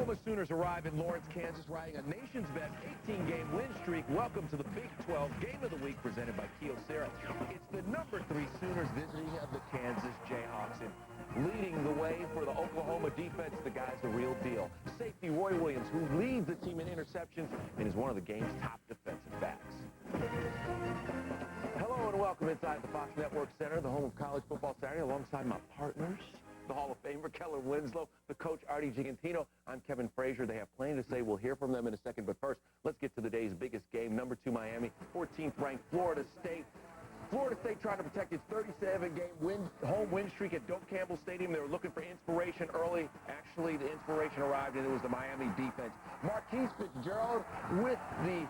Oklahoma Sooners arrive in Lawrence, Kansas, riding a nation's best 18-game win streak. Welcome to the Big 12 Game of the Week presented by Kyocera. It's the number 3 Sooners visiting the Kansas Jayhawks. And leading the way for the Oklahoma defense, the guy's the real deal. Safety Roy Williams, who leads the team in interceptions and is one of the game's top defensive backs. Hello and welcome inside the Fox Network Center, the home of college football Saturday, alongside my partners, the Hall of Famer Keller Winslow, the coach Artie Gigantino. I'm Kevin Frazier. They have plenty to say. We'll hear from them in a second. But first, let's get to the day's biggest game. Number 2 Miami, 14th ranked Florida State. Florida State trying to protect its 37-game home win streak at Doak Campbell Stadium. They were looking for inspiration early. Actually, the inspiration arrived, and it was the Miami defense. Marquise Fitzgerald with the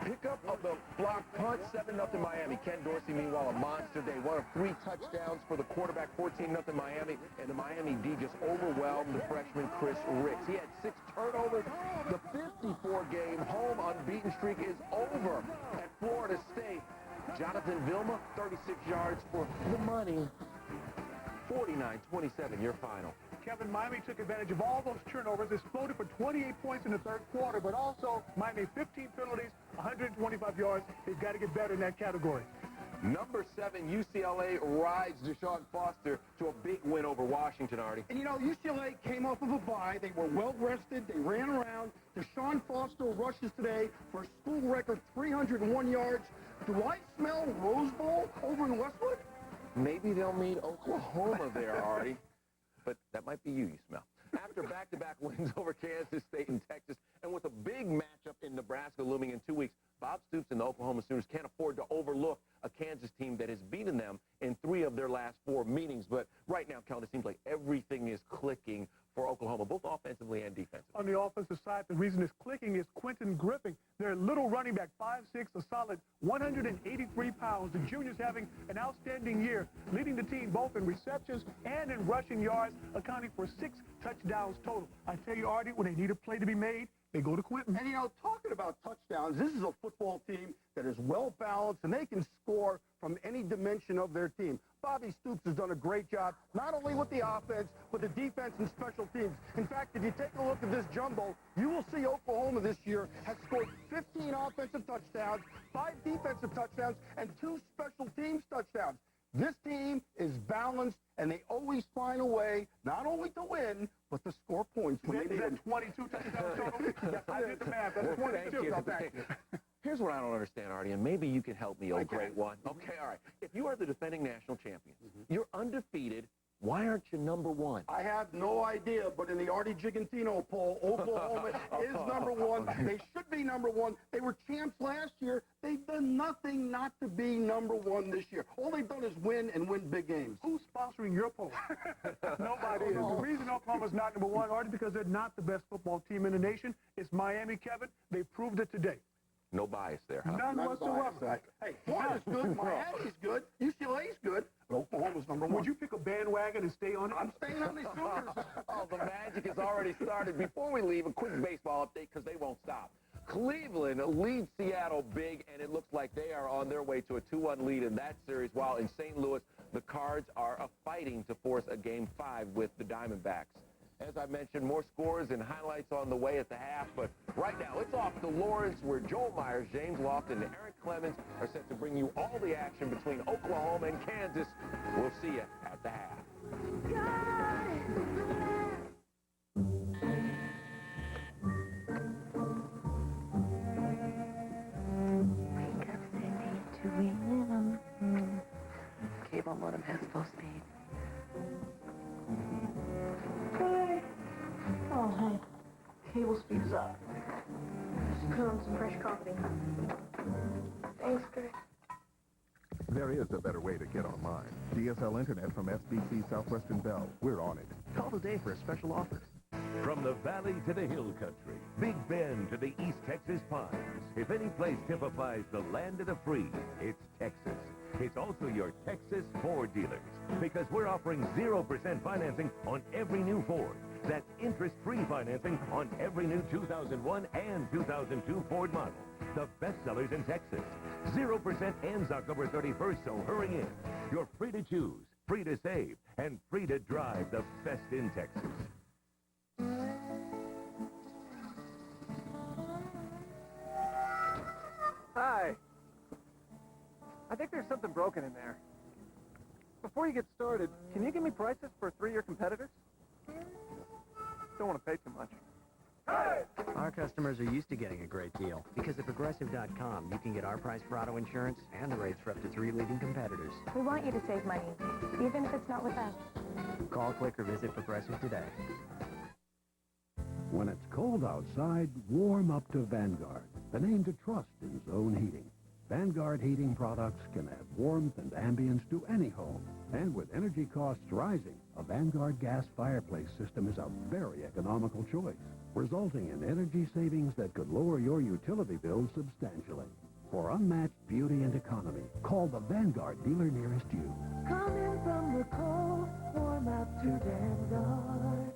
pickup of the block punt, 7-0 Miami. Ken Dorsey, meanwhile, a monster day. 1 of 3 touchdowns for the quarterback, 14-0 Miami. And the Miami D just overwhelmed the freshman Chris Ricks. He had 6 turnovers. The 54-game home unbeaten streak is over at Florida State. Jonathan Vilma, 36 yards for the money. 49-27, your final. Kevin, Miami took advantage of all those turnovers, exploded for 28 points in the third quarter, but also Miami 15 penalties, 125 yards. They've got to get better in that category. Number 7, UCLA rides Deshaun Foster to a big win over Washington, Artie. And, you know, UCLA came off of a bye. They were well-rested. They ran around. Deshaun Foster rushes today for a school record 301 yards. Do I smell Rose Bowl over in Westwood? Maybe they'll meet Oklahoma there, Artie. But that might be you smell. After back-to-back wins over Kansas State and Texas, and with a big matchup in Nebraska looming in 2 weeks, Bob Stoops and the Oklahoma Sooners can't afford to overlook a Kansas team that has beaten them in 3 of their last 4 meetings. But right now, Kel, it seems like everything is clicking for Oklahoma, both offensively and defensively. On the offensive side, the reason it's clicking is Quentin Griffin. Their little running back, 5'6", a solid 183 pounds. The junior's having an outstanding year, leading the team both in receptions and in rushing yards, accounting for 6 touchdowns total. I tell you, Artie, when they need a play to be made, they go to Quentin. And, you know, talking about touchdowns, this is a football team that is well-balanced, and they can score from any dimension of their team. Bobby Stoops has done a great job, not only with the offense, but the defense and special teams. In fact, if you take a look at this jumbo, you will see Oklahoma this year has scored 15 offensive touchdowns, 5 defensive touchdowns, and 2 special teams touchdowns. This team is balanced, and they always find a way not only to win, but to score points. Is that 22 touchdowns total? I did the math. That's 22. Thank you. Here's what I don't understand, Artie, and maybe you can help me, great one. Okay, all right. If you are the defending national champions, you're undefeated, why aren't you number 1? I have no idea, but in the Artie Gigantino poll, Oklahoma is number 1. They should be number 1. They were champs last year. They've done nothing not to be number 1 this year. All they've done is win and win big games. Who's sponsoring your poll? Nobody is. The reason Oklahoma's not number 1, Artie, because they're not the best football team in the nation. It's Miami, Kevin. They proved it today. No bias there, huh? None whatsoever. Hey, Florida's good, Miami's good, UCLA's good, but Oklahoma's number 1. Would you pick a bandwagon and stay on it? I'm staying on these Sooners. Oh, the magic has already started. Before we leave, a quick baseball update because they won't stop. Cleveland leads Seattle big, and it looks like they are on their way to a 2-1 lead in that series, while in St. Louis, the Cards are fighting to force a Game 5 with the Diamondbacks. As I mentioned, more scores and highlights on the way at the half, but right now it's off to Lawrence, where Joel Myers, James Lofton, and Eric Clemens are set to bring you all the action between Oklahoma and Kansas. We'll see you at the half. Wake up, Cindy, to win them. Cable modem has full speed. Oh, hey. Cable speed is up. Just put on some fresh coffee. Thanks, Greg. There is a better way to get online. DSL Internet from SBC Southwestern Bell. We're on it. Call today for a special offer. From the valley to the hill country, Big Bend to the East Texas pines, if any place typifies the land of the free, it's Texas. It's also your Texas Ford dealers, because we're offering 0% financing on every new Ford. That's interest-free financing on every new 2001 and 2002 Ford model. The bestsellers in Texas. 0% ends October 31st, so hurry in. You're free to choose, free to save, and free to drive the best in Texas. Hi. I think there's something broken in there. Before you get started, can you give me prices for 3-year competitors? Don't want to pay too much. Our customers are used to getting a great deal because at Progressive.com you can get our price for auto insurance and the rates for up to 3 leading competitors. We want you to save money, even if it's not with us. Call, click, or visit Progressive today. When it's cold outside, warm up to Vanguard, the name to trust in zone heating. Vanguard heating products can add warmth and ambience to any home. And with energy costs rising, a Vanguard gas fireplace system is a very economical choice, resulting in energy savings that could lower your utility bills substantially. For unmatched beauty and economy, call the Vanguard dealer nearest you. Coming from the cold, warm up to Vanguard.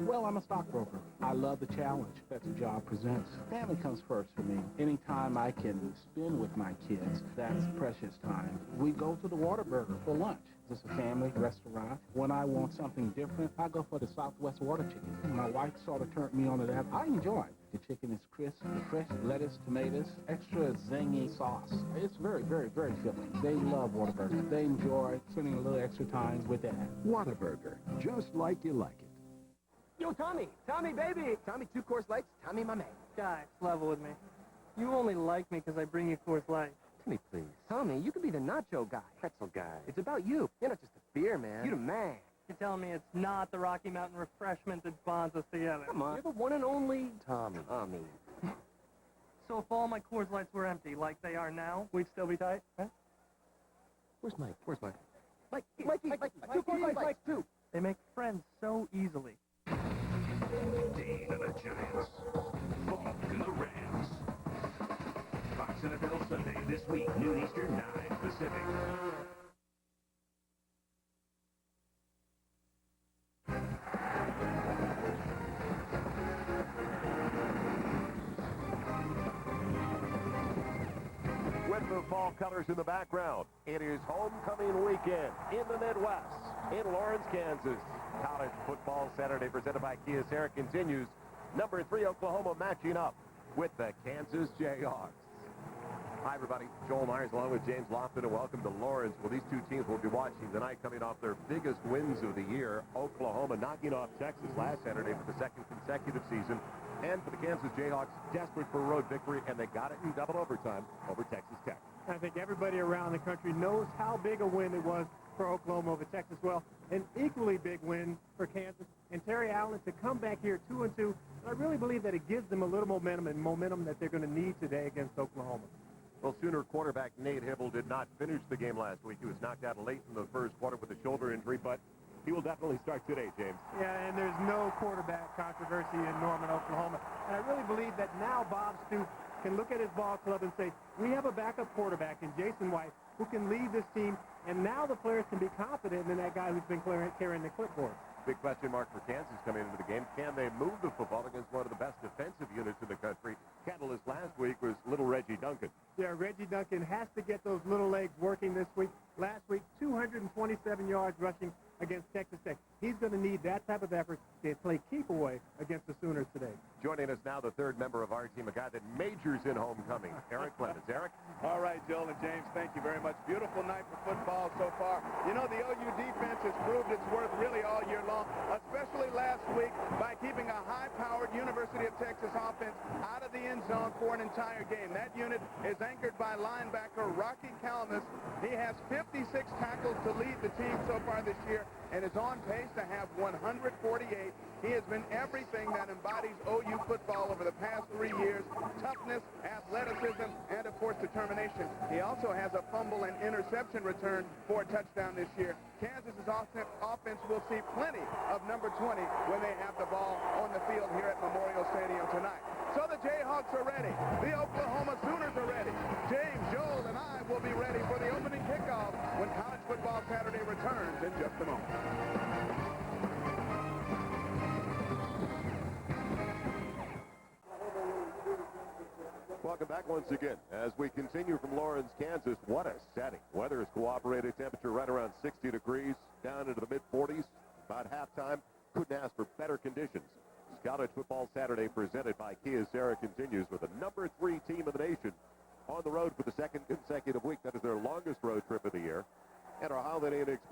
Well, I'm a stockbroker. I love the challenge that the job presents. Family comes first for me. Anytime I can spend with my kids, that's precious time. We go to the Whataburger for lunch. It's a family restaurant. When I want something different, I go for the Southwest Water Chicken. My wife sort of turned me on to that. I enjoy it. The chicken is crisp, fresh lettuce, tomatoes, extra zingy sauce. It's very, very, very filling. They love Whataburger. They enjoy spending a little extra time with that. Whataburger, just like you like it. Yo, Tommy! Tommy, baby! Tommy, 2 Coors Lights. Tommy, my man. Guys, level with me. You only like me because I bring you Coors Light. Tommy, please. Tommy, you could be the nacho guy. Pretzel guy. It's about you. You're not just a beer man. You're the man. You're telling me it's not the Rocky Mountain refreshment that bonds us together. Come on. You're the one and only Tommy. So if all my Coors Lights were empty, like they are now, we'd still be tight? Huh? Where's Mike? Mikey, 2 Coors Lights, Mike, 2. They make friends so easily. Dean and the Giants. Bob and the Rams. Fox NFL Sunday this week, noon Eastern, 9 Pacific. With the fall colors in the background, it is homecoming weekend in the Midwest, in Lawrence, Kansas. College football Saturday presented by Kia Sarah continues. Number 3 Oklahoma matching up with the Kansas Jayhawks. Hi, everybody. Joel Myers along with James Lofton, and welcome to Lawrence. Well, these two teams will be watching tonight coming off their biggest wins of the year. Oklahoma knocking off Texas last Saturday for the 2nd consecutive season. And for the Kansas Jayhawks, desperate for a road victory, and they got it in double overtime over Texas Tech. I think everybody around the country knows how big a win it was for Oklahoma over Texas. Well, an equally big win for Kansas. And Terry Allen to come back here 2-2, I really believe that it gives them a little momentum that they're going to need today against Oklahoma. Well, Sooner quarterback Nate Hibble did not finish the game last week. He was knocked out late in the first quarter with a shoulder injury, but he will definitely start today, James. Yeah, and there's no quarterback controversy in Norman, Oklahoma. And I really believe that now Bob Stoops can look at his ball club and say, we have a backup quarterback in Jason White who can lead this team, and now the players can be confident in that guy who's been carrying the clipboard. Big question mark for Kansas coming into the game. Can they move the football against one of the best defensive units in the country? Catalyst last week was little Reggie Duncan. Yeah, Reggie Duncan has to get those little legs working this week. Last week, 227 yards rushing against Texas Tech. He's going to need that type of effort to play keep away against the Sooners today. Joining us now, the third member of our team, a guy that majors in homecoming, Eric Clemens. Eric? All right, Joel and James, thank you very much. Beautiful night for football so far. You know, the OU defense has proved its worth really all year long, especially last week by keeping a high-powered University of Texas offense out of the end zone for an entire game. That unit is anchored by linebacker Rocky Calamus. He has 56 tackles to lead the team so far this year and is on pace to have 148. He has been everything that embodies OU football over the past 3 years: toughness, athleticism, and, of course, determination. He also has a fumble and interception return for a touchdown this year. Kansas's offense will see plenty of number 20 when they have the ball on the field here at Memorial Stadium tonight. So the Jayhawks are ready. The Oklahoma Sooners are ready. James, Joel, and I will be ready for the opening kickoff when College Football Saturday returns in just a moment. Welcome back once again as we continue from Lawrence, Kansas. What a setting. Weather has cooperated. Temperature right around 60 degrees, down into the mid-40s. About halftime. Couldn't ask for better conditions. College Football Saturday presented by Kia Sarah continues with the number 3 team in the nation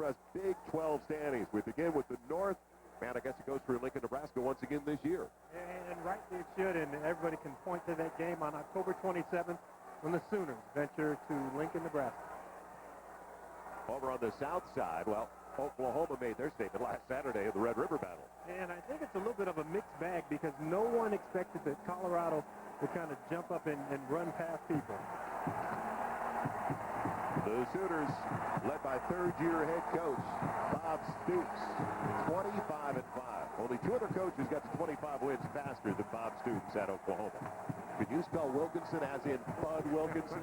discuss Big 12 standings. We begin with the North. Man, I guess it goes for Lincoln, Nebraska once again this year. And rightly it should, and everybody can point to that game on October 27th when the Sooners venture to Lincoln, Nebraska. Over on the south side, well, Oklahoma made their statement last Saturday in the Red River Battle. And I think it's a little bit of a mixed bag because no one expected that Colorado would kind of jump up and run past people. The Sooners, led by third-year head coach Bob Stoops, 25-5. Only two other coaches got to 25 wins faster than Bob Stoops at Oklahoma. Could you spell Wilkinson as in Bud Wilkinson?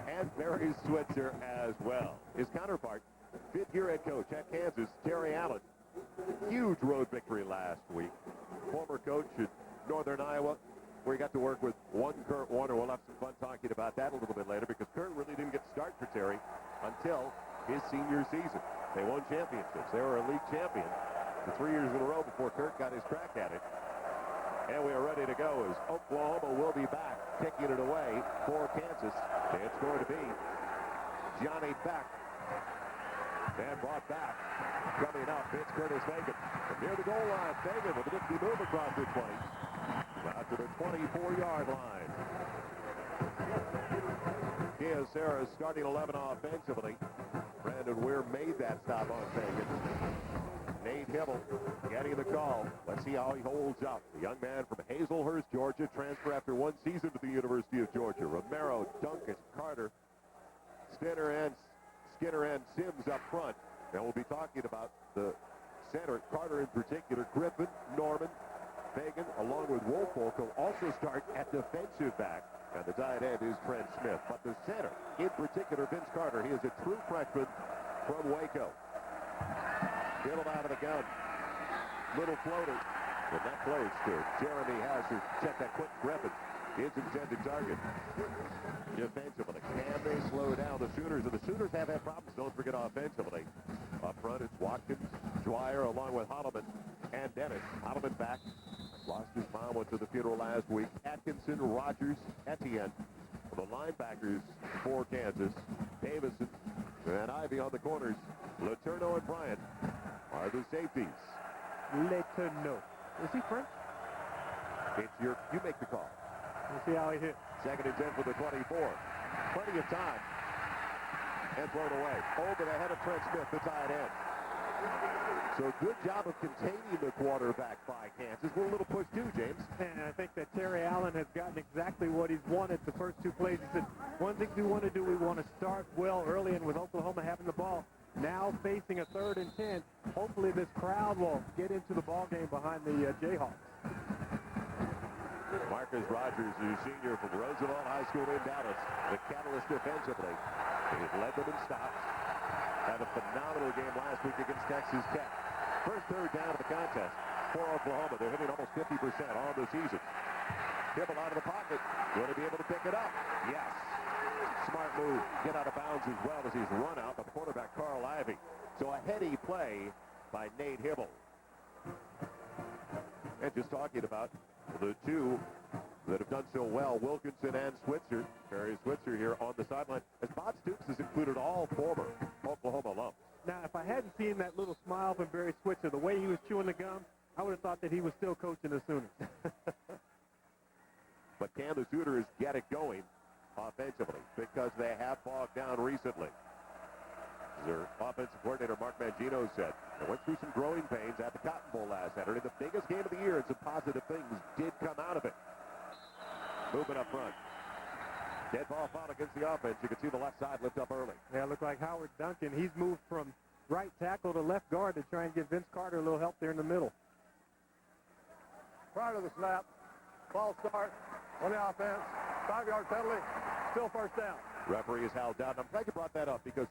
And Barry Switzer as well. His counterpart, fifth-year head coach at Kansas, Terry Allen. Huge road victory last week. Former coach at Northern Iowa, where he got to work with one Kurt Warner. We'll have some fun talking about that a little bit later because Kurt really didn't get to start for Terry until his senior season. They won championships. They were a league champion for 3 years in a row before Kurt got his crack at it. And we are ready to go as Oklahoma will be back, kicking it away for Kansas. It's going to be Johnny Beck. And brought back. Coming up, it's Curtis Fagan. And near the goal line, Fagan with a nifty move across the 20. Out to the 24-yard line. Kia Sarah's starting 11 offensively. Brandon Weir made that stop on Fagan. Nate Hibble getting the call. Let's see how he holds up. The young man from Hazelhurst, Georgia, transfer after one season to the University of Georgia. Romero, Duncan, Carter, Skinner and Sims up front. And we'll be talking about the center, Carter in particular, Griffin, Norman, Fagan, along with Woolfolk, will also start at defensive back. And the tight end is Trent Smith. But the center, in particular, Vince Carter, he is a true freshman from Waco. Dribbled out of the gun. Little floater. And that plays to Jeremy Hazard. Check that quick Griffin. His intended target. Defensively, can they slow down the Sooners? And the Sooners have had problems, don't forget, offensively. Up front, it's Watkins, Dwyer, along with Holloman and Dennis. Holloman back. Lost his mom, went to the funeral last week. Atkinson, Rogers, Etienne. The linebackers for Kansas, Davison and Ivy on the corners. Letourneau and Bryant are the safeties. Letourneau. Is he French? You make the call. Let's see how he hits. Second and 10 for the 24. Plenty of time. And thrown away. Over the head of Trent Smith, the tight end. So good job of containing the quarterback by Kansas. We're a little push too, James. And I think that Terry Allen has gotten exactly what he's wanted the first two plays. He said, one thing we want to do, we want to start well early, and with Oklahoma having the ball, now facing a 3rd and 10, hopefully this crowd will get into the ball game behind the Jayhawks. Marcus Rogers, who's senior from Roosevelt High School in Dallas, the catalyst defensively. He's led them in stops. Had a phenomenal game last week against Texas Tech. First third down of the contest for Oklahoma. They're hitting almost 50% on the season. Hibble out of the pocket. Going to be able to pick it up. Yes. Smart move. Get out of bounds as well as he's run out by the quarterback, Carl Ivy. So a heady play by Nate Hibble. And just talking about the two that have done so well, Wilkinson and Switzer. Barry Switzer here on the sideline. As Bob Stoops has included all former Oklahoma alums. Now, if I hadn't seen that little smile from Barry Switzer, the way he was chewing the gum, I would have thought that he was still coaching the Sooners. But can the Sooners get it going offensively? Because they have bogged down recently. Their offensive coordinator, Mark Mangino, said they went through some growing pains at the Cotton Bowl last Saturday. The biggest game of the year, and some positive things did come out of it. Moving up front. Dead ball foul against the offense. You can see the left side lift up early. Yeah, it looked like Howard Duncan. He's moved from right tackle to left guard to try and give Vince Carter a little help there in the middle. Prior to the snap, ball start on the offense, 5-yard penalty, still first down. Referee is held down. I'm glad you brought that up because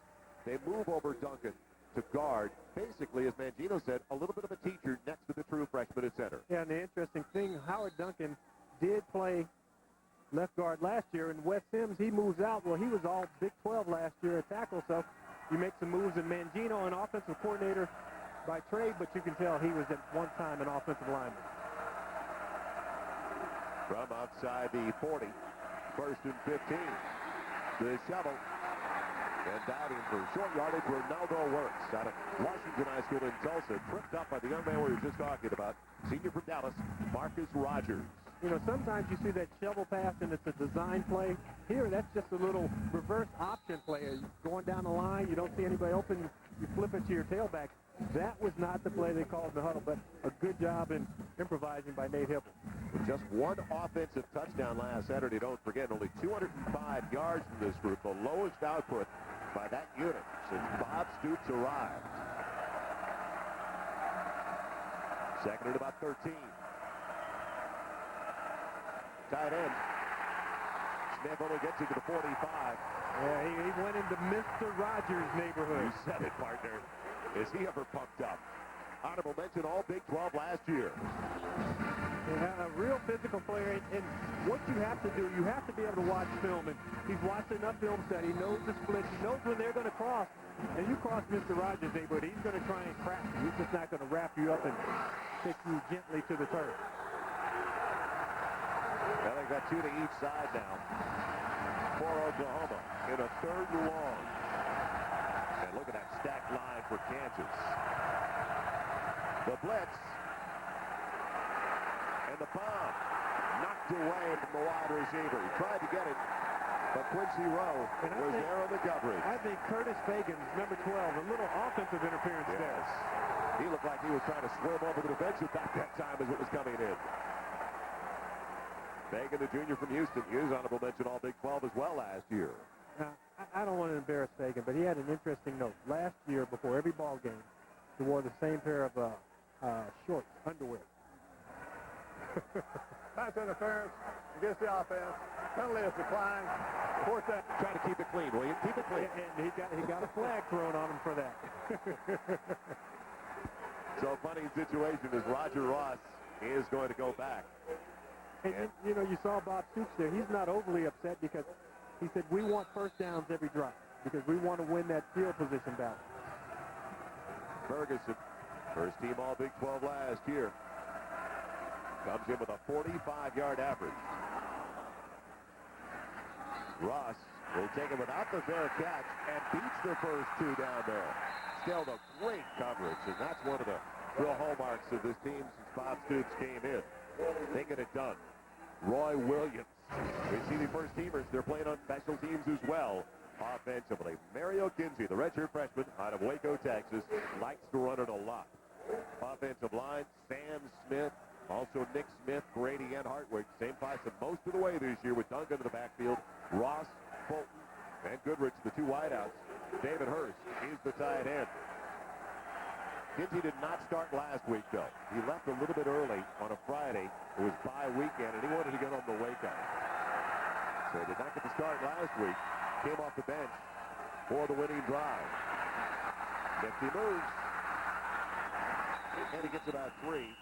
they move over Duncan to guard. Basically, as Mangino said, a little bit of a teacher next to the true freshman at center. Yeah, and the interesting thing, Howard Duncan did play left guard last year, and Wes Sims, he moves out. Well, he was all Big 12 last year at tackle, so you make some moves. And Mangino, an offensive coordinator by trade, but you can tell he was at one time an offensive lineman. From outside the 40, 1st and 15. The shovel. And diving for short yardage, Ronaldo Works out of Washington High School in Tulsa. Tripped up by the young man we were just talking about. Senior from Dallas, Marcus Rogers. You know, sometimes you see that shovel pass and it's a design play. Here, that's just a little reverse option play. You're going down the line, you don't see anybody open, you flip it to your tailback. That was not the play they called in the huddle, but a good job in improvising by Nate Hibble. Just one offensive touchdown last Saturday. Don't forget, only 205 yards from this group, the lowest output by that unit since Bob Stoops arrived. Second and about 13. Tight end. Smith only gets into the 45. Yeah, he went into Mr. Rogers' neighborhood. You said it, partner. Is he ever pumped up? Honorable mention all Big 12 last year. Yeah, a real physical player, and what you have to do, you have to be able to watch film, and he's watched enough film set. He knows the splits. He knows when they're going to cross. And you cross Mr. Rogers' neighborhood, he's going to try and crack you. He's just not going to wrap you up and take you gently to the turf. Well, they've got two to each side now for Oklahoma in a third and long. And look at that stacked line for Kansas. The blitz. And the bomb knocked away from the wide receiver. He tried to get it, but Quincy Rowe was there on the coverage. I think Curtis Fagan's number 12, a little offensive interference there. He looked like he was trying to swim over the defensive back that time as it was coming in. Fagan, the junior from Houston, he was honorable mention all Big 12 as well last year. Now, I don't want to embarrass Fagan, but he had an interesting note. Last year, before every ball game, he wore the same pair of shorts, underwear. Pass interference against the offense. Penalty is declined. Fourth down. Try to keep it clean, William. Keep it clean. And he got a flag thrown on him for that. So funny situation as Roger Ross is going to go back. And you know, you saw Bob Stoops there. He's not overly upset because he said, we want first downs every drive because we want to win that field position battle. Ferguson, first team all Big 12 last year. Comes in with a 45-yard average. Ross will take it without the fair catch and beats the first two down there. Still the great coverage, and that's one of the real hallmarks of this team since Bob Stoops came in. They get it done. Roy Williams. We see the first teamers. They're playing on special teams as well. Offensively, Mario Kinsey, the redshirt freshman out of Waco, Texas, likes to run it a lot. Offensive line, Sam Smith, also Nick Smith, Grady, and Hartwig. Same five most of the way this year with Duncan in the backfield. Ross, Fulton, and Goodrich, the two wideouts. David Hurst, he's the tight end. Kinsey did not start last week, though. He left a little bit early on a Friday. It was bye weekend, and he wanted to get on the Waco. So he did not get to start last week. Came off the bench for the winning drive. 50 moves. And he gets about 3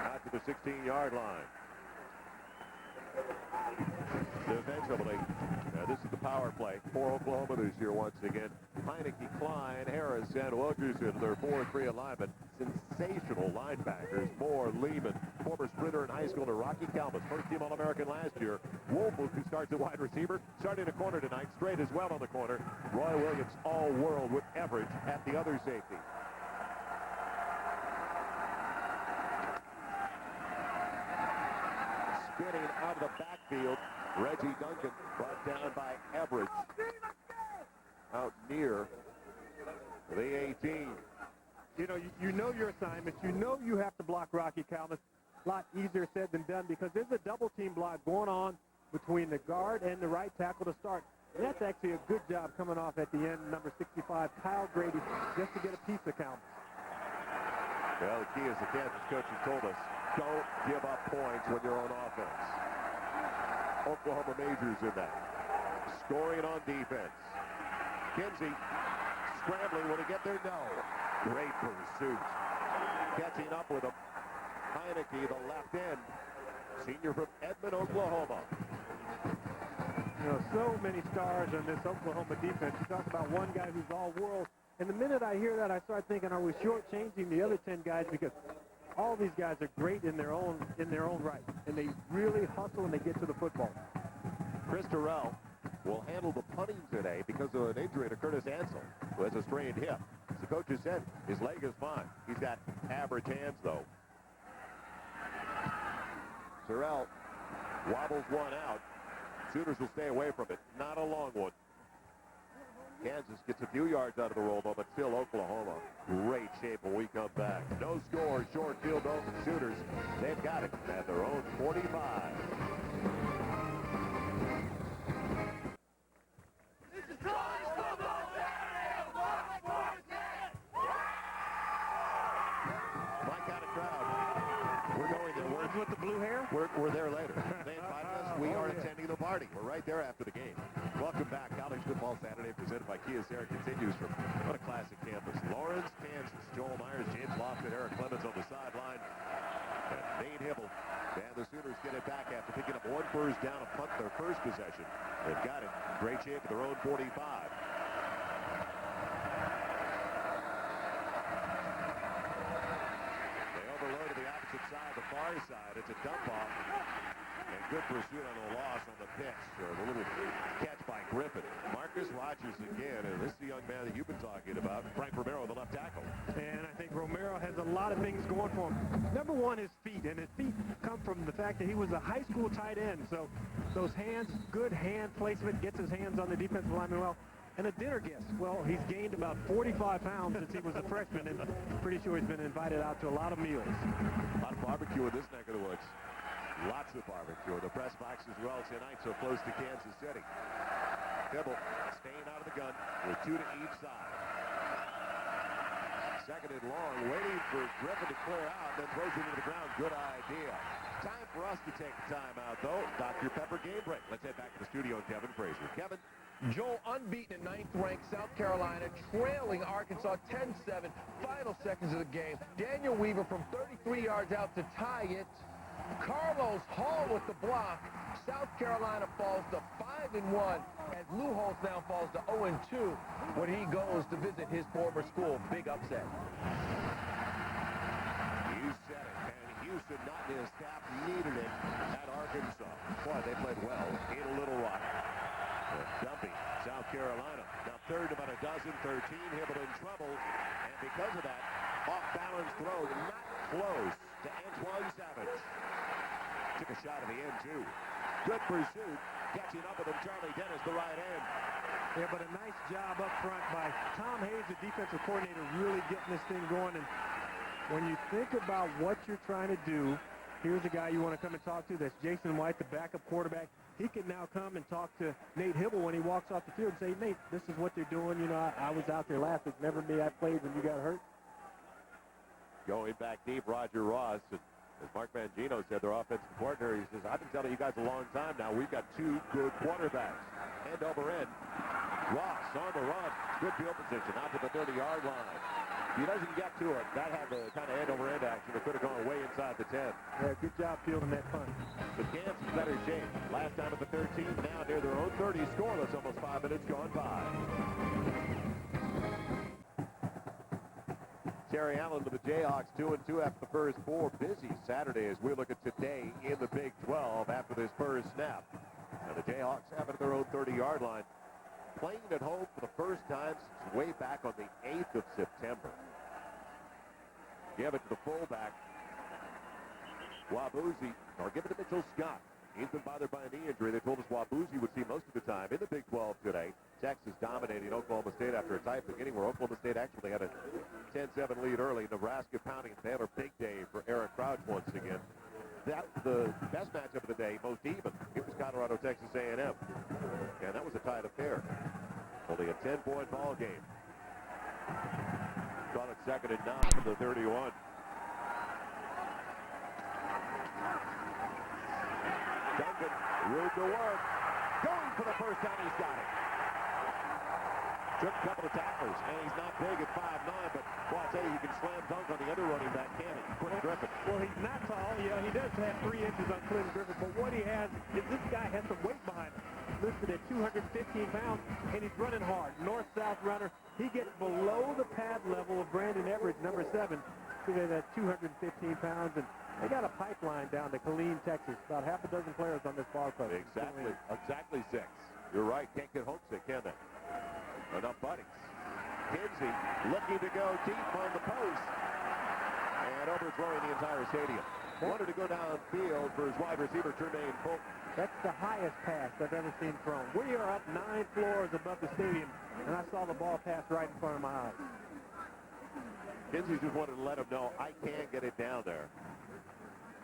out to the 16-yard line. Defensively, this is the power play for Oklahoma this year once again. Heineke, Klein, Harris, and Wilkerson, their 4-3 alignment. Sensational linebackers. Moore, Lehman, former sprinter in high school, and Rocky Calmus, first team All-American last year. Woolfolk, who starts at wide receiver, starting a corner tonight, straight as well on the corner. Roy Williams, all-world with Everidge at the other safety. Spinning out of the backfield, Reggie Duncan brought down by Everidge. Out near the 18. You know your assignments. You know you have to block Rocky Calmus. A lot easier said than done because there's a double team block going on between the guard and the right tackle to start. And that's actually a good job coming off at the end, number 65, Kyle Grady, just to get a piece of Calmus. Well, the key, as the Kansas coaches told us, don't give up points when you're on offense. Oklahoma majors in that. Scoring on defense. Kinsey scrambling. Will he get there? No. Great pursuit. Catching up with him. Heineke, the left end. Senior from Edmond, Oklahoma. You know, so many stars on this Oklahoma defense. You talk about one guy who's all-world. And the minute I hear that, I start thinking, are we shortchanging the other 10 guys? Because all these guys are great in their own right. And they really hustle and they get to the football. Chris Terrell, will handle the punting today because of an injury to Curtis Ansel, who has a strained hip. As the coach has said, his leg is fine. He's got average hands, though. Sorrell wobbles one out. Sooners will stay away from it. Not a long one. Kansas gets a few yards out of the roll, though, but still Oklahoma. Great shape when we come back. No score, short field goal for the Sooners. They've got it at their own 45. With the blue hair? We're there later. They invited us. We are attending the party. We're right there after the game. Welcome back. College Football Saturday presented by Kia Sarah continues from what a classic campus. Lawrence, Kansas. Joel Myers, James Lofton, Eric Clemens on the sideline. And Nate Hibble. And the Sooners get it back after picking up one first down and punt their first possession. They've got it. Great shape at their own 45. Side, the far side, it's a dump off, and good pursuit on the loss on the pitch, or the little catch by Griffin. Marcus Rogers again, and this is the young man that you've been talking about, Frank Romero, the left tackle. And I think Romero has a lot of things going for him. Number one, his feet, and his feet come from the fact that he was a high school tight end, so those hands, good hand placement, gets his hands on the defensive lineman well. And a dinner guest. Well, he's gained about 45 pounds since he was a freshman, and pretty sure he's been invited out to a lot of meals. A lot of barbecue in this neck of the woods. Lots of barbecue. The press box as well tonight, so close to Kansas City. Hibble staying out of the gun with 2 to each side. Second and long, waiting for Griffin to clear out, then throws it into the ground. Good idea. Time for us to take the time out, though. Dr. Pepper game break. Let's head back to the studio and Kevin Frazier. Kevin? Joel unbeaten at 9th ranked South Carolina, trailing Arkansas 10-7. Final seconds of the game. Daniel Weaver from 33 yards out to tie it. Carlos Hall with the block. South Carolina falls to 5-1 as Lou Holtz now falls to 0-2 when he goes to visit his former school. Big upset. You said it, and Houston, not his staff, needed it at Arkansas. Boy, they played well in Little Rock. Dumpy, South Carolina. Now third about a dozen, 13. Hibble in trouble. And because of that, off-balance throw, not close to Antoine Savage. Took a shot at the end, too. Good pursuit. Catching up with him, Charlie Dennis, the right end. Yeah, but a nice job up front by Tom Hayes, the defensive coordinator, really getting this thing going. And when you think about what you're trying to do, here's a guy you want to come and talk to. That's Jason White, the backup quarterback. He can now come and talk to Nate Hibble when he walks off the field and say, Nate, this is what they're doing. You know, I was out there last week. Remember me? I played when you got hurt. Going back deep, Roger Ross. And as Mark Mangino said, their offensive coordinator, he says, I've been telling you guys a long time now, we've got 2 good quarterbacks. End over end. Ross on the run. Good field position out to the 30-yard line. He doesn't get to it. That had the kind of end-over-end action that could have gone way inside the 10. Yeah, good job fielding that punt. But Kansas better shape. Last time at the 13, now near their own 30, scoreless, almost 5 minutes gone by. Terry Allen with the Jayhawks 2-2 after the first 4. Busy Saturday as we look at today in the Big 12 after this first snap. And the Jayhawks have it at their own 30-yard line. Playing at home for the first time since way back on the 8th of September. Give it to the fullback, Wabuzzi, or give it to Mitchell Scott. He's been bothered by a knee injury. They told us Wabuzzi would see most of the time in the Big 12 today. Texas dominating Oklahoma State after a tight beginning where Oklahoma State actually had a 10-7 lead early. Nebraska pounding Baylor. Big day for Eric Crouch once again. That the best matchup of the day, most even. It was Colorado, Texas A&M. And that was a tight affair. Only a 10-point ball game. Call it 2nd and 9 from the 31. Duncan, room to work. Going for the first time, he's got it. Took a couple of tacklers, and he's not big at 5'9", but well, I'll tell you, he can slam dunk on the other running back, can he? Quentin Griffin. Well, he's not tall. Yeah, he does have 3 inches on Quentin Griffin, but what he has is this guy has some weight behind him. Listed at 215 pounds, and he's running hard. North-south runner. He gets below the pad level of Brandon Everidge, number 7. So they're at 215 pounds, and they got a pipeline down to Killeen, Texas. About half a dozen players on this ball club. Exactly 6. You're right. Can't get homesick, can they? Enough buddies. Kinsey looking to go deep on the post. And overthrowing the entire stadium. Wanted to go downfield for his wide receiver, Tremaine Fulton. That's the highest pass I've ever seen thrown. We are up 9 floors above the stadium, and I saw the ball pass right in front of my eyes. Kinsey just wanted to let him know, I can get it down there.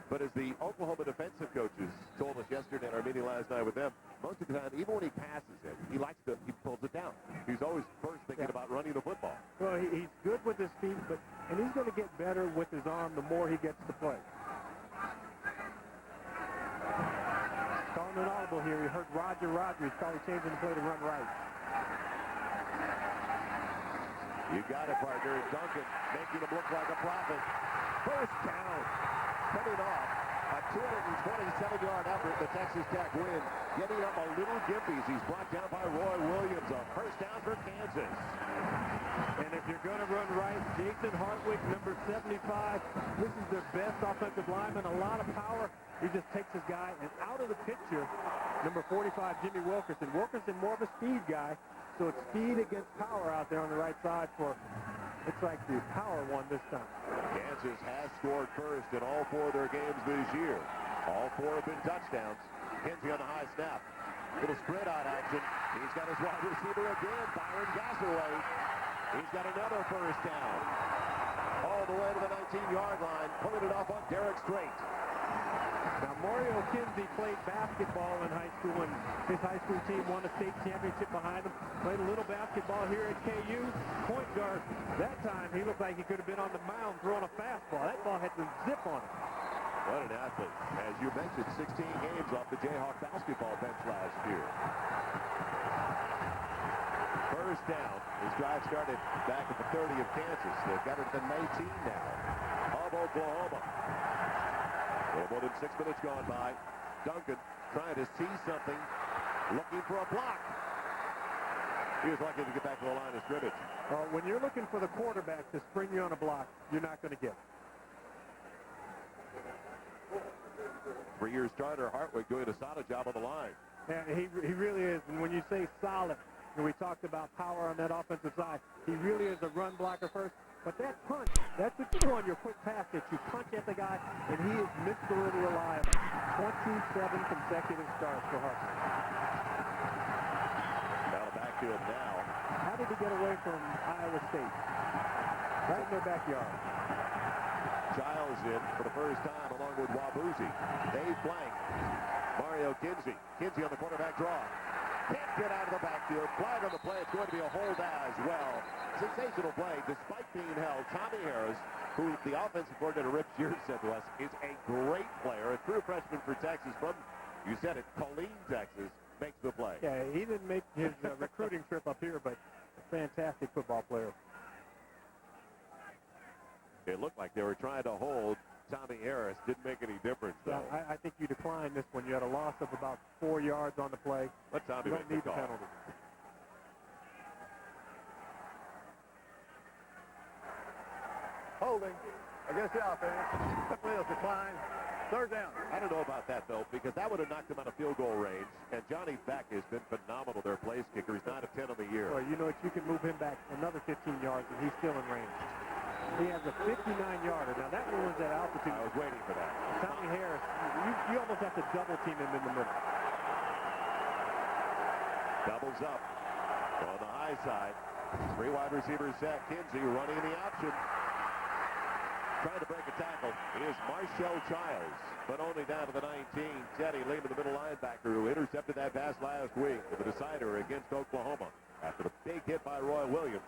But as the Oklahoma defensive coaches told us yesterday in our meeting last night with them, most of the time, even when he passes it, he pulls it down. He's always first thinking about running the football. Well, he's good with his feet, and he's going to get better with his arm the more he gets to play. Calling an audible here. He heard Roger. He's probably changing the play to run right. You got it, partner. Duncan making him look like a prophet. First down. Coming off a 227-yard effort, the Texas Tech win. Getting up a little gimpies. He's brought down by Roy Williams. A first down for Kansas. And if you're going to run right, Jason Hartwig, number 75, this is their best offensive lineman. A lot of power. He just takes his guy, and out of the picture, number 45, Jimmy Wilkerson. Wilkerson, more of a speed guy, so it's speed against power out there on the right side for, looks like the power one this time. Kansas has scored first in all 4 of their games this year. All 4 have been touchdowns. Kinsey on the high snap. Little spread out action. He's got his wide receiver again, Byron Gassaway. He's got another first down. All the way to the 19-yard line, pulling it off on Derek Strait. Now, Mario Kinsey played basketball in high school, and his high school team won a state championship behind him. Played a little basketball here at KU. Point guard. That time, he looked like he could have been on the mound throwing a fastball. That ball had some zip on it. What an athlete. As you mentioned, 16 games off the Jayhawk basketball bench last year. First down. His drive started back at the 30 of Kansas. They've got it at the 19 now of Oklahoma. A little more than 6 minutes gone by. Duncan trying to see something, looking for a block. He was lucky to get back to the line of scrimmage. When you're looking for the quarterback to spring you on a block, you're not going to get it. 3-year starter Hartwig doing a solid job on the line. Yeah, he really is. And when you say solid, and we talked about power on that offensive side, he really is a run blocker first. But that punch, that's what you do on your quick pass, that you punch at the guy, and he is Mr. Reliable. 27 consecutive starts for Hartwig. Out of backfield now. How did he get away from Iowa State? Right in their backyard. Giles in for the first time along with Wabuzi. They flank Mario Kinsey. Kinsey on the quarterback draw. Can't get out of the backfield. Flag on the play. It's going to be a hold as well. Sensational play despite being held. Tommy Harris, who the offensive coordinator Rip Shears said to us, is a great player. A true freshman for Texas from, you said it, Colleen, Texas, makes the play. Yeah, he didn't make his recruiting trip up here, but a fantastic football player. It looked like they were trying to hold Tommy Harris. Didn't make any difference, though. Yeah, I think you declined this one. You had a loss of about 4 yards on the play. Let Tommy you don't make need the penalty. Holding against the offense. Players decline. Third down. I don't know about that, though, because that would have knocked him out of field goal range. And Johnny Beck has been phenomenal, their place kicker. He's 9 of 10 on the year. Well, you know what? You can move him back another 15 yards, and he's still in range. He has a 59-yarder. Now, that one was at altitude. I was waiting for that. Tommy Harris, you almost have to double-team him in the middle. Doubles up on the high side. 3 wide receivers set. Kinsey running the option. Trying to break a tackle is Marshall Childs, but only down to the 19. Teddy Lehman, the middle linebacker, who intercepted that pass last week for the decider against Oklahoma. After the big hit by Roy Williams,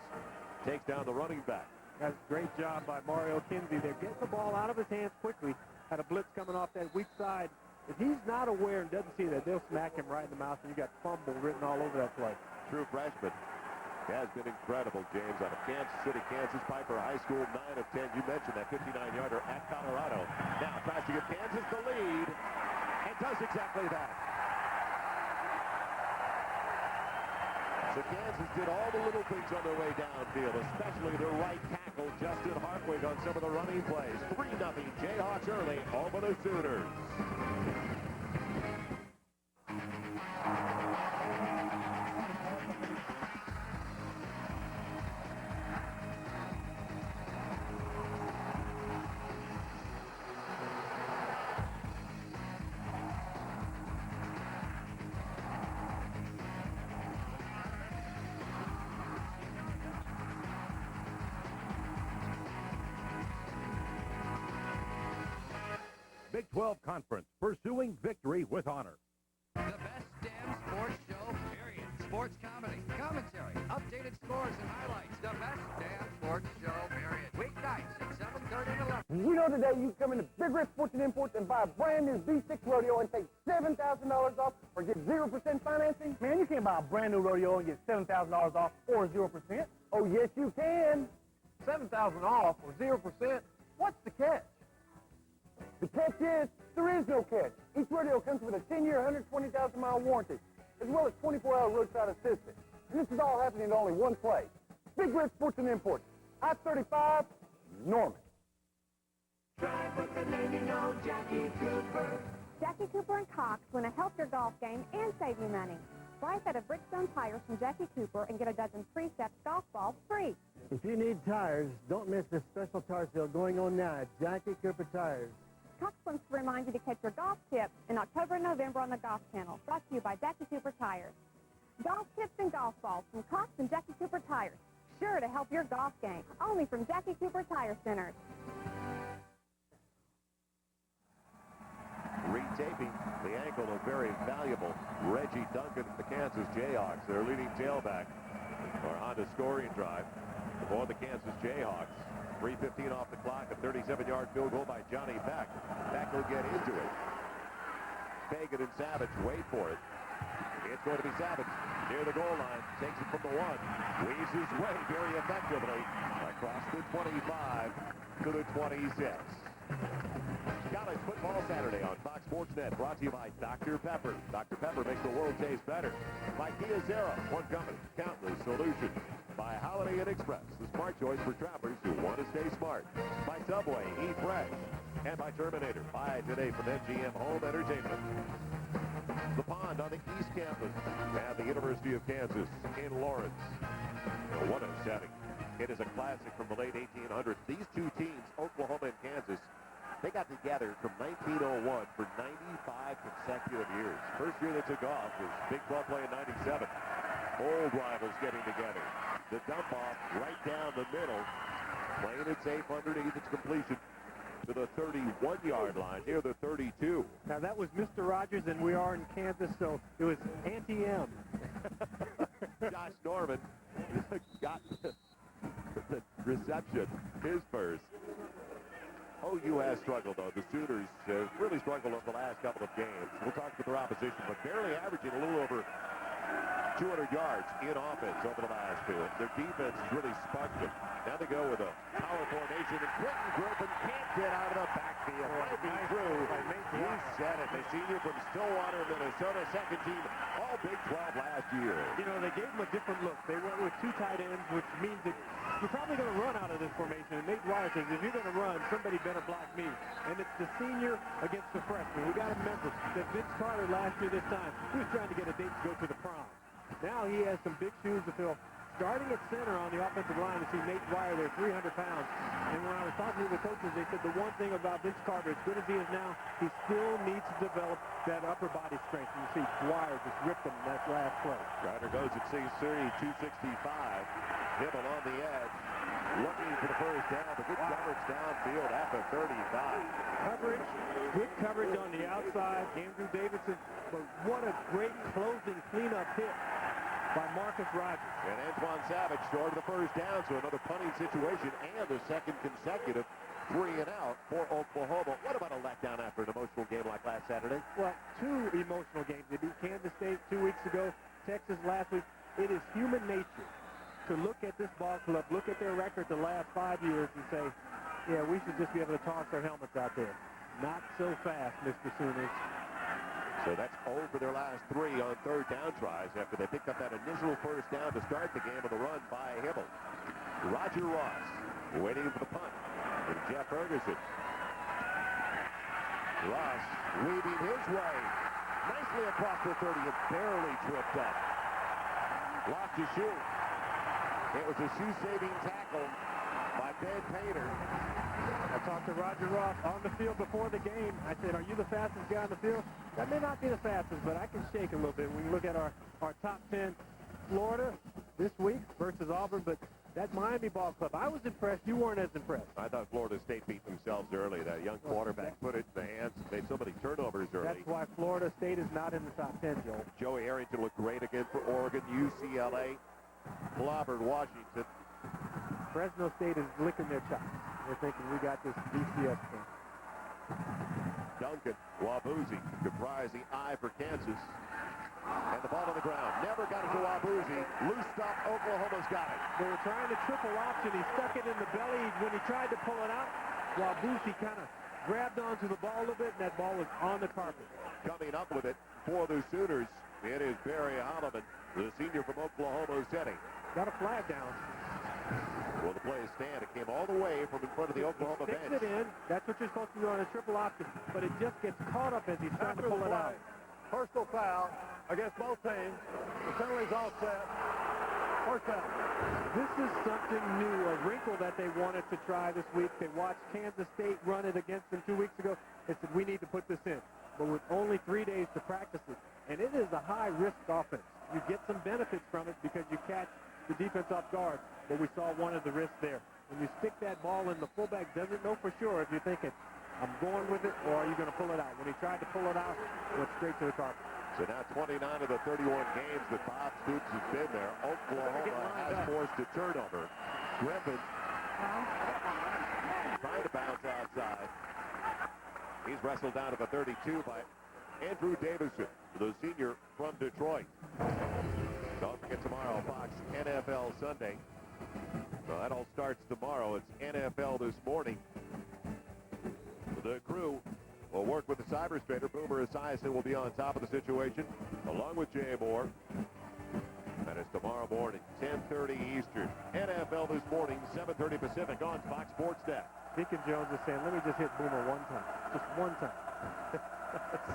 takes down the running back. That's a great job by Mario Kinsey. They're getting the ball out of his hands quickly. Had a blitz coming off that weak side. If he's not aware and doesn't see that, they'll smack him right in the mouth, and you got fumble written all over that play. True freshman. Has been incredible, James, out of Kansas City, Kansas. Piper High School, 9 of 10. You mentioned that 59-yarder at Colorado. Now tries to give Kansas the lead, and does exactly that. So Kansas did all the little things on their way downfield, especially the right tackle, Justin Hartwig, on some of the running plays. 3-0 Jayhawks early over the Sooners. Big 12 Conference, pursuing victory with honor. The best damn sports show, period. Sports comedy, commentary, updated scores and highlights. The best damn sports show, period. Weeknights at 7:30 and 11. You know today you can come into Big Red Sports and Imports and buy a brand new V6 rodeo and take $7,000 off or get 0% financing? Man, you can't buy a brand new rodeo and get $7,000 off or 0%. Oh, yes, you can. 7,000 off or 0%? What's the catch? The catch is there is no catch. Each rodeo comes with a 10-year, 120,000-mile warranty, as well as 24-hour roadside assistance. And this is all happening in only one place. Big Red Sports and Imports, I-35, Norman. Drive with the name you know, Jackie Cooper. Jackie Cooper and Cox want to help your golf game and save you money. Buy a set of Brickstone tires from Jackie Cooper and get a dozen pre-set golf balls free. If you need tires, don't miss this special tire sale going on now at Jackie Cooper Tires. Cox wants to remind you to catch your golf tips in October and November on the Golf Channel, brought to you by Jackie Cooper Tires. Golf tips and golf balls from Cox and Jackie Cooper Tires, sure to help your golf game, only from Jackie Cooper Tire Centers. Retaping the ankle of very valuable Reggie Duncan of the Kansas Jayhawks, their leading tailback, are on the scoring drive for the Kansas Jayhawks. 3:15 off the clock, a 37-yard field goal by Johnny Beck. Beck will get into it. Fagan and Savage wait for it. It's going to be Savage near the goal line. Takes it from the 1. Weaves his way very effectively across the 25 to the 26. College football Saturday on Fox Sports Net, brought to you by Dr. Pepper. Dr. Pepper makes the world taste better. By Kia Zera, one company, countless solutions. By Holiday Inn Express, the smart choice for travelers who want to stay smart. By Subway, eat fresh. And by Terminator, buy today from MGM Home Entertainment. The Pond on the East Campus at the University of Kansas in Lawrence. What a setting. It is a classic from the late 1800s. These two teams, Oklahoma and Kansas, they got together from 1901 for 95 consecutive years. First year they took off was Big 12 play in 97. Old rivals getting together. The dump off right down the middle. Playing it safe underneath its completion to the 31-yard line, near the 32. Now that was Mr. Rogers, and we are in Kansas, so it was Auntie-M. Josh Norman got the reception, his first. OU has struggled, though. The Sooners have really struggled over the last couple of games. We'll talk about their opposition, but barely averaging a little over 200 yards in offense over the last two. Their defense has really sparked them. Now they go with a power formation, and Quentin Griffin can't get out of the backfield. Might be through. You said it. The senior from Stillwater, Minnesota, second team, all Big 12 last year. You know, they gave him a different look. They went with two tight ends, which means that you're probably going to run out of this formation. And Nate Dwyer says, if you're going to run, somebody better block me. And it's the senior against the freshman. We got to remember that Vince Carter last year this time, he was trying to get a date to go to the prom. Now he has some big shoes to fill. Starting at center on the offensive line, to see Nate Dwyer there, 300 pounds. And when I was talking to the coaches, they said the one thing about Vince Carter, as good as he is now, he still needs to develop that upper body strength. And you see Dwyer just ripped him in that last play. Ryder goes at 6'3", 265. Hibble on the edge, looking for the first down. The good coverage downfield at the 35. Coverage, good coverage on the outside. Andrew Davidson, but what a great closing cleanup hit by Marcus Rogers. And Antoine Savage short of the first down, so another punting situation and the second consecutive 3 and out for Oklahoma. What about a letdown after an emotional game like last Saturday? Well, two emotional games. They beat Kansas State 2 weeks ago, Texas last week. It is human nature to look at this ball club, look at their record the last 5 years and say, yeah, we should just be able to toss our helmets out there. Not so fast, Mr. Sooners. So that's 0 for their last 3 on third down tries after they picked up that initial first down to start the game on the run by Hibble. Roger Ross waiting for the punt with Jeff Ferguson. Ross weaving his way nicely across the 30 and barely tripped up. Lost his shoe. It was a shoe-saving tackle by Ben Painter. I talked to Roger Ross on the field before the game. I said, are you the fastest guy on the field? That may not be the fastest, but I can shake a little bit when you look at our top 10. Florida this week versus Auburn, but that Miami ball club, I was impressed. You weren't as impressed. I thought Florida State beat themselves early. That young quarterback put it in the hands of made so many turnovers early. That's why Florida State is not in the top 10, Joel. Joey Harrington looked great again for Oregon. UCLA clobbered Washington. Fresno State is licking their chops. They're thinking we got this BCS thing. Duncan, Wabuzzi, comprise the eye for Kansas. And the ball on the ground. Never got it to Wabuzzi. Loose stop. Oklahoma's got it. They were trying to triple option. He stuck it in the belly. When he tried to pull it out, Wabuzzi kind of grabbed onto the ball a little bit, and that ball was on the carpet. Coming up with it for the Sooners, it is Barry Holloman, the senior from Oklahoma City. Got a flag down. Well, the play is stand. It came all the way from in front of the Oklahoma bench. Sticks it in. That's what you're supposed to do on a triple option. But it just gets caught up as he's trying to pull it out. Personal foul against both teams. The penalty's all set. First down. This is something new, a wrinkle that they wanted to try this week. They watched Kansas State run it against them 2 weeks ago. They said, we need to put this in. But with only 3 days to practice it, and it is a high-risk offense. You get some benefits from it because you catch the defense off guard, but we saw one of the risks there. When you stick that ball in, the fullback doesn't know for sure if you're thinking, I'm going with it, or are you going to pull it out? When he tried to pull it out, it went straight to the carpet. So now 29 of the 31 games that Bob Stoops has been there, Oklahoma has forced a turnover. Griffin trying to bounce outside. He's wrestled down to the 32 by Andrew Davison, the senior from Detroit. Don't forget tomorrow, Fox NFL Sunday. So that all starts tomorrow. It's NFL this morning. The crew will work with the cyber spinner. Boomer Esiason will be on top of the situation, along with Jay Moore. That is tomorrow morning, 10:30 Eastern. NFL this morning, 7:30 Pacific on Fox Sports Net. Deacon Jones is saying, let me just hit Boomer one time. Just one time.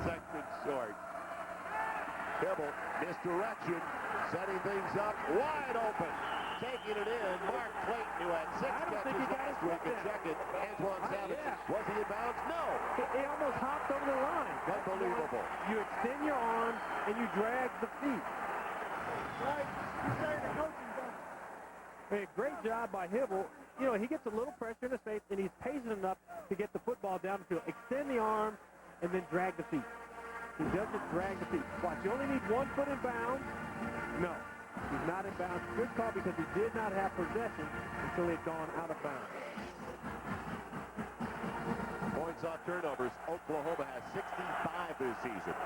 Second short. Hibble, misdirection, setting things up, wide open. Taking it in, Mark Clayton, who had 6 catches last week in second. Antoine Savage, was he in bounds? No. He almost hopped over the line. Unbelievable. You extend your arm and you drag the feet. Right. You say the coaching done. Hey, great job by Hibble. You know, he gets a little pressure in his face, and he's patient enough to get the football down the field. Extend the arm and then drag the feet. He doesn't drag the feet. Watch, you only need 1 foot in bounds. No. He's not in bounds. Good call because he did not have possession until he had gone out of bounds. Points off turnovers. Oklahoma has 65 this season,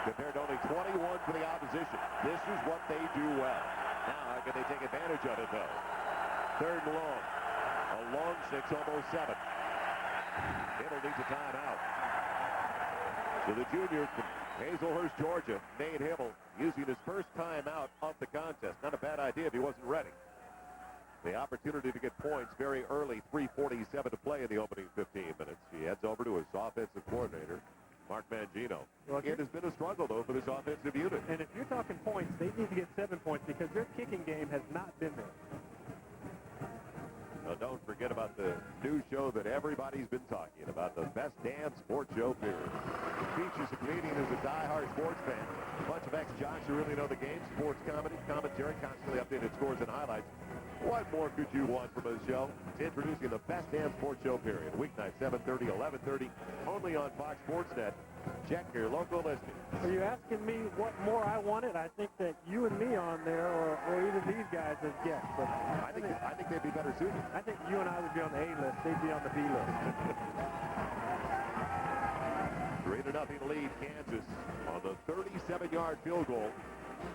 compared to only 21 for the opposition. This is what they do well. Now, can they take advantage of it, though? 3rd and long. A long 6, almost 7. It'll need a timeout. So the junior from Hazelhurst, Georgia, Nate Hibble, using his first time out of the contest. Not a bad idea if he wasn't ready. The opportunity to get points very early, 3:47 to play in the opening 15 minutes. He heads over to his offensive coordinator, Mark Mangino. Well, it has been a struggle, though, for this offensive unit. And if you're talking points, they need to get 7 points because their kicking game has not been there. Now, don't forget about the new show that everybody's been talking about, the Best Damn Sports Show period. It features a comedian who's a diehard sports fan, a bunch of ex-jocks who really know the game, sports comedy, commentary, constantly updated scores and highlights. What more could you want from a show? It's introducing the Best Damn Sports Show period, weeknight 7:30, 11:30, only on Fox Sports Net. Check your local listing. Are you asking me what more I wanted? I think that you and me on there, or either these guys as guests. But I think they'd be better suited. I think you and I would be on the A list. They'd be on the B list. 3-0 lead, Kansas, on the 37-yard field goal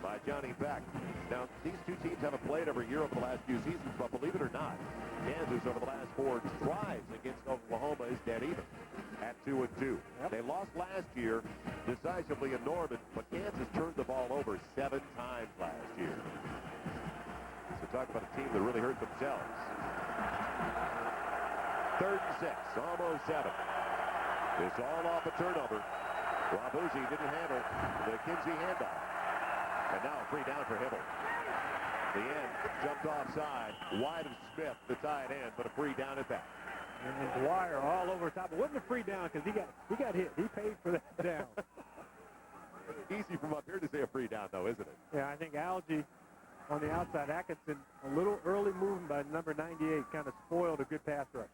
by Johnny Beck. Now, these two teams haven't played every year over the last few seasons, but believe it or not, Kansas over the last 4 drives against Oklahoma is dead even at 2-2. Yep. They lost last year decisively in Norman, but Kansas turned the ball over 7 times last year. So talk about a team that really hurt themselves. 3rd and 6, almost 7. It's all off a turnover. Wabuzzi didn't handle the Kinsey handoff. And now a free down for Hibble. The end jumped offside. Wide of Smith, the tight end, but a free down at that. And Dwyer all over top. It wasn't a free down because he got hit. He paid for that down. Easy from up here to say a free down, though, isn't it? Yeah, I think Algie on the outside. Atkinson, a little early movement by number 98, kind of spoiled a good pass rush.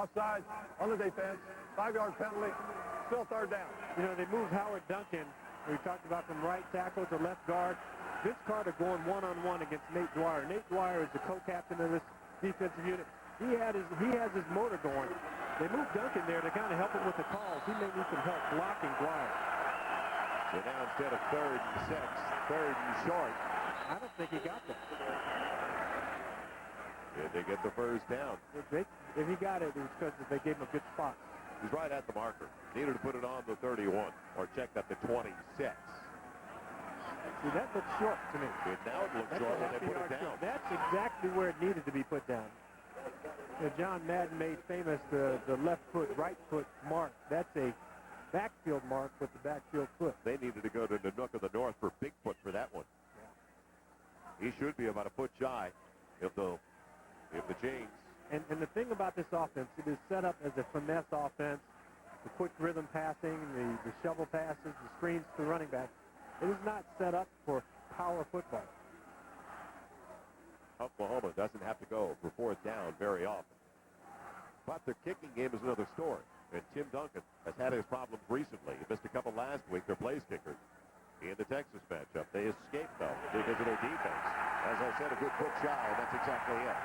Offside on the defense. 5-yard penalty. Still third down. You know, they moved Howard Duncan, we talked about from right tackle to left guard. Vince Carter going one-on-one against Nate Dwyer. Nate Dwyer is the co-captain of this defensive unit. He has his motor going. They moved Duncan there to kind of help him with the calls. He may need some help blocking Dwyer. So now instead of 3rd and 6, 3rd and short. I don't think he got that. Did they get the first down? If he got it, it was because they gave him a good spot. He's right at the marker. Needed to put it on the 31 or checked at the 26. See, that looks short to me. Now it looks short when they put it down. Short. That's exactly where it needed to be put down. John Madden made famous the left foot, right foot mark. That's a backfield mark with the backfield foot. They needed to go to the Nook of the North for Bigfoot for that one. Yeah. He should be about a foot shy if the James. And the thing about this offense, it is set up as a finesse offense. The quick rhythm passing, the shovel passes, the screens to the running back. It is not set up for power football. Oklahoma doesn't have to go for 4th down very often. But their kicking game is another story. And Tim Duncan has had his problems recently. He missed a couple last week, their place kicker, in the Texas matchup. They escaped, though, because of their defense. As I said, a good foot shy, and that's exactly it.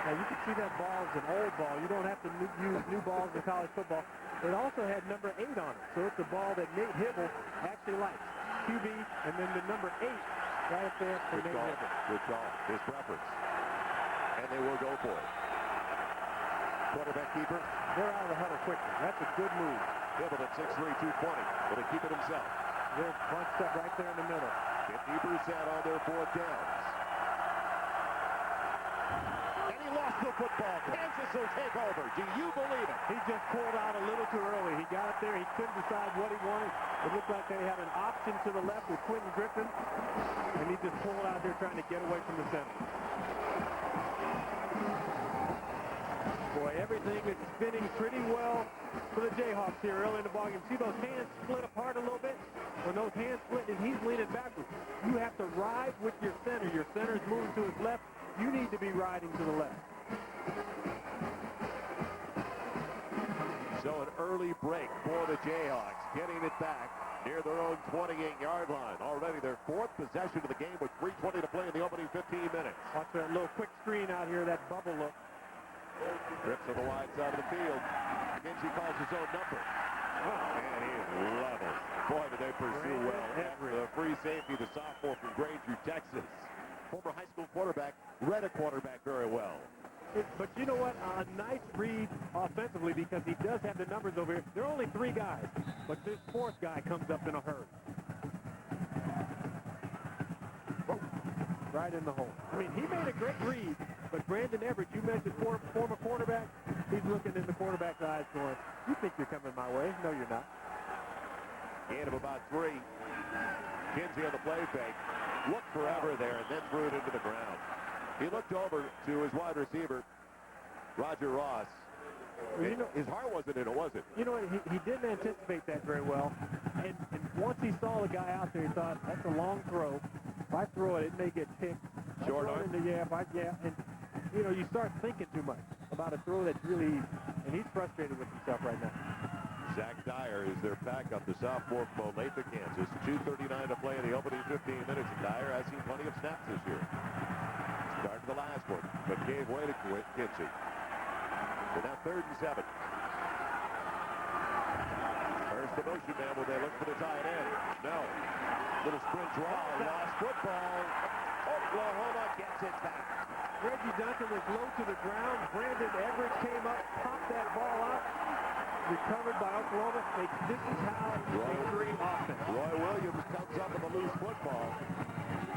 Now, you can see that ball is an old ball. You don't have to use new balls in college football. It also had number 8 on it, so it's a ball that Nate Hibble actually likes. QB, and then the number 8 right up there for Nate Hibble. Good call. His preference. And they will go for it. Quarterback keeper. They're out of the huddle quickly. That's a good move. Hibble at 6'3", 220. Will he keep it himself? They're bunched up right there in the middle. 50% on their 4th downs. And he lost the football. Kansas will take over. Do you believe it? He just pulled out a little too early. He got it there. He couldn't decide what he wanted. It looked like they had an option to the left with Quentin Griffin. And he just pulled out there trying to get away from the center. Boy, everything is spinning pretty well for the Jayhawks here early in the ballgame. See those hands split apart a little bit? When those hands split and he's leaning backwards, you have to ride with your center. Your center is moving to his left. You need to be riding to the left. So an early break for the Jayhawks, getting it back near their own 28-yard line. Already their 4th possession of the game with 3:20 to play in the opening 15 minutes. Watch that little quick screen out here, that bubble look. Trips on the wide side of the field. Kinsey calls his own number. And he is level. Boy, did they pursue well. After the free safety, the sophomore from Granger, Texas. Former high school quarterback, read a quarterback very well. But you know what? A nice read offensively because he does have the numbers over here. There are only 3 guys, but this 4th guy comes up in a hurry. Right in the hole. I mean, he made a great read, but Brandon Everett, you mentioned former quarterback, he's looking in the quarterback's eyes going, you think you're coming my way? No, you're not. Gain of about 3. Kinsey on the play fake. Looked forever there and then threw it into the ground. He looked over to his wide receiver, Roger Ross. Well, his heart wasn't in it, was it? You know what? He didn't anticipate that very well. And once he saw the guy out there, he thought, that's a long throw. If I throw it, it may get picked. Short arm? And, you know, you start thinking too much about a throw that's really easy. And he's frustrated with himself right now. Zach Dyer is their backup, the sophomore from Olathe, Kansas. 2:39 to play in the opening 15 minutes. And Dyer has seen plenty of snaps this year. Started the last one, but gave way to Kinsey. So now 3rd and 7. First the motion man when they look for the tight end. No. Little sprint draw. Lost football. Oklahoma gets it back. Reggie Duncan was low to the ground. Brandon Everett came up, popped that ball out. Recovered by Oklahoma. This is how they create offense. Roy Williams comes up with a loose football.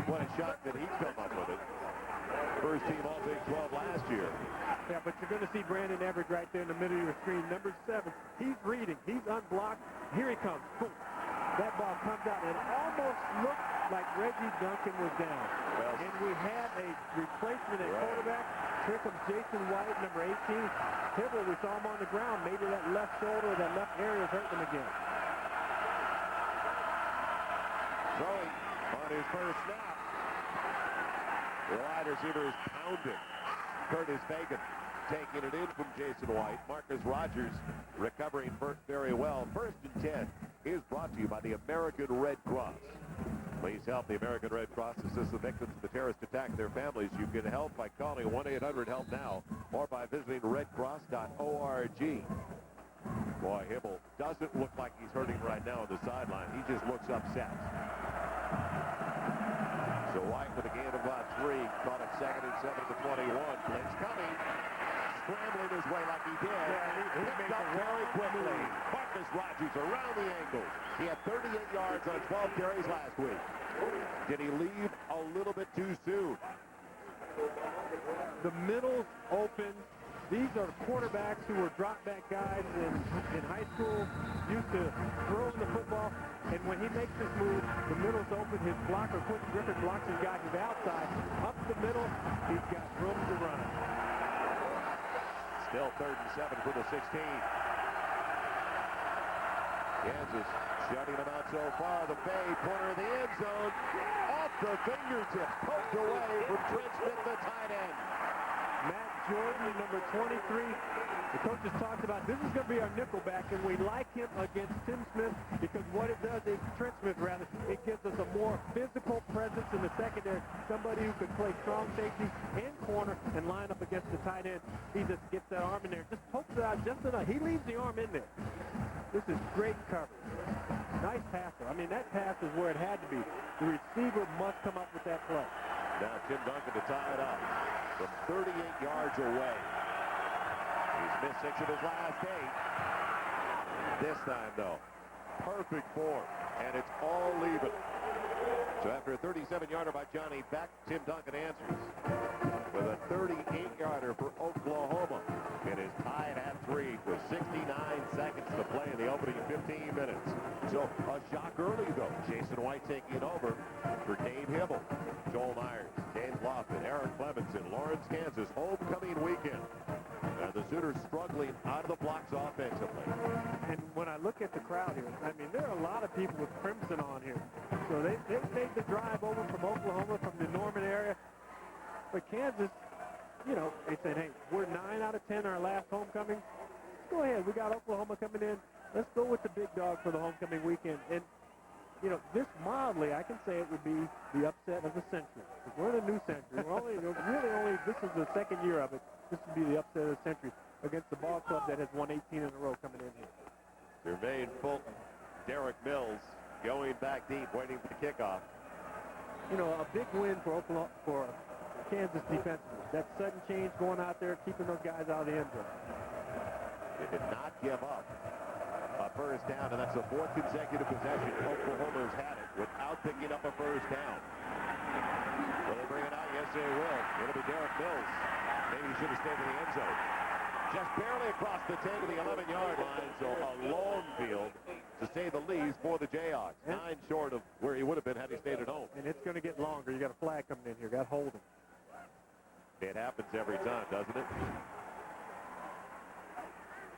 What a shot that he come up with it. First team All Big 12 last year. Yeah, but you're going to see Brandon Everett right there in the middle of your screen. Number 7. He's reading. He's unblocked. Here he comes. Boom. That ball comes out. It almost looked like Reggie Duncan was down. Well, and we had a replacement at quarterback. Here comes Jason White, number 18. Hibble, we saw him on the ground. Maybe that left shoulder, that left area is hurting him again. Throwing on his first snap. The wide receiver is pounding. Curtis Fagan. taking it in from Jason White. Marcus Rogers recovering very well. First and 10 is brought to you by the American Red Cross. Please help the American Red Cross assist the victims of the terrorist attack and their families. You can help by calling 1-800-HELP-NOW or by visiting redcross.org. Boy, Hibble doesn't look like he's hurting right now on the sideline. He just looks upset. So White with a gain of about 3, caught it 2nd and 7 to the 21. Blitz coming, scrambling his way like he did. Yeah, he picked up very quickly. Marcus Rogers around the angles. He had 38 yards on 12 carries last week. Did he leave a little bit too soon? The middle's open. These are quarterbacks who were drop-back guys in high school, used to throwing the football, and when he makes this move, the middle's open. His blocker, Quentin Griffin, blocks his guy to the outside. Up the middle, he's got room to run. Still 3rd and 7 for the 16. Kansas shutting them out so far. The fade, corner of the end zone. Off the fingertips, poked away from Trent Smith, the tight end. Matt Jordan, number 23. The coaches talked about this is going to be our nickelback, and we like him against Tim Smith because what it does is, Trent Smith rather, it gives us a more physical presence in the secondary. Somebody who could play strong safety and corner and line up against the tight end. He just gets that arm in there, just pokes it out just enough. He leaves the arm in there. This is great coverage. Nice passer. I mean, that pass is where it had to be. The receiver must come up with that play. Now Tim Duncan to tie it up from 38 yards away. He's missed 6 of his last 8. This time, though, perfect form, and it's all even. So after a 37-yarder by Johnny Beck, Tim Duncan answers with a 38-yarder for Oklahoma. It is tied at 3 with 69 seconds to play in the opening 15 minutes. So a shock early, though. Jason White taking over for Dave Hibble. Joel Myers, James Lofton, Eric Clemens in Lawrence, Kansas. Homecoming weekend. And the Sooners struggling out of the blocks offensively. And when I look at the crowd here, I mean, there are a lot of people with crimson on here. So they made the drive over from Oklahoma, from the Norman area. But Kansas, you know, they said, hey, we're 9 out of 10 our last homecoming. Let's go ahead. We got Oklahoma coming in. Let's go with the big dog for the homecoming weekend. And, you know, this mildly, I can say it would be the upset of the century. We're in a new century. We're only, this is the second year of it. This would be the upset of the century against the ball club that has won 18 in a row coming in here. Jermaine Fulton, Derek Mills going back deep, waiting for the kickoff. You know, a big win for Oklahoma, for Kansas defensively. That sudden change going out there, keeping those guys out of the end zone. They did not give up a first down, and that's the 4th consecutive possession Oklahoma's had it without picking up a first down. Will they bring it out? Yes, they will. It'll be Derek Mills. Maybe he should have stayed in the end zone. Just barely across the 10 to the 11-yard line, so a long field, to say the least, for the Jayhawks. 9 short of where he would have been had he stayed at home. And it's going to get longer. You got a flag coming in here. Got holding. It happens every time, doesn't it?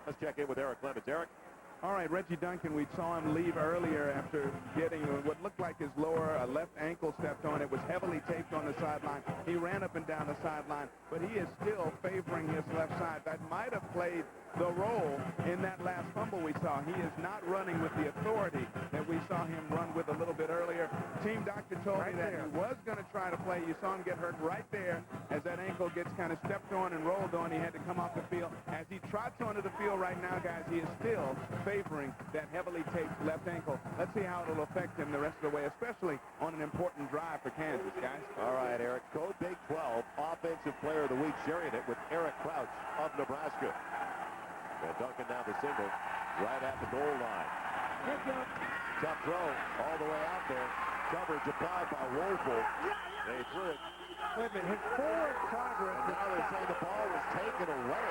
Let's check in with Eric Clemens. Eric? All right, Reggie Duncan, we saw him leave earlier after getting what looked like his lower left ankle stepped on. It was heavily taped on the sideline. He ran up and down the sideline, but he is still favoring his left side. That might have played the role in that last fumble we saw. He is not running with the authority that we saw him run with a little bit earlier. Team doctor told me that he was going to try to play. You saw him get hurt right there as that ankle gets kind of stepped on and rolled on. He had to come off the field. As he trots onto the field right now, guys, he is still favoring that heavily taped left ankle. Let's see how it'll affect him the rest of the way, especially on an important drive for Kansas, guys. All right, Eric. Code Big 12 Offensive Player of the Week, sharing it with Eric Crouch of Nebraska. And Duncan now the single right at the goal line. Tough throw all the way out there. Coverage applied by Woelfel. They threw it. Wait a minute. His forward progress. And now they're saying the ball was taken away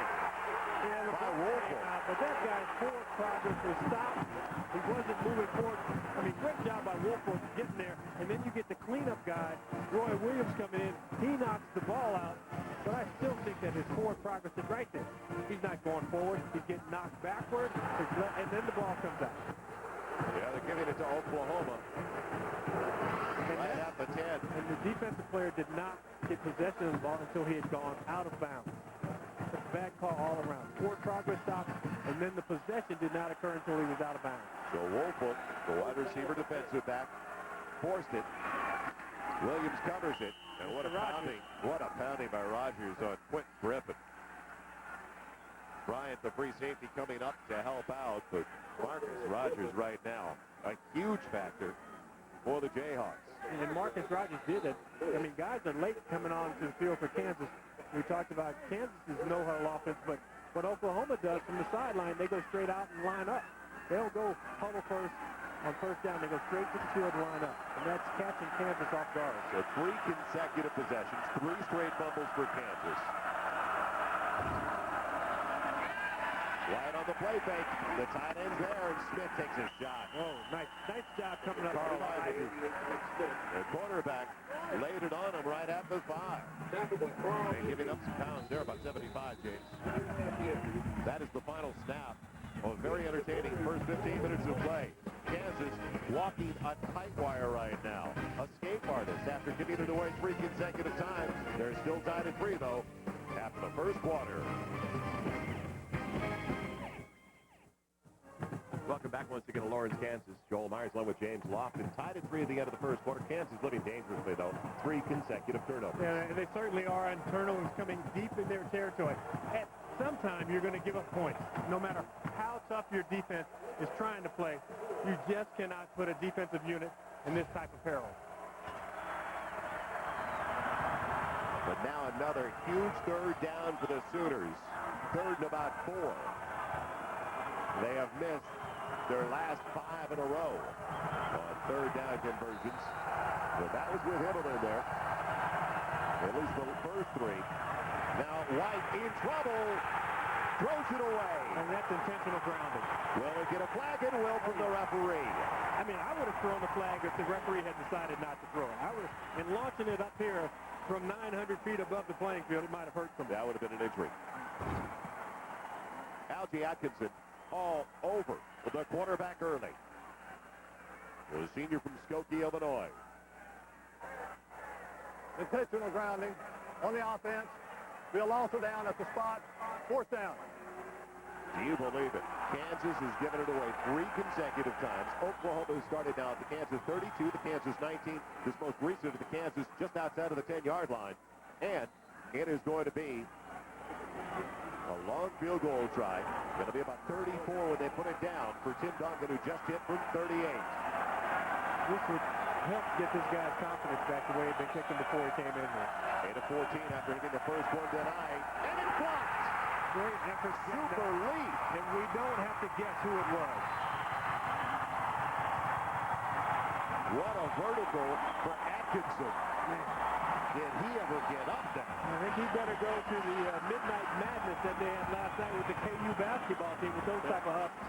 by Woelfel. But that guy's forward progress was stopped. He wasn't moving forward. I mean, great job by Woelfel getting there. And then you get the cleanup guy, Roy Williams, coming in. He knocks the ball out. But I still think that his forward progress is right there. He's not going forward. He's getting knocked backward, and then the ball comes out. Yeah, they're giving it to Oklahoma. Right at the 10. And the defensive player did not get possession of the ball until he had gone out of bounds. It's a bad call all around. Forward progress stopped, and then the possession did not occur until he was out of bounds. So Woolfolk, the wide receiver defensive back, forced it. Williams covers it. And what a pounding. What a pounding by Rogers on Quentin Griffin. Bryant, the free safety, coming up to help out, but Marcus Rogers right now, a huge factor for the Jayhawks. And Marcus Rogers did it. I mean, guys are late coming on to the field for Kansas. We talked about Kansas's no-huddle offense, but what Oklahoma does from the sideline, they go straight out and line up. They don't go huddle first on first down. They go straight to the field and line up. And that's catching Kansas off guard. So 3 consecutive possessions, 3 straight fumbles for Kansas. Right on the play fake. The tight end's there, and Smith takes a shot. Oh, nice job coming up. Carl Ivey, the quarterback, laid it on him right at the 5. And giving up some pounds there, about 75, James. That is the final snap. Oh, very entertaining first 15 minutes of play. Kansas walking a tight wire right now. Escape artist after giving it away 3 consecutive times. They're still tied at 3, though, after the first quarter. Welcome back once again to Lawrence, Kansas. Joel Myers along with James Lofton. Tied at 3 at the end of the first quarter. Kansas living dangerously, though. 3 consecutive turnovers. Yeah, they certainly are, and turnovers coming deep in their territory. At some time, you're going to give up points. No matter how tough your defense is trying to play, you just cannot put a defensive unit in this type of peril. But now another huge third down for the Sooners. Third and about 4. They have missed their last 5 in a row on third down conversions. But that was with Hibbleton there. At least the first 3. Now White in trouble. Throws it away. And that's intentional grounding. Will it get a flag? It will from the referee. I mean, I would have thrown the flag if the referee had decided not to throw it. I would have, and launching it up here from 900 feet above the playing field, it might have hurt somebody. That would have been an injury. Algie Atkinson all over the quarterback early. The senior from Skokie, Illinois. Intentional grounding on the offense. We'll also down at the spot. 4th down. Do you believe it? Kansas has given it away 3 consecutive times. Oklahoma started now at the Kansas 32, the Kansas 19. This most recent of the Kansas just outside of the 10-yard line. And it is going to be a long field goal try. Going to be about 34 when they put it down for Tim Duncan, who just hit from 38. This would help get this guy's confidence back the way he'd been kicking before he came in there. 8 of 14 after hitting the first one denied. And it's blocked. Great effort. Super lead. And we don't have to guess who it was. What a vertical for Atkinson. Did he ever get up there? I think he better go to the Midnight Madness that they had last night with the KU basketball team with those type of huffs.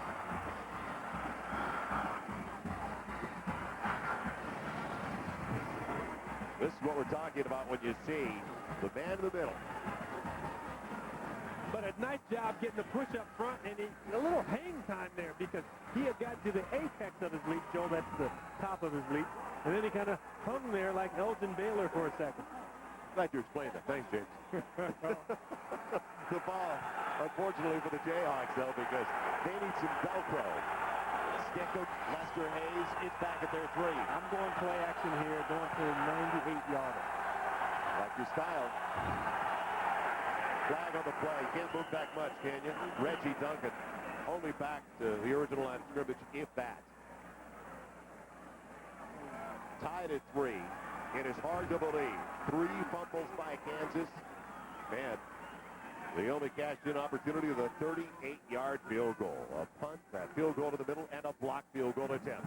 This is what we're talking about when you see the man in the middle. But a nice job getting the push up front, and a little hang time there because he had got to the apex of his leap, Joe. That's the top of his leap. And then he kind of hung there like Elgin Baylor for a second. Glad you explained that. Thanks, James. The ball, unfortunately for the Jayhawks, though, because they need some Velcro. Skickum, Lester Hayes is back at their 3. I'm going play action here, going for a 98-yarder. Like your style. Flag on the play. Can't move back much, can you? Reggie Duncan only back to the original line of scrimmage, if that. Tied at 3. It is hard to believe. 3 fumbles by Kansas. Man, they only cashed in opportunity of the 38-yard field goal. A punt, that field goal to the middle, and a blocked field goal attempt.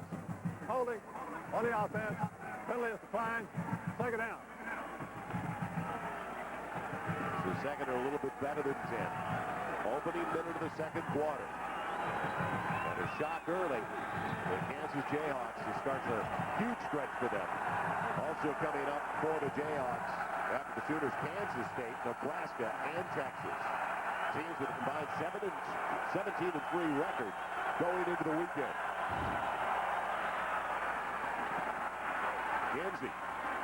Holding on the offense. Penalty is declined. 2nd down. So second are a little bit better than 10. Opening minute of the second quarter. And a shot early. The Kansas Jayhawks. This starts a huge stretch for them. Also coming up for the Jayhawks after the Sooners, Kansas State, Nebraska, and Texas. Teams with a combined 17-3 record going into the weekend. Kinsey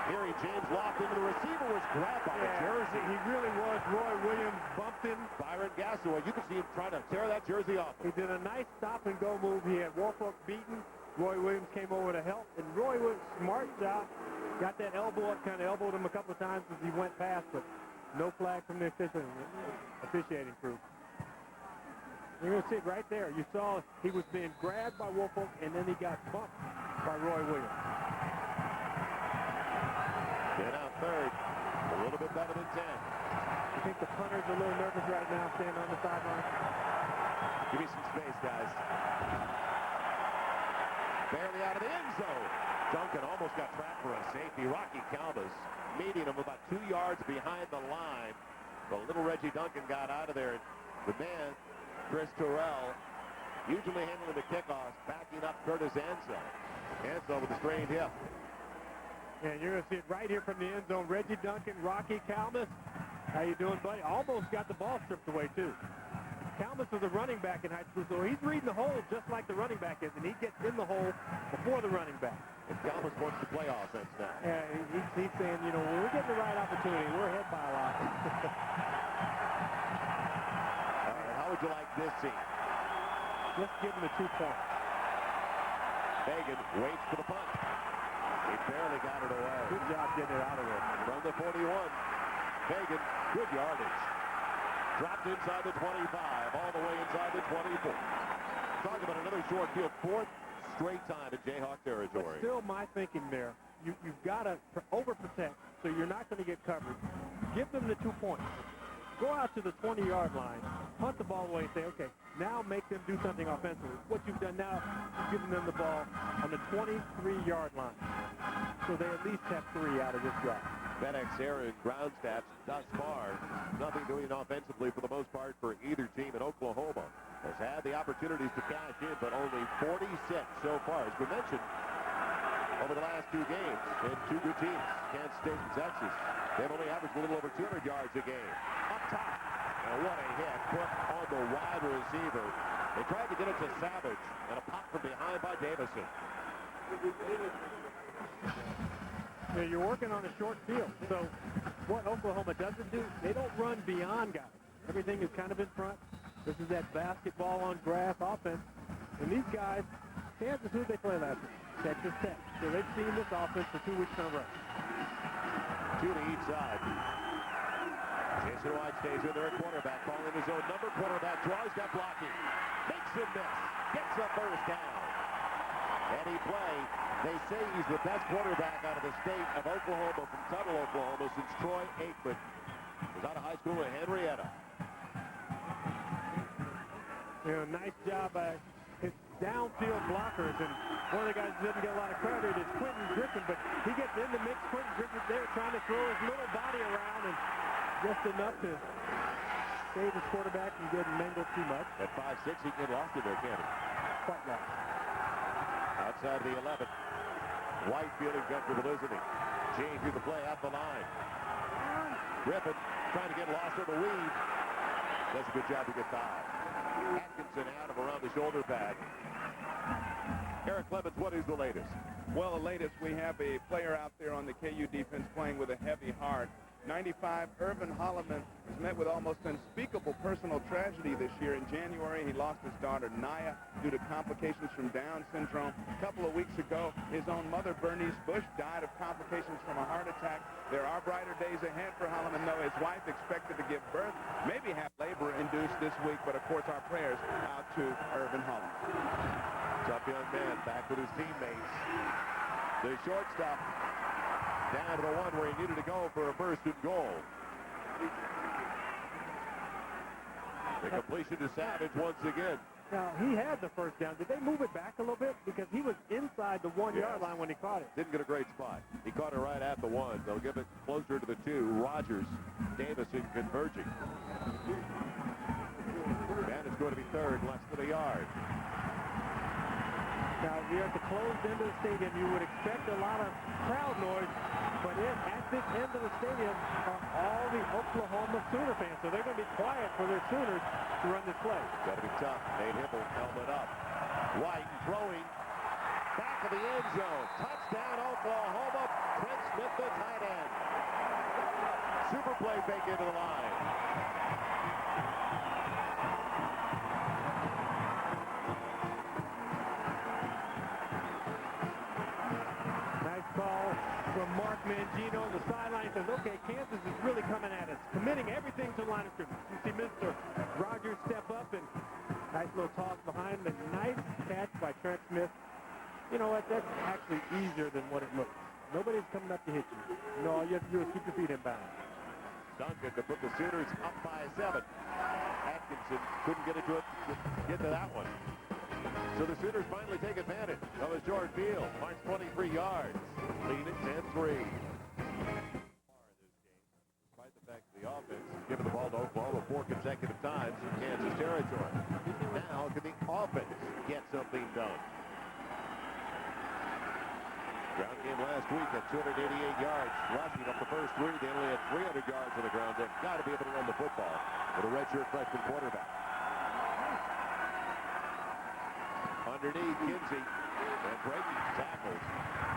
Here James locked into the receiver, was grabbed by the jersey. He really was. Roy Williams bumped him. Byron Gasaway, you can see him trying to tear that jersey off. He did a nice stop-and-go move. He had Woolfolk beaten. Roy Williams came over to help, and Roy Williams, smart job, got that elbow up, kind of elbowed him a couple of times as he went past, but no flag from the officiating crew. You're going to see it right there. You saw he was being grabbed by Woolfolk, and then he got bumped by Roy Williams. Get out third. A little bit better than 10. I think the punter's a little nervous right now, standing on the sideline. Give me some space, guys. Barely out of the end zone. Duncan almost got trapped for a safety. Rocky Calvas meeting him about 2 yards behind the line. The little Reggie Duncan got out of there. The man, Chris Terrell, usually handling the kickoffs, backing up Curtis Ansel. Ansel with a strained hip. And you're going to see it right here from the end zone. Reggie Duncan, Rocky Calvas. How you doing, buddy? Almost got the ball stripped away, too. Calvas was a running back in high school, so he's reading the hole just like the running back is, and he gets in the hole before the running back. And Calvas wants to play offense now. Yeah, he's saying, you know, when we get the right opportunity, we're ahead by a lot. All right, how would you like this scene? Just give him the 2 points. Hagan waits for the punt. He barely got it away. Good job getting it out of there. From the 41. Hagan, good yardage. Dropped inside the 25, all the way inside the 24. Talking about another short field, 4th straight time in Jayhawk territory. But still my thinking there. You've got to overprotect, so you're not going to get covered. Give them the 2 points. Go out to the 20-yard line, punt the ball away and say, okay, now make them do something offensively. What you've done now is giving them the ball on the 23-yard line. So they at least have 3 out of this drive. FedEx Air and ground stats thus far, nothing doing offensively for the most part for either team in Oklahoma. Has had the opportunities to cash in, but only 46 so far. As we mentioned, over the last 2 games, and 2 good teams, Kansas State and Texas, they've only averaged a little over 200 yards a game. Up top, and what a hit put on the wide receiver. They tried to get it to Savage, and a pop from behind by Davison. Yeah, you're working on a short field. So what Oklahoma doesn't do, they don't run beyond guys. Everything is kind of in front. This is that basketball on grass offense. And these guys, Kansas, who did they play last week? Texas Tech. So they've seen this offense for 2 weeks in a row. 2 to each side. Jason White stays in there at quarterback, calling his own number. Quarterback draws, got blocking. Makes him miss. Gets the first down. Any play, they say he's the best quarterback out of the state of Oklahoma from Tuttle, Oklahoma, since Troy Aikman was out of high school at Henrietta. You know, nice job by his downfield blockers, and one of the guys who doesn't get a lot of credit is Quentin Griffin, but he gets in the mix. Quentin Griffin there trying to throw his little body around, and just enough to save his quarterback from getting mangled too much. At 5'6", he can get lost in there, can't he? Quite lost. Outside the 11. White feeling comfortable, isn't he? Changing the play at the line. Griffin trying to get lost in the weed. Does a good job to get by. Atkinson out of around the shoulder pad. Eric Clemens, what is the latest? Well, the latest, we have a player out there on the KU defense playing with a heavy heart. 95, Irvin Holloman has met with almost unspeakable personal tragedy this year. In January, he lost his daughter, Naya, due to complications from Down syndrome. A couple of weeks ago, his own mother, Bernice Bush, died of complications from a heart attack. There are brighter days ahead for Holloman, though. His wife expected to give birth, maybe have labor-induced this week, but of course our prayers out to Irvin Holloman. Tough young man back with his teammates. The shortstop down to the one where he needed to go for a first and goal. The completion to Savage once again. Now, he had the first down. Did they move it back a little bit? Because he was inside the 1-yard line when he caught it. Didn't get a great spot. He caught it right at the 1. They'll give it closer to the 2. Rogers, Davison converging. And it's going to be third, less than a yard. Now, you're at the closed end of the stadium. You would expect a lot of crowd noise, but at this end of the stadium are all the Oklahoma Sooner fans. So they're going to be quiet for their Sooners to run this play. Got to be tough. Nate Hibble, helmet up. White throwing. Back of the end zone. Touchdown, Oklahoma. Prince Smith, the tight end. Super play fake into the line. Nice call from Mark Mangino on the sideline. Says, okay, Kansas is really coming at us, committing everything to the line of scrimmage. You see Mr. Rogers step up and nice little toss behind the nice catch by Trent Smith. You know what? That's actually easier than what it looks. Nobody's coming up to hit you. No, all you have to do is keep your feet in bounds. Duncan to put the Sooners up by 7. Atkinson couldn't get to that one. So the Sooners finally take advantage of a short field. Marks 23 yards. Lead at 10-3. Despite the fact that the offense has given the ball to Oklahoma 4 consecutive times in Kansas territory. Now can the offense get something done? Ground game last week at 288 yards. Rushing up the first 3. They only had 300 yards on the ground. They've got to be able to run the football with a redshirt freshman quarterback. Underneath, Kinsey, and breaking tackles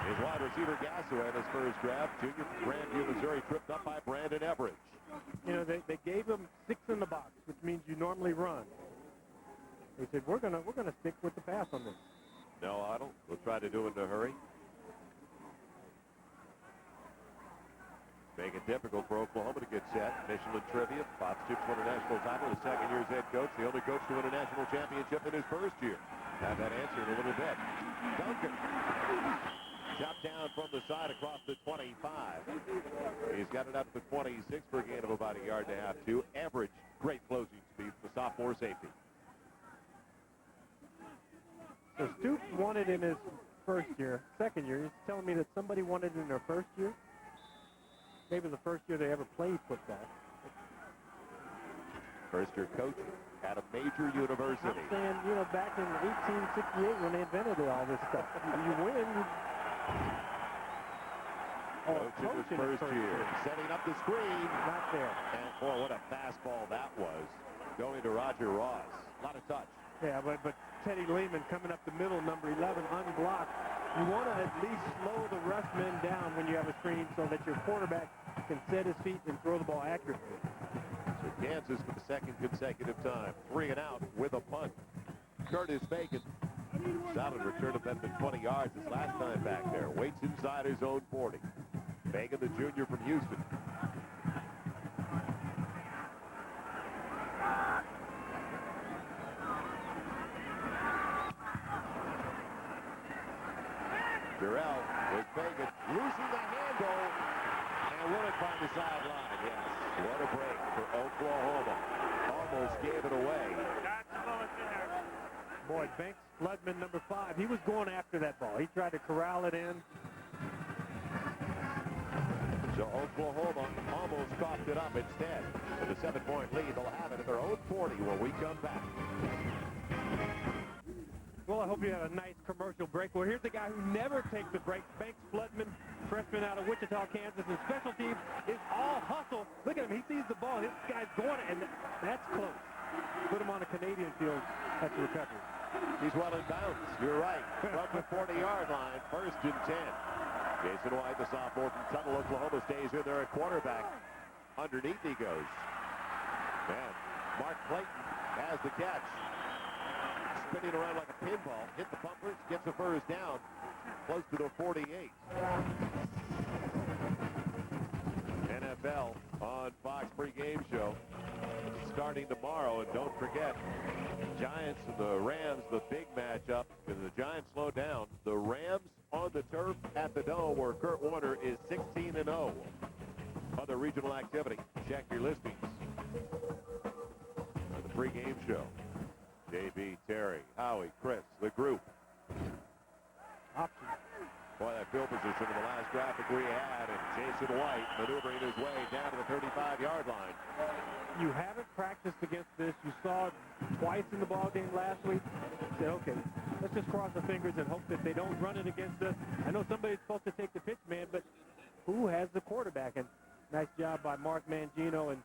is wide receiver Gasso at his first grab. Junior from Grandview, Missouri, tripped up by Brandon Everidge. You know, they gave him 6 in the box, which means you normally run. They said, we're gonna stick with the pass on this. No audible. We'll try to do it in a hurry. Make it difficult for Oklahoma to get set. Michelin trivia. Bob Stoops won a national title. His second year as head coach. The only coach to win a national championship in his first year. Have that answer in a little bit. Duncan. Chopped down from the side across the 25. He's got it up to the 26 for a gain of about 1.5 yards. To average great closing speed for the sophomore safety. So Stoops won it in his second year. He's telling me that somebody won it in their first year. Maybe the first year they ever played football. First year coaching at a major university. I'm saying, you know, back in 1868 when they invented all this stuff. You win. Coaching his first year. Setting up the screen. Not there. And boy, what a fastball that was. Going to Roger Ross. A lot of touch. Yeah, but Teddy Lehman coming up the middle, number 11, unblocked. You want to at least slow the rush men down when you have a screen so that your quarterback can set his feet and throw the ball accurately. So Kansas for the second consecutive time. 3 and out with a punt. Curtis Bacon. Solid return of that 20 yards his last time back there. Waits inside his own 40. Bacon, the junior from Houston. Durrell with Bacon, losing the handle, and will it find the sideline? Yes, what a break for Oklahoma. Almost gave it away. Boy, Banks Floodman, number 5, he was going after that ball. He tried to corral it in. So Oklahoma almost coughed it up instead. With a 7-point lead, they'll have it at their own 40 when we come back. Well, I hope you had a nice commercial break. Well, here's the guy who never takes a break. Banks Floodman, freshman out of Wichita, Kansas. And special teams is all hustle. Look at him. He sees the ball. This guy's going, and that's close. Put him on a Canadian field. That's a recovery. He's well in bounds. You're right. From the 40-yard line, 1st and 10. Jason White, the sophomore from Tuttle, Oklahoma, stays in there at quarterback. Underneath he goes. And Mark Clayton has the catch. Spinning around like a pinball. Hit the bumpers, gets the first down. Close to the 48. NFL on Fox pregame show. Starting tomorrow. And don't forget, Giants and the Rams, the big matchup. Because the Giants slow down. The Rams on the turf at the Dome, where Kurt Warner is 16-0. Other regional activity. Check your listings on the pregame show. JB, Terry, Howie, Chris, the group. Option. Boy, that field position in the last graphic we had, and Jason White maneuvering his way down to the 35-yard line. You haven't practiced against this. You saw it twice in the ball game last week. You said, okay, let's just cross our fingers and hope that they don't run it against us. I know somebody's supposed to take the pitch, man, but who has the quarterback? And nice job by Mark Mangino. And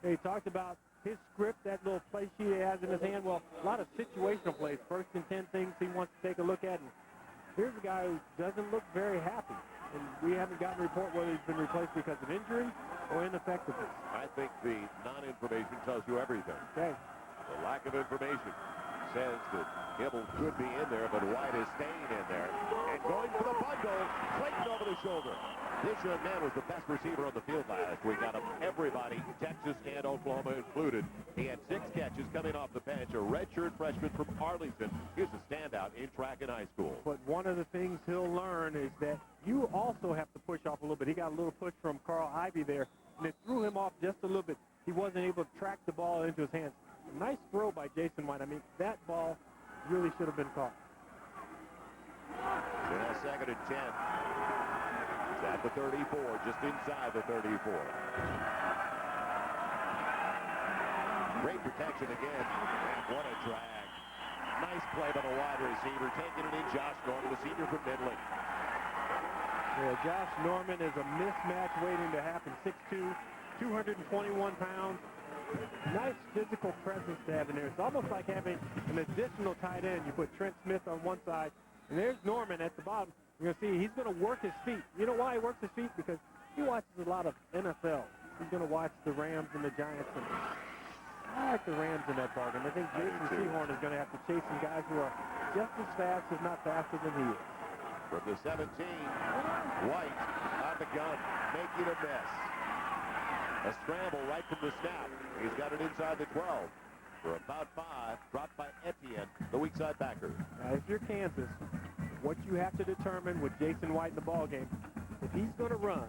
he talked about his script, that little play sheet he has in his hand. Well, a lot of situational plays, 1st and 10 things he wants to take a look at. And here's a guy who doesn't look very happy. and we haven't gotten a report whether he's been replaced because of injury or ineffectiveness. I think the non-information tells you everything. Okay. The lack of information says that Hibble could be in there, but White is staying in there. And going for the bundle, Clayton over the shoulder. This young man was the best receiver on the field last week out of everybody, Texas and Oklahoma included. He had 6 catches coming off the bench, a redshirt freshman from Arlington. He was a standout in track in high school. But one of the things he'll learn is that you also have to push off a little bit. He got a little push from Carl Ivy there, and it threw him off just a little bit. He wasn't able to track the ball into his hands. Nice throw by Jason White. I mean, that ball really should have been caught. And a 2nd and 10. It's at the 34, just inside the 34. Great protection again. And what a drag. Nice play by the wide receiver. Taking it in, Josh Norman, the senior from Midland. Yeah, Josh Norman is a mismatch waiting to happen. 6'2", 221 pounds. Nice physical presence to have in there. It's almost like having an additional tight end. You put Trent Smith on one side, and there's Norman at the bottom. You're going to see he's going to work his feet. You know why he works his feet? Because he watches a lot of NFL. He's going to watch the Rams and the Giants. And I like the Rams in that ballgame. I think Jason Sehorn is going to have to chase some guys who are just as fast, if not faster than he is. From the 17, White on the gun, making a miss. A scramble right from the snap. He's got it inside the 12 for about 5. Dropped by Etienne, the weak side backer. Now, if you're Kansas, what you have to determine with Jason White in the ballgame, if he's going to run,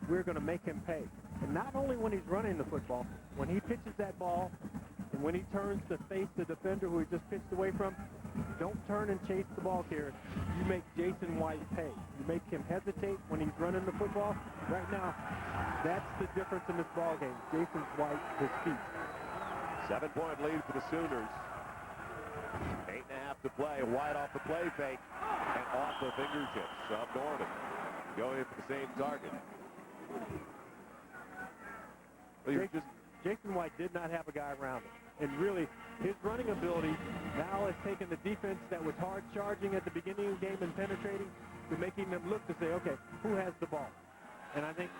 we're going to make him pay. And not only when he's running the football, when he pitches that ball, and when he turns to face the defender who he just pitched away from, don't turn and chase the ball carrier. You make Jason White pay. You make him hesitate when he's running the football. Right now, that's the difference in this ball game. Jason White, his feet. 7-point lead for the Sooners. 8.5 to play. White off the play fake and off the fingertips of Norman. Going for the same target. Jason White did not have a guy around him. And really, his running ability now has taken the defense that was hard charging at the beginning of the game and penetrating to making them look to say, okay, who has the ball? And I think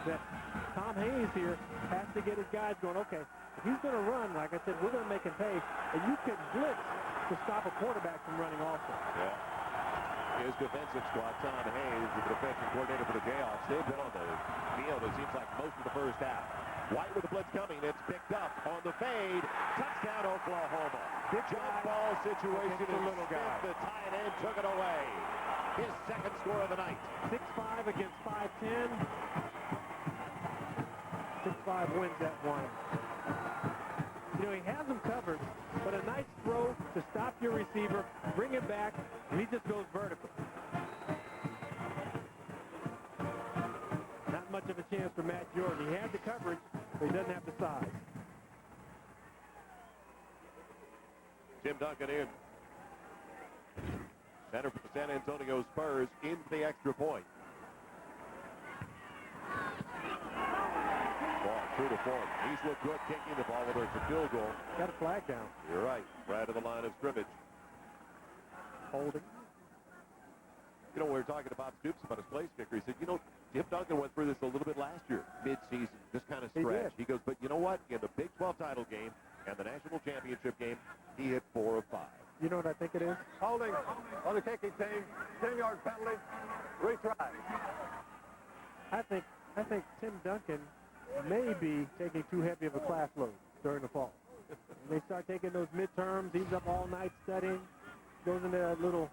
that Tom Hayes here has to get his guys going, okay, if he's going to run, like I said, we're going to make him pay. And you can blitz to stop a quarterback from running also. Yeah. His defensive squad, Tom Hayes, the defensive coordinator for the Jayhawks, they've been on the field, it seems like, most of the first half. White with the blitz coming. It's picked up on the fade. Touchdown, Oklahoma. Good jump ball situation. The little guy. The tight end took it away. His 2nd score of the night. 6'5" against 5'10". 6'5" wins that one. You know, he has him covered, but a nice throw to stop your receiver, bring him back, and he just goes vertical. Not much of a chance for Matt Jordan. He had the coverage, but he doesn't have the size. Tim Duncan in. Center for the San Antonio Spurs into the extra point. Ball through the form. He's looked good kicking the ball, whether it's a field goal. Got a flag down. You're right. Right to the line of scrimmage. Holding. You know, we were talking to Bob Stoops about his place kicker. He said, you know, Tim Duncan went through this a little bit last year, mid-season, just kind of stretch. He goes, but you know what? In the Big 12 title game and the national championship game, he hit 4 of 5. You know what I think it is? Holding on the kicking team. 10-yard penalty. Retry. I think Tim Duncan may be taking too heavy of a class load during the fall. When they start taking those midterms, he's up all night studying, goes into a little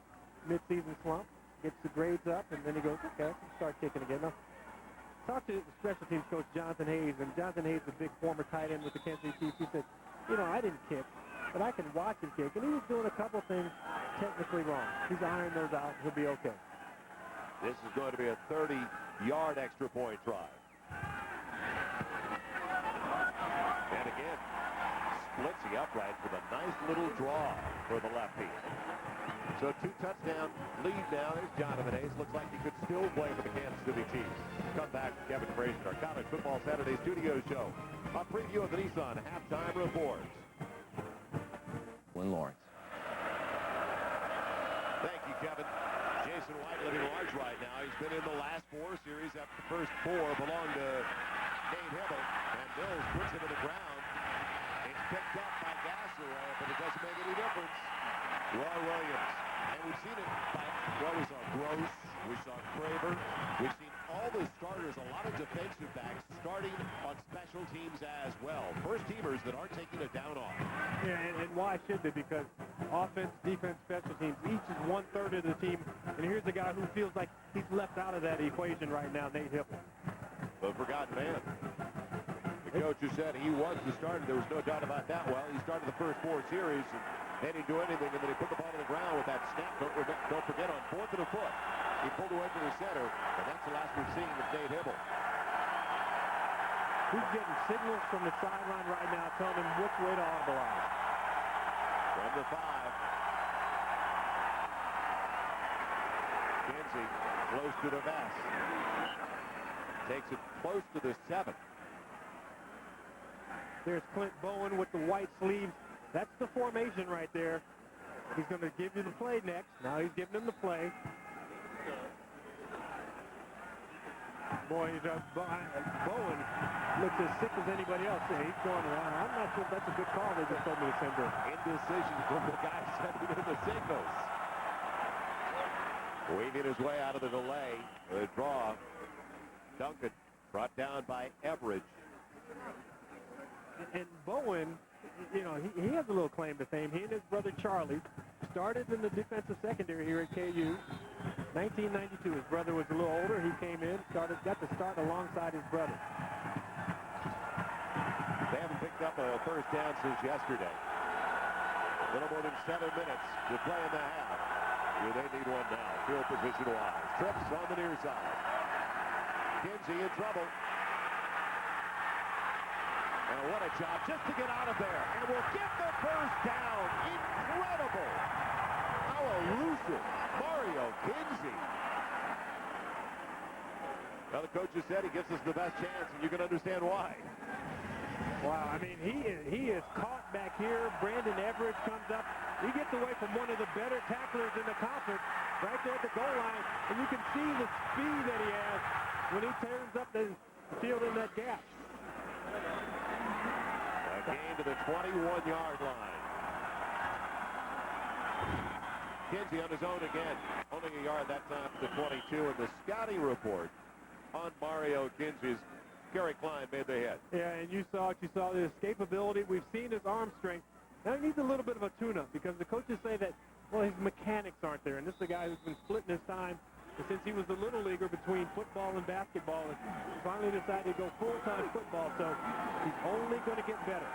mid-season slump, gets the grades up, and then he goes, okay, start kicking again. Now, talk to the special teams coach, Jonathan Hayes, and Jonathan Hayes, the big former tight end with the Kansas City Chiefs, he said, you know, I didn't kick, but I can watch him kick, and he was doing a couple things technically wrong. He's ironing those out. He'll be okay. This is going to be a 30-yard extra point try. And again, splits the upright with a nice little draw for the lefty. So 2-touchdown lead now. There's Jonathan Hayes. Looks like he could still play for the Kansas City Chiefs. Come back, Kevin Frazier, our College Football Saturday studio show. A preview of the Nissan halftime reports. Lawrence. Thank you, Kevin. Jason Jason White living large right now. He's been in the last 4 series. After the first 4 belong to Nate Hibble. And Mills puts it to the ground. It's picked up by Gassaway, but it doesn't make any difference. Roy Williams. And we've seen it by, well, we saw Gross, we saw Craver, we've seen all the starters, a lot of defensive backs starting on special teams as well. First teamers that aren't taking a down off. Yeah, and why should they? Because offense, defense, special teams, each is 1/3 of the team. And here's a guy who feels like he's left out of that equation right now, Nate Hibble. The forgotten man. The coach who said he was the starter, there was no doubt about that. Well, he started the first 4 series, and they didn't do anything, and then he put the ball on the ground with that snap. Don't forget, on 4th and a foot, he pulled away from the center, and that's the last we're seeing of Nate Hibble. He's getting signals from the sideline right now telling him which way to audibilize. From the 5. Kinsey close to the vest. Takes it close to the 7. There's Clint Bowen with the white sleeves. That's the formation right there. He's going to give you the play next. Now he's giving him the play. Boy, Bowen looks as sick as anybody else. He's going around. I'm not sure if that's a good call they just told me to send him. Indecision from the guy sending in the signals. Weaving his way out of the delay. The draw. Duncan brought down by Everidge. And Bowen, you know, he has a little claim to fame. He and his brother Charlie started in the defensive secondary here at KU. 1992. His brother was a little older. He came in, got to start alongside his brother. They haven't picked up a first down since yesterday. A little more than 7 minutes to play in the half. They need one now, field position-wise. Trips on the near side. Kinsey in trouble. And what a job just to get out of there. And we'll get the first down. Incredible. How elusive. Mario Kinsey. Now the coach has said he gives us the best chance, and you can understand why. Wow, I mean, he is caught back here. Brandon Everidge comes up. He gets away from one of the better tacklers in the conference right there at the goal line. And you can see the speed that he has when he turns up the field in that gap. A gain to the 21-yard line. Kinsey on his own again. Only a yard that time to the 22. And the scouting report on Mario Kinsey's Gary Klein made the hit. Yeah, and you saw it. You saw the escapability. We've seen his arm strength. Now he needs a little bit of a tune-up because the coaches say that, well, his mechanics aren't there. And this is a guy who's been splitting his time since he was a little leaguer between football and basketball. And finally decided to go full-time football, so he's only going to get better.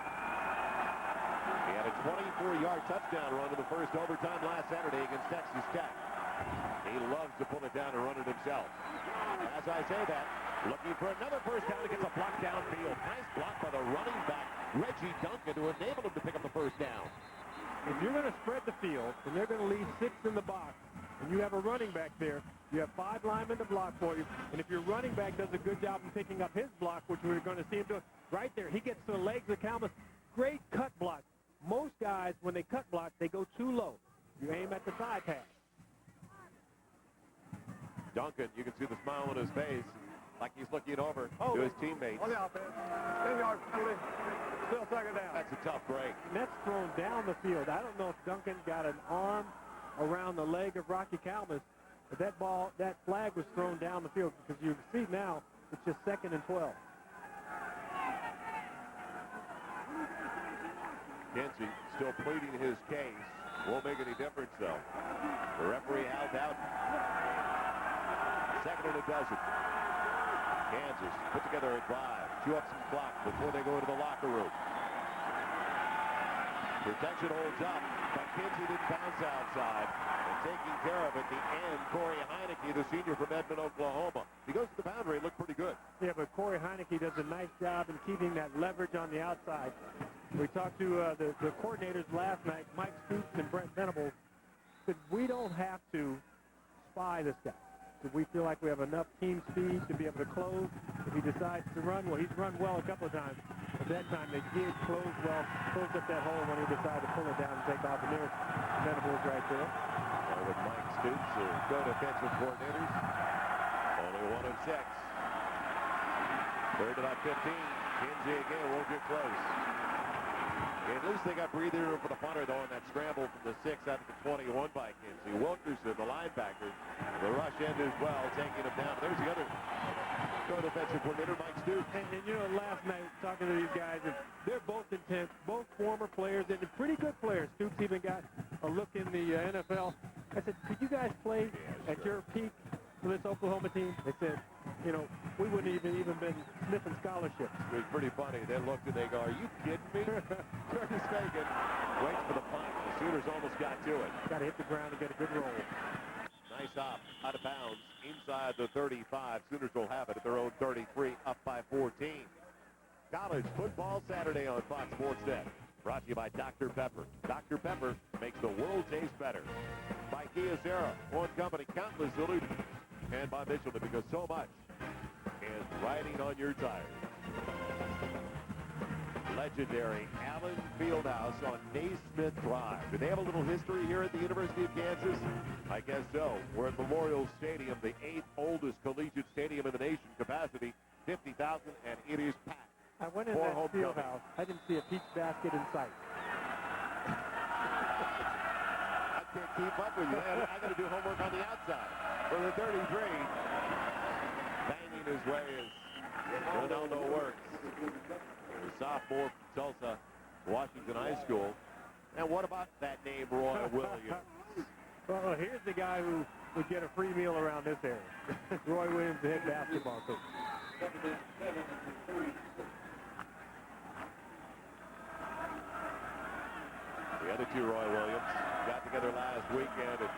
He had a 24-yard touchdown run in the first overtime last Saturday against Texas Tech. He loves to pull it down and run it himself. As I say that, looking for another first down, he gets a block downfield. Nice block by the running back, Reggie Duncan, to enable him to pick up the first down. If you're going to spread the field, and they're going to leave 6 in the box, and you have a running back there, you have 5 linemen to block for you, and if your running back does a good job in picking up his block, which we're going to see him do right there, he gets to the legs of Calmus. Great cut block. Most guys, when they cut block, they go too low. You aim at the side pass. Duncan, you can see the smile on his face, like he's looking over to his teammates. On the offense. 10-yard penalty. Still second down. That's a tough break. And that's thrown down the field. I don't know if Duncan got an arm around the leg of Rocky Calmus, but that flag was thrown down the field because you can see now it's just 2nd and 12. Kinsey still pleading his case. Won't make any difference, though. The referee held out. 2nd and a dozen. Kansas put together a drive. Chew up some clock before they go into the locker room. Protection holds up, but Kinsey didn't bounce outside. And taking care of at the end, Corey Heineke, the senior from Edmond, Oklahoma. He goes to the boundary, it looked pretty good. Yeah, but Corey Heineke does a nice job in keeping that leverage on the outside. We talked to the coordinators last night, Mike Stoops and Brent Venables, said we don't have to spy this guy. We feel like we have enough team speed to be able to close. if he decides to run, well, he's run well a couple of times. But that time they did closed up that hole when he decided to pull it down and take off. And there's Venables right there. With Mike Stoops, co-defensive coordinators. Only 1 of 6. Third about 15. Kinsey again won't get close. At least they got breathing room for the punter, though, in that scramble from the 6 out of the 21 by Kinsey. Wilkerson, the linebacker, the rush end as well, taking him down. There's the other co-defensive coordinator, Mike Stoops. And you know, last night, talking to these guys, and they're both intense, both former players, and pretty good players. Stoops even got a look in the NFL. I said, could you guys play at your peak for this Oklahoma team? They said, you know, we wouldn't even been sniffing scholarships. It was pretty funny. They looked and they go, are you kidding me? Curtis Fagan waits for the punt. The Sooners almost got to it. Got to hit the ground and get a good roll. Nice hop, out of bounds, inside the 35. Sooners will have it at their own 33, up by 14. College football Saturday on Fox Sports Net. Brought to you by Dr. Pepper. Dr. Pepper makes the world taste better. By Kia Sarah, One Company, countless solutions. And by Michelin, because so much is riding on your tires. Legendary Allen Fieldhouse on Naismith Drive. Do they have a little history here at the University of Kansas? I guess so. We're at Memorial Stadium, the 8th oldest collegiate stadium in the nation. Capacity 50,000, and it is packed. I went in that field house. I didn't see a peach basket in sight. I can't keep up with you. I got to do homework on the outside. For the 33, banging his way as Ronaldo works. The sophomore from Tulsa, Washington High School. And what about that name, Roy Williams? Well, here's the guy who would get a free meal around this area. Roy Williams, the head basketball coach. The other two Roy Williams got together last weekend, and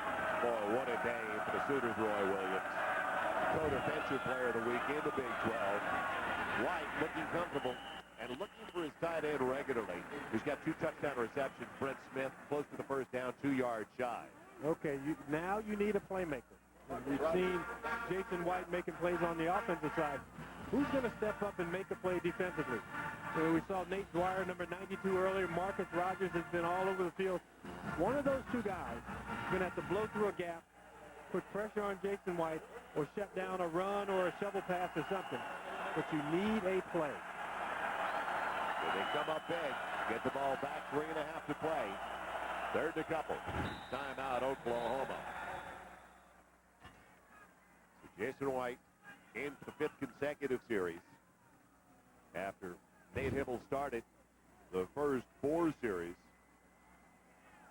boy, what a day for the Sooners, Roy Williams. Co-defensive player of the week in the Big 12. White looking comfortable and looking for his tight end regularly. He's got 2 touchdown receptions. Brent Smith close to the first down, 2 yards shy. Okay, now you need a playmaker. And we've seen Jason White making plays on the offensive side. Who's going to step up and make a play defensively? We saw Nate Dwyer, number 92 earlier. Marcus Rogers has been all over the field. One of those two guys is going to have to blow through a gap, put pressure on Jason White, or shut down a run or a shovel pass or something. But you need a play. So they come up big, get the ball back, 3.5 to play. Third and a couple. Timeout, Oklahoma. So Jason White in the 5th consecutive series after Nate Hibble started the first 4 series.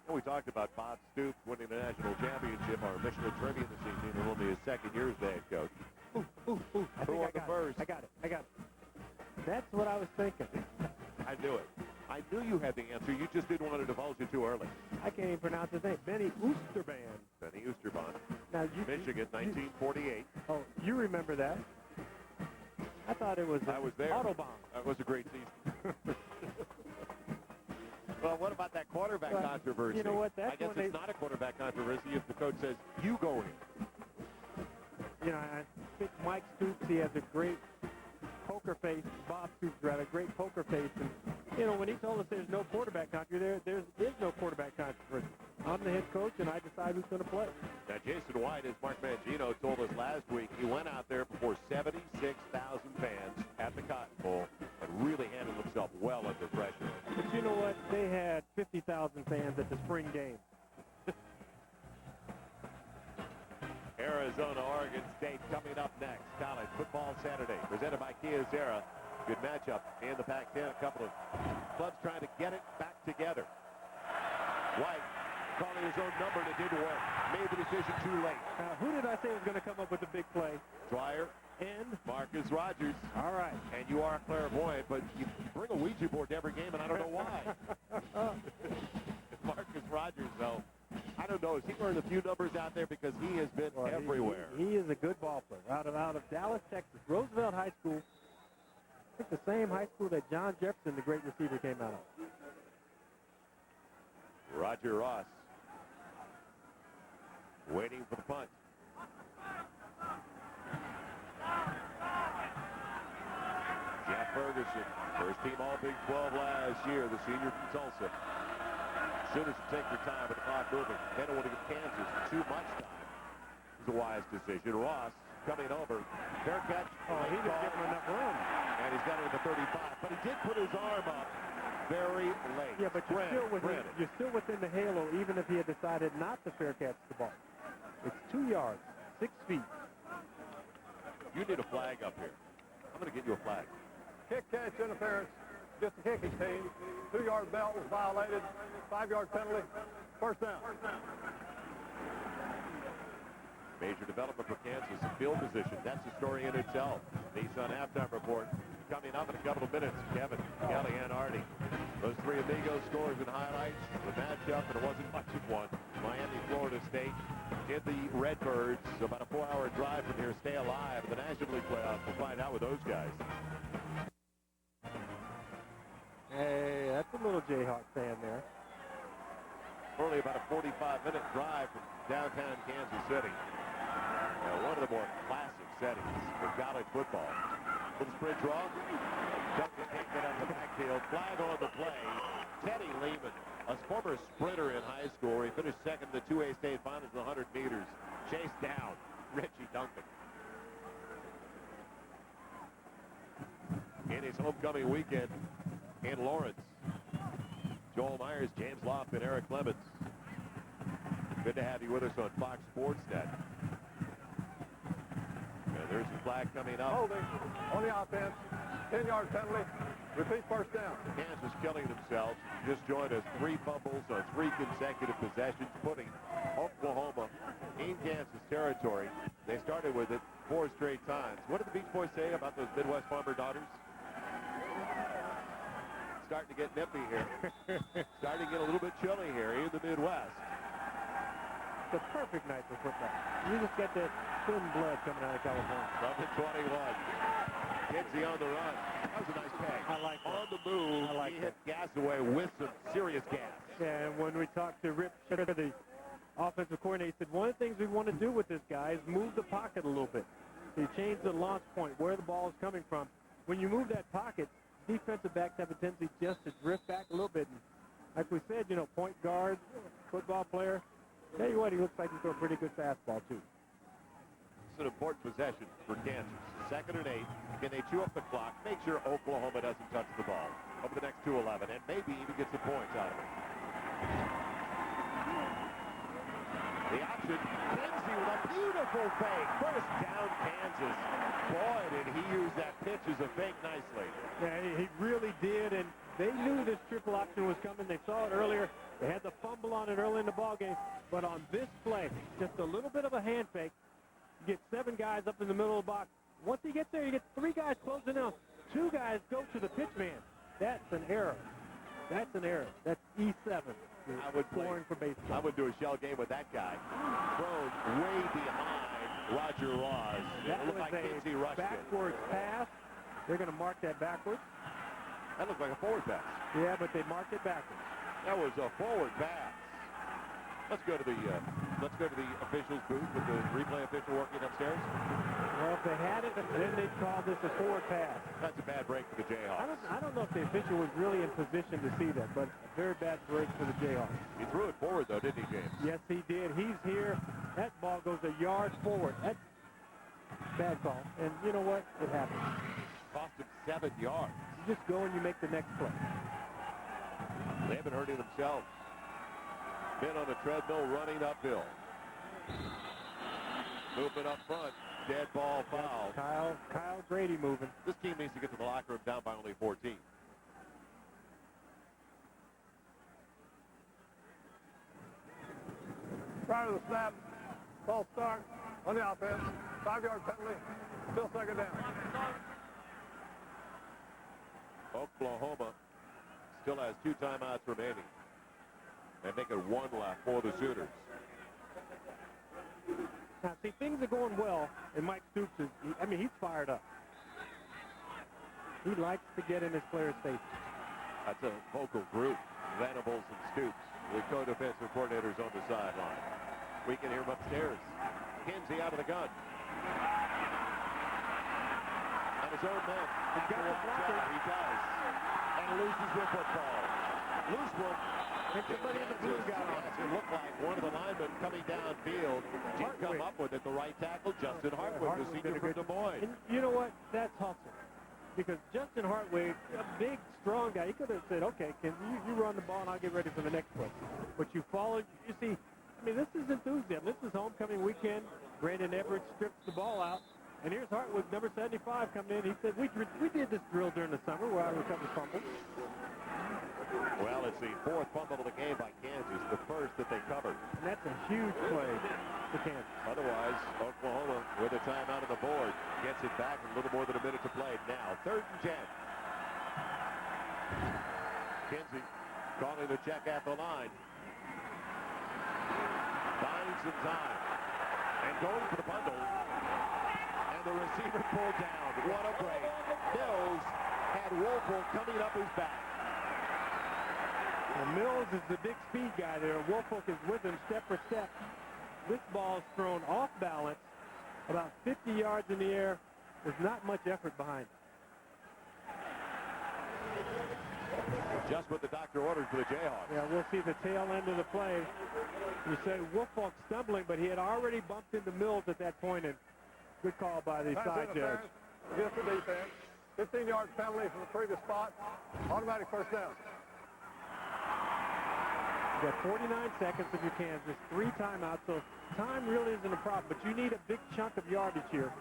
And we talked about Bob Stoops winning the national championship, our Michelin trivia this evening, and only his 2nd year as the head coach. I think I got it. I got it. That's what I was thinking. I knew it. I knew you had the answer. You just didn't want to divulge it too early. I can't even pronounce his name. Benny Oosterban. Benny Oosterban. Now Michigan, 1948. Oh, you remember that? I thought it was. I was there. Autobahn. That was a great season. Well, what about that quarterback controversy? You know what? I guess it's not a quarterback controversy if the coach says, you go in. You know, I think Mike Stoops, he has a great poker face. Bob Stoops, rather, great poker face. And, you know, when he told us there's no quarterback controversy, there is no quarterback controversy. I'm the head coach, and I decide who's going to play. Now, Jason White, as Mark Mangino told us last week, he went out there before 76,000 fans at the Cotton Bowl and really handled himself well under pressure. But you know what? They had 50,000 fans at the spring game. Arizona, Oregon State coming up next. College football Saturday, presented by Kia Zera. Good matchup in the Pac-10. A couple of clubs trying to get it back together. White calling his own number, and it didn't work. Made the decision too late. Who did I say was going to come up with the big play? Dwyer and Marcus Rogers. All right. And you are clairvoyant, but you bring a Ouija board to every game, and I don't know why. Marcus Rogers, though, I don't know. Is he learned a few numbers out there because he has been everywhere? He is a good ball player. Out of Dallas, Texas. Roosevelt High School. I think the same high school that John Jefferson, the great receiver, came out of. Roger Ross waiting for the punt. Ferguson, first team all Big 12 last year, the senior from Tulsa. Sooners will take their time with the clock moving. They don't want to give Kansas too much time. It was a wise decision. Ross coming over. Fair catch. Oh, he didn't give him enough room. And he's got it at the 35. But he did put his arm up very late. Yeah, but you're still within the halo, even if he had decided not to fair catch the ball. It's 2 yards, 6 feet. You need a flag up here. I'm going to get you a flag. Kick catch interference. Just a kicking team. 2-yard belt was violated. 5-yard penalty. First down. Major development for Kansas in field position. That's a story in itself. Nissan halftime report coming up in a couple of minutes. Kevin, Kelly, and Artie. Those three amigos scores and highlights. The matchup, and it wasn't much of one. Miami, Florida State in the Redbirds. About a 4-hour drive from here. Stay alive. The National League playoffs. We'll find out with those guys. Hey, that's a little Jayhawk fan there. Only about a 45-minute drive from downtown Kansas City. One of the more classic settings for college football. Little sprint draw. Duncan takes it up the backfield. Flag on the play. Teddy Lehman, a former sprinter in high school, where he finished second in the 2A state finals in the 100 meters. Chased down Richie Duncan. In his homecoming weekend in Lawrence. Joel Myers, James Loft, and Eric Clemens. Good to have you with us on Fox Sports Net. And there's a flag coming up. Holding on the offense. 10-yard penalty. Repeat first down. Kansas killing themselves. Just joined us. 3 fumbles on 3 consecutive possessions, putting Oklahoma in Kansas territory. They started with it 4 straight times. What did the Beach Boys say about those Midwest farmer daughters? Starting to get nippy here. Starting to get a little bit chilly here in the Midwest. The perfect night for football. You just get that thin blood coming out of California. From the 21. Kinsey on the run. That was a nice tag. I like that. On the move, I like he hit Gasaway with some serious gas. Yeah, and when we talked to Rip Shitter, the offensive coordinator, he said one of the things we want to do with this guy is move the pocket a little bit. He changed the launch point, where the ball is coming from. When you move that pocket, defensive backs have a tendency just to drift back a little bit. And like we said, you know, point guard, football player. Tell you what, he looks like he throws a pretty good fastball, too. It's an important possession for Kansas. 2nd and 8. Can they chew up the clock? Make sure Oklahoma doesn't touch the ball over the next 2:11, and maybe even get some points out of it. The option. Kinsey with a beautiful fake. First down, Kansas. Boy, did he use that pitch as a fake nicely. Yeah, he really did, and they knew this triple option was coming. They saw it earlier. They had the fumble on it early in the ballgame. But on this play, just a little bit of a hand fake. You get 7 guys up in the middle of the box. Once he gets there, you get 3 guys closing out. 2 guys go to the pitch man. That's an error. That's an error. That's E7. I would scoring for baseball. I would do a shell game with that guy. Thrown way behind Roger Ross. That it looked was like Kinsey rushed backwards pass. They're going to mark that backwards. That looked like a forward pass. Yeah, but they marked it backwards. That was a forward pass. Let's go to the officials booth with the replay official working upstairs. Well, if they had it, then they'd call this a forward pass. That's a bad break for the Jayhawks. I don't know if the official was really in position to see that, but a very bad break for the Jayhawks. He threw it forward, though, didn't he, James? Yes, he did. He's here. That ball goes a yard forward. That's bad call. And you know what? It happens. Cost him 7 yards. You just go and you make the next play. They've been hurting themselves. Been on the treadmill running uphill. Movement up front. Dead ball foul. Kyle Grady moving. This team needs to get to the locker room down by only 14. Prior to the snap, false start on the offense. 5-yard penalty. Still 2nd down. Oklahoma still has 2 timeouts remaining. They make it 1 left for the Sooners. Now, see, things are going well, and Mike Stoops he's fired up. He likes to get in his players' face. That's a vocal group. Venables and Stoops, the co-defensive coordinators on the sideline. We can hear him upstairs. Kinsey out of the gun. And his own men. He's got the blocker. with football. Loose one. Somebody in the blue got on it. It looked like one of the linemen coming downfield didn't come up with it. The right tackle, Justin Hartwig, the senior from Des Moines. And you know what? That's hustle. Because Justin Hartwig, a big, strong guy, he could have said, okay, Ken, you run the ball and I'll get ready for the next play. But you followed, you see, I mean, this is enthusiasm. This is homecoming weekend. Brandon Everett strips the ball out. And here's Hartwig, number 75, coming in. He said, we did this drill during the summer where I recovered fumbles. Well, it's the fourth fumble of the game by Kansas, the first that they covered. And that's a huge play for Kansas. Otherwise, Oklahoma, with a timeout on the board, gets it back in a little more than a minute to play. Now, 3rd and 10. Kinsey calling the check at the line. Finds some time. And going for the bundle. And the receiver pulled down. What a break. Mills had Woolfolk coming up his back. Well, Mills is the big speed guy there. Woolfolk is with him step for step. This ball is thrown off balance, about 50 yards in the air. There's not much effort behind it. Just what the doctor ordered for the Jayhawks. Yeah, we'll see the tail end of the play. You say Woolfolk stumbling, but he had already bumped into Mills at that point, and good call by the side judge. Against the defense. 15-yard penalty from the previous spot. Automatic first down. You got 49 seconds if you're Kansas, 3 timeouts, so time really isn't a problem, but you need a big chunk of yardage here.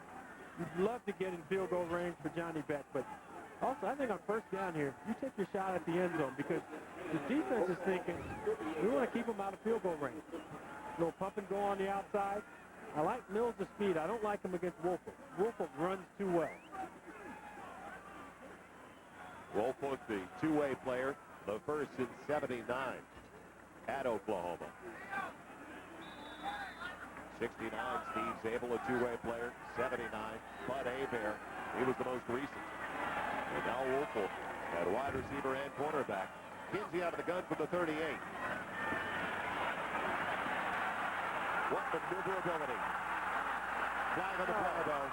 You'd love to get in field goal range for Johnny Beck, but also I think on first down here, you take your shot at the end zone because the defense is thinking, we want to keep them out of field goal range. A little pump and go on the outside. I like Mills' speed. I don't like him against Woolfolk. Woolfolk runs too well. Woolfolk, the two-way player, the first in 79 at Oklahoma. 69, Steve Zabel, a two-way player. 79, Bud Hebert. He was the most recent. And now Woolfolk at wide receiver and cornerback. Kinsey out of the gun for the 38. What maneuverability. Flag on the play, though.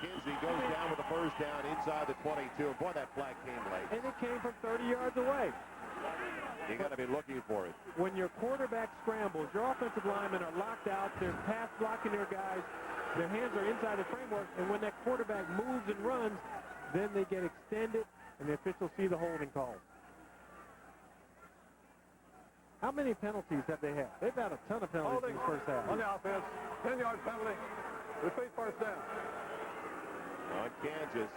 Kinsey goes down with a first down inside the 22. Boy, that flag came late. And it came from 30 yards away. You got to be looking for it. When your quarterback scrambles, your offensive linemen are locked out. They're pass blocking their guys. Their hands are inside the framework. And when that quarterback moves and runs, then they get extended, and the officials see the holding call. How many penalties have they had? They've had a ton of penalties in the first half. On the offense, 10-yard penalty. Repeat first down. On Kansas,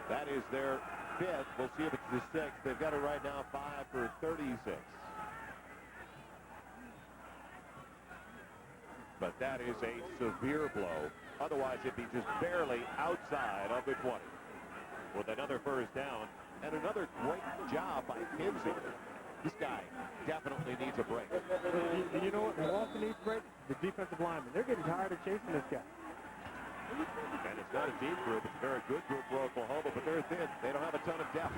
that is their 5th. We'll see if it's the 6th. They've got it right now 5 for 36. But that is a severe blow. Otherwise, it'd be just barely outside of the 20. With another first down and another great job by Kinsey. This guy definitely needs a break. You know what? Who also needs a break? The defensive linemen. They're getting tired of chasing this guy. And it's not a deep group. It's a very good group for Oklahoma, but they're thin. They don't have a ton of depth.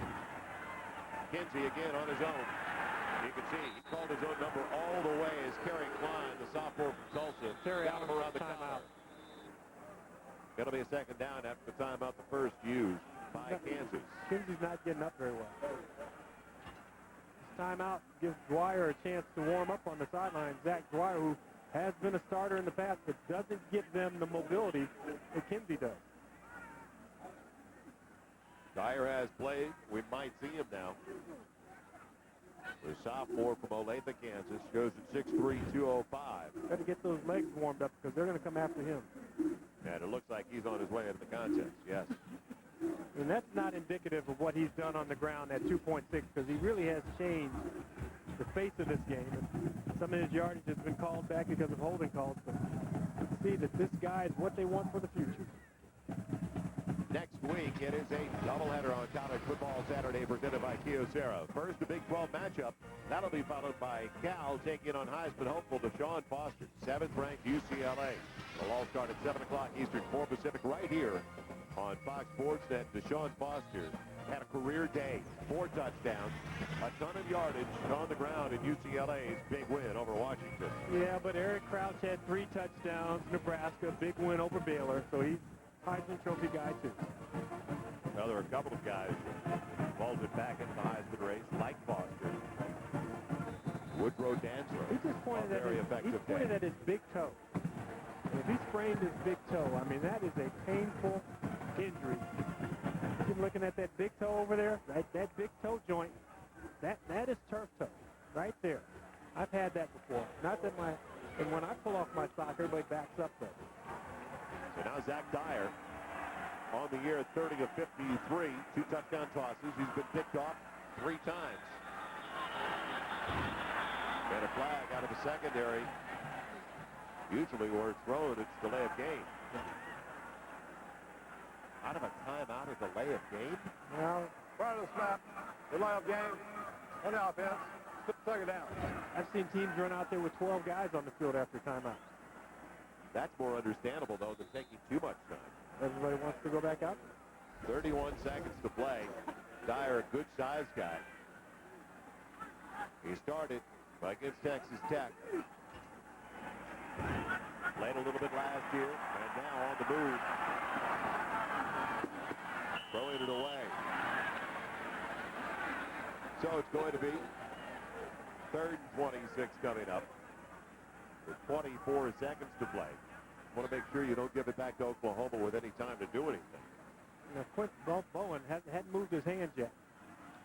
Kinsey again on his own. You can see he called his own number all the way as Kerry Klein, the sophomore from Tulsa, got him around the timeout. It'll be a second down after the timeout, the first used by Kansas. Kinsey's not getting up very well. This timeout gives Dwyer a chance to warm up on the sideline. Zach Dwyer, who has been a starter in the past, but doesn't give them the mobility that Kinsey does. Dyer has played. We might see him now. The sophomore from Olathe, Kansas, goes at 6'3", 205. Got to get those legs warmed up because they're going to come after him. And it looks like he's on his way into the contest, yes. And that's not indicative of what he's done on the ground at 2.6 because he really has changed the face of this game. And some of his yardage has been called back because of holding calls, but you can see that this guy is what they want for the future. Next week, it is a doubleheader on college football Saturday presented by Kyocera. First, a Big 12 matchup. That'll be followed by Cal taking on Heisman hopeful Deshaun Foster, 7th-ranked UCLA. It'll all start at 7 o'clock Eastern, 4 Pacific, right here on Fox Sports Net. Deshaun Foster had a career day, 4 touchdowns, a ton of yardage on the ground in UCLA's big win over Washington. Yeah, but Eric Crouch had 3 touchdowns, Nebraska, big win over Baylor, so he's Heisman Trophy guy too. Now, there are a couple of guys who vaulted back into the Heisman race, like Foster. Woodrow Dancer. He just pointed at his big toe. If he sprained his big toe, I mean, that is a painful injury. You're looking at that big toe over there, that big toe joint, that is turf toe right there. I've had that before. Not that and when I pull off my sock, everybody backs up though. So now Zach Dyer on the year, 30 of 53, 2 touchdown tosses. He's been picked off 3 times. And a flag out of the secondary. Usually where it's thrown, it's delay of game. Out of a timeout or delay of game? Now, prior to the snap, delay of game on the offense, 2nd down. I've seen teams run out there with 12 guys on the field after timeout. That's more understandable, though, than taking too much time. Everybody wants to go back out? 31 seconds to play. Dyer, a good size guy. He started against Texas Tech. Played a little bit last year, and now on the move. Throwing it away. So it's going to be 3rd and 26 coming up with 24 seconds to play. Want to make sure you don't give it back to Oklahoma with any time to do anything. Now, Quint Bowen hadn't moved his hands yet.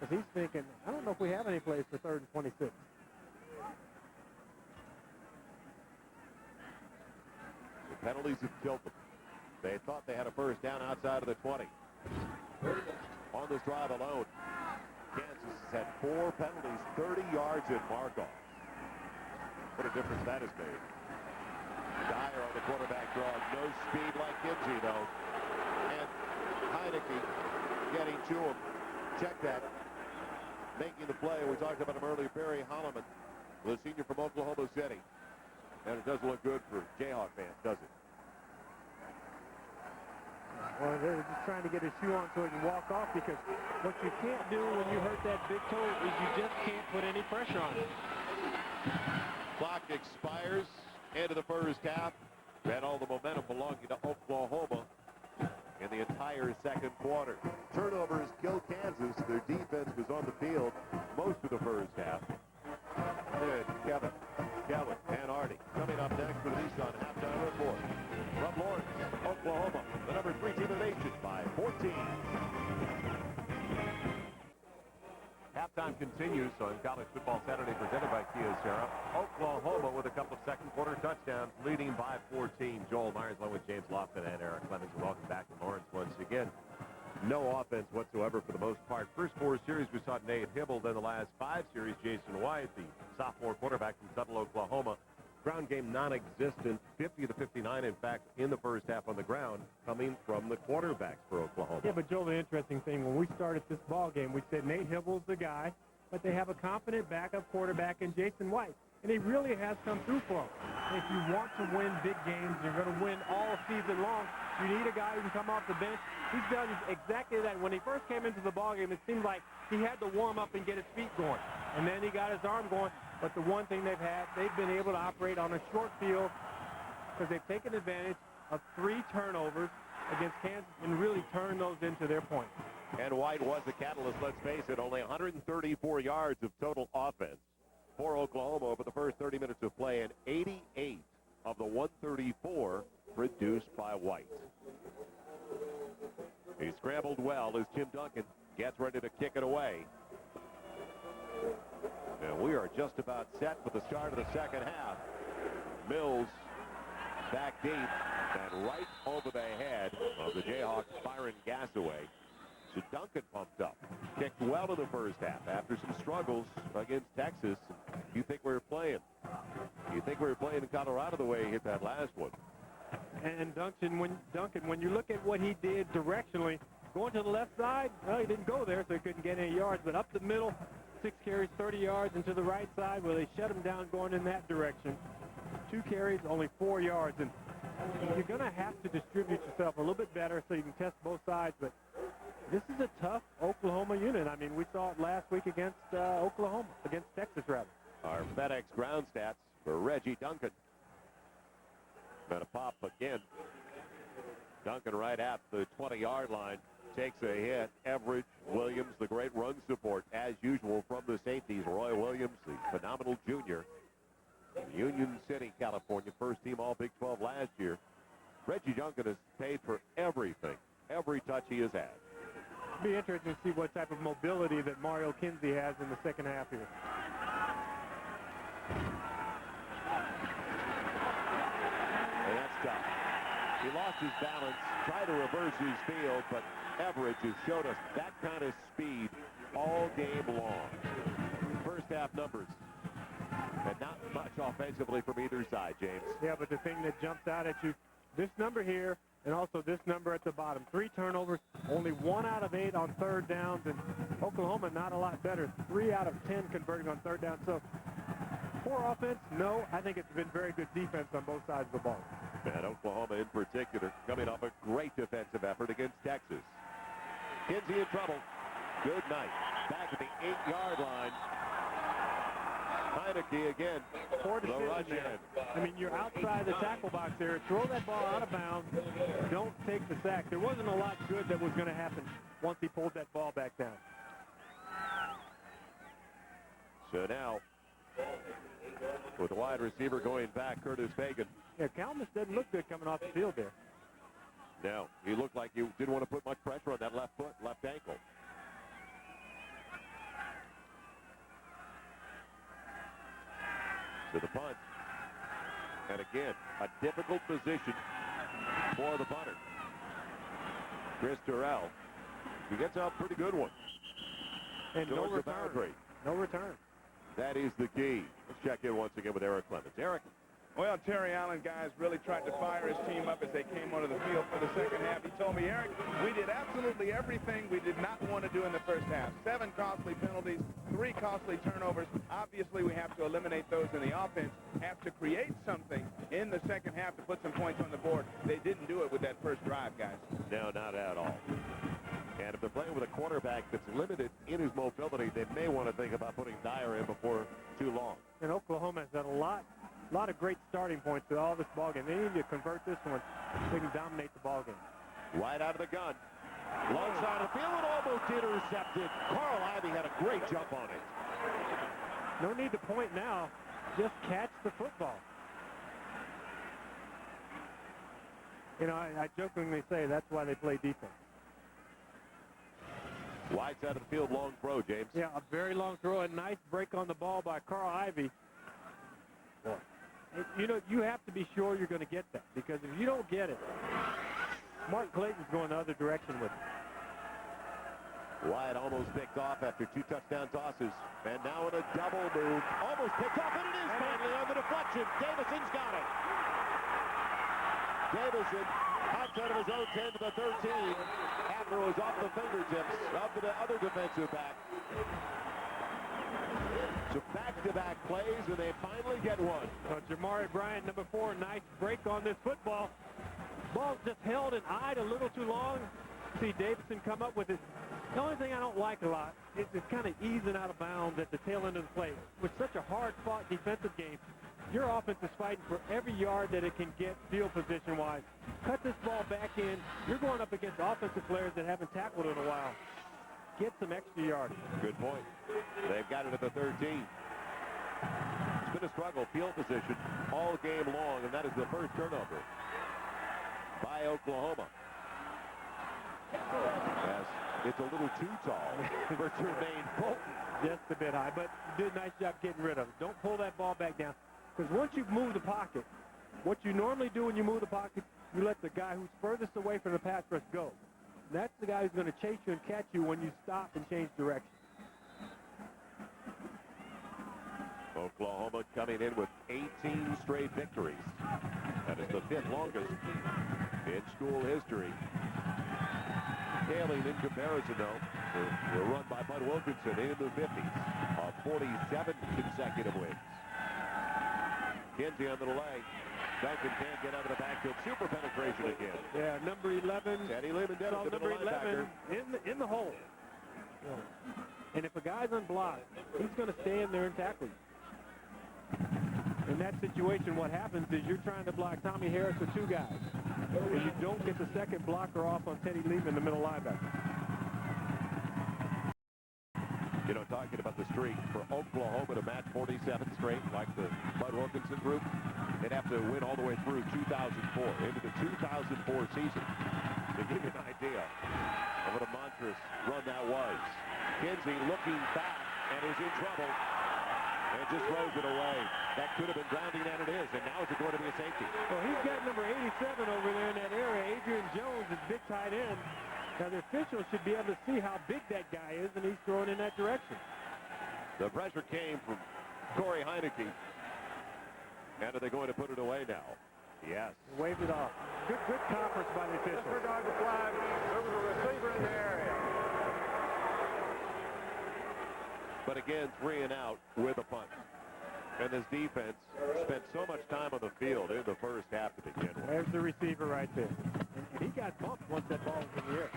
Because he's thinking, I don't know if we have any plays for 3rd and 26. Penalties have killed them. They thought they had a first down outside of the 20. On this drive alone, Kansas has had 4 penalties, 30 yards in mark-off. What a difference that has made. Dyer on the quarterback draw. No speed like Kinsey, though. And Heineke getting to him. Check that. Making the play. We talked about him earlier. Barry Holloman, the senior from Oklahoma City. And it doesn't look good for Jayhawk fans, does it? Well, they're just trying to get his shoe on so he can walk off, because what you can't do when you hurt that big toe is you just can't put any pressure on it. Clock expires. End of the first half. And all the momentum belonging to Oklahoma in the entire second quarter. Turnovers killed Kansas. Their defense was on the field most of the first half. And Kevin, and Artie coming up next with the Nissan Halftime Report. From Lawrence, Oklahoma, the number 3 team in the nation by 14. Halftime continues on College Football Saturday presented by Kia Sarah. Oklahoma with a couple of second quarter touchdowns, leading by 14. Joel Myers along with James Lofton and Eric Clemens. Welcome back to Lawrence once again. No offense whatsoever for the most part. First 4 series we saw Nate Hibble. Then the last 5 series, Jason White, the sophomore quarterback from Tuttle, Oklahoma. Ground game non-existent, 50 to 59, in fact, in the first half on the ground, coming from the quarterbacks for Oklahoma. Yeah, but Joel, the interesting thing, when we started this ball game, we said Nate Hibble's the guy, but they have a confident backup quarterback in Jason White. And he really has come through for them. If you want to win big games, you're going to win all season long, you need a guy who can come off the bench. He's done exactly that. When he first came into the ballgame, it seemed like he had to warm up and get his feet going. And then he got his arm going. But the one thing they've been able to operate on a short field because they've taken advantage of 3 turnovers against Kansas and really turned those into their points. And White was the catalyst, let's face it. Only 134 yards of total offense for Oklahoma over the first 30 minutes of play, and 88 of the 134 produced by White. He scrambled well as Tim Duncan gets ready to kick it away. And we are just about set for the start of the second half. Mills back deep and right over the head of the Jayhawks, Byron Gassaway. So Duncan pumped up. Kicked well in the first half after some struggles against Texas. You think we were playing? You think we were playing in Colorado the way he hit that last one? And Duncan, when you look at what he did directionally, going to the left side, well, he didn't go there, so he couldn't get any yards. But up the middle, 6 carries, 30 yards, and to the right side, where they shut him down going in that direction. 2 carries, only 4 yards. And you're going to have to distribute yourself a little bit better so you can test both sides. But this is a tough Oklahoma unit. I mean, we saw it last week against Oklahoma, against Texas, rather. Our FedEx ground stats for Reggie Duncan. Going to pop again. Duncan right at the 20-yard line. takes a hit. Everett, Williams, the great run support, as usual, from the safeties. Roy Williams, the phenomenal junior. Union City, California, first team All Big 12 last year. Reggie Duncan has paid for everything, every touch he has had. It'll be interesting to see what type of mobility that Mario Kinsey has in the second half here. And that's tough. He lost his balance, tried to reverse his field, but Everett has showed us that kind of speed all game long. First half numbers. And not much offensively from either side, James. Yeah, but the thing that jumps out at you, this number here and also this number at the bottom. 3 turnovers, only 1 out of 8 on third downs, and Oklahoma not a lot better. 3 out of 10 converting on third down. So poor offense? No. I think it's been very good defense on both sides of the ball. And Oklahoma in particular coming off a great defensive effort against Texas. Kinsey in trouble. Good night. Back at the 8-yard line. Heineke again. Poor decision there. I mean, you're outside the tackle box there. Throw that ball out of bounds. Don't take the sack. There wasn't a lot good that was going to happen once he pulled that ball back down. So now, with the wide receiver going back, Curtis Fagan. Yeah, Kalmus doesn't look good coming off the field there. No, he looked like he didn't want to put much pressure on that left foot, left ankle. To the punt. And again, a difficult position for the punter. Chris Terrell. He gets out a pretty good one. And no return. No return. That is the key. Let's check in once again with Eric Clemens. Eric. Well, Terry Allen, guys, really tried to fire his team up as they came onto the field for the second half. He told me, Eric, we did absolutely everything we did not want to do in the first half. 7 costly penalties, 3 costly turnovers. Obviously, we have to eliminate those in the offense, have to create something in the second half to put some points on the board. They didn't do it with that first drive, guys. No, not at all. And if they're playing with a quarterback that's limited in his mobility, they may want to think about putting Dyer in before too long. And Oklahoma has had a lot of great starting points with all this ballgame. They need to convert this one. They can dominate the ballgame. Right out of the gun. Long side of the field and almost intercepted. Carl Ivey had a great jump on it. No need to point now. Just catch the football. You know, I jokingly say that's why they play defense. Wide side of the field, long throw, James. Yeah, a very long throw. A nice break on the ball by Carl Ivey. Boy. You know, you have to be sure you're going to get that, because if you don't get it, Mark Clayton's going the other direction with it. Wyatt almost picked off after 2 touchdown tosses. And now in a double move. Almost picked off, and it is finally on the deflection. Davison's got it. Davison outside of his own 10 to the 13 after it was off the fingertips of the other defensive back. So back-to-back plays, and they finally get one. So Jamari Bryant, number 4, nice break on this football. Ball just held and eyed a little too long. See Davison come up with it. The only thing I don't like a lot is it's kind of easing out of bounds at the tail end of the play. With such a hard-fought defensive game, your offense is fighting for every yard that it can get field position-wise. Cut this ball back in. You're going up against offensive players that haven't tackled in a while. Get some extra yardage. Good point. They've got it at the 13. It's been a struggle, field position, all game long, and that is the first turnover by Oklahoma. Yes, it's a little too tall for Jermaine Bolton. Just a bit high, but did a nice job getting rid of it. Don't pull that ball back down, because once you've moved the pocket, what you normally do when you move the pocket, you let the guy who's furthest away from the pass rush go. That's the guy who's going to chase you and catch you when you stop and change direction. Oklahoma coming in with 18 straight victories. That is the 5th longest in school history. Paling in comparison, though, were run by Bud Wilkinson in the 50s of 47 consecutive wins. Kinsey on the delay. Duncan can't get out of the backfield. Super penetration again. Yeah, number 11. Teddy Lehman did it. Number 11 in the hole. Yeah. And if a guy's unblocked, he's going to stay in there and tackle you. In that situation, what happens is you're trying to block Tommy Harris with 2 guys. and you don't get the second blocker off on Teddy Lehman, the middle linebacker. You know, talking about the streak for Oklahoma to match 47 straight, like the Bud Wilkinson group, they'd have to win all the way through 2004, into the 2004 season. To give you an idea of what a monstrous run that was. Kinsey looking back and is in trouble and just throws it away. That could have been grounding, and it is. And now it's going to be a safety. Well, he's got number 87 over there in that area. Adrian Jones is big tight end. Now, the officials should be able to see how big that guy is, and he's throwing in that direction. The pressure came from Corey Heineke. And are they going to put it away now? Yes. Waved it off. Good conference by the officials. Disregard the flag. There was a receiver in the area. But again, 3 and out with a punt. And this defense spent so much time on the field in the first half to begin with. There's the receiver right there. And he got bumped once that ball was in the air.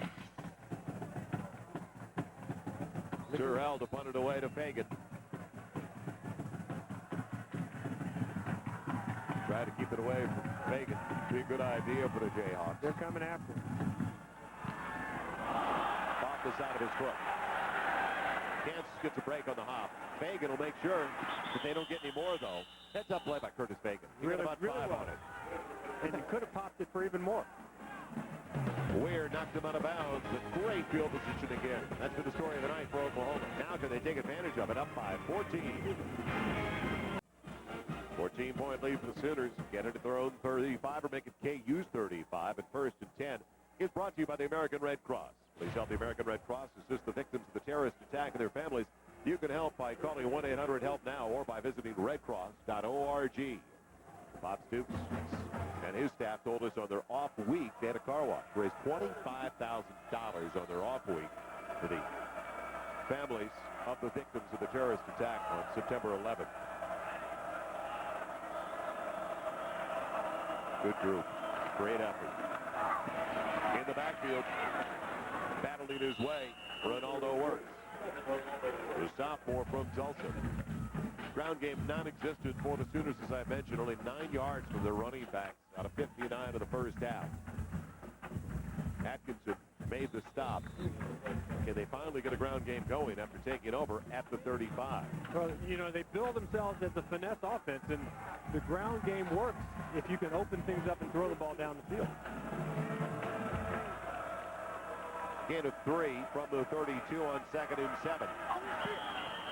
Terrell to punt it away to Fagan. Try to keep it away from Fagan. Be a good idea for the Jayhawks. They're coming after him. Off the side of his foot. Kansas gets a break on the hop. Fagan will make sure that they don't get any more, though. Heads up play by Curtis Fagan. He got about 5 on it. And you could have popped it for even more. Weir knocked him out of bounds, but great field position again. That's been the story of the night for Oklahoma. Now can they take advantage of it? Up by 14. 14-point lead for the Sooners. Get it at their own 35 or make it KU's 35 at 1st and 10. It's brought to you by the American Red Cross. Please help the American Red Cross assist the victims of the terrorist attack and their families. You can help by calling 1-800-HELP-NOW or by visiting redcross.org. Bob Stoops and his staff told us on their off week they had a car wash. Raised $25,000 on their off week for the families of the victims of the terrorist attack on September 11th. Good group. Great effort. In the backfield, battling his way, Ronaldo Works. The sophomore from Tulsa. Ground game non-existent for the Sooners, as I mentioned. Only 9 yards from their running backs out of 59 of the first half. Atkinson made the stop. Can they finally get a ground game going after taking over at the 35? Well, you know, they build themselves as a finesse offense, and the ground game works if you can open things up and throw the ball down the field. Gain of 3 from the 32 on 2nd and 7.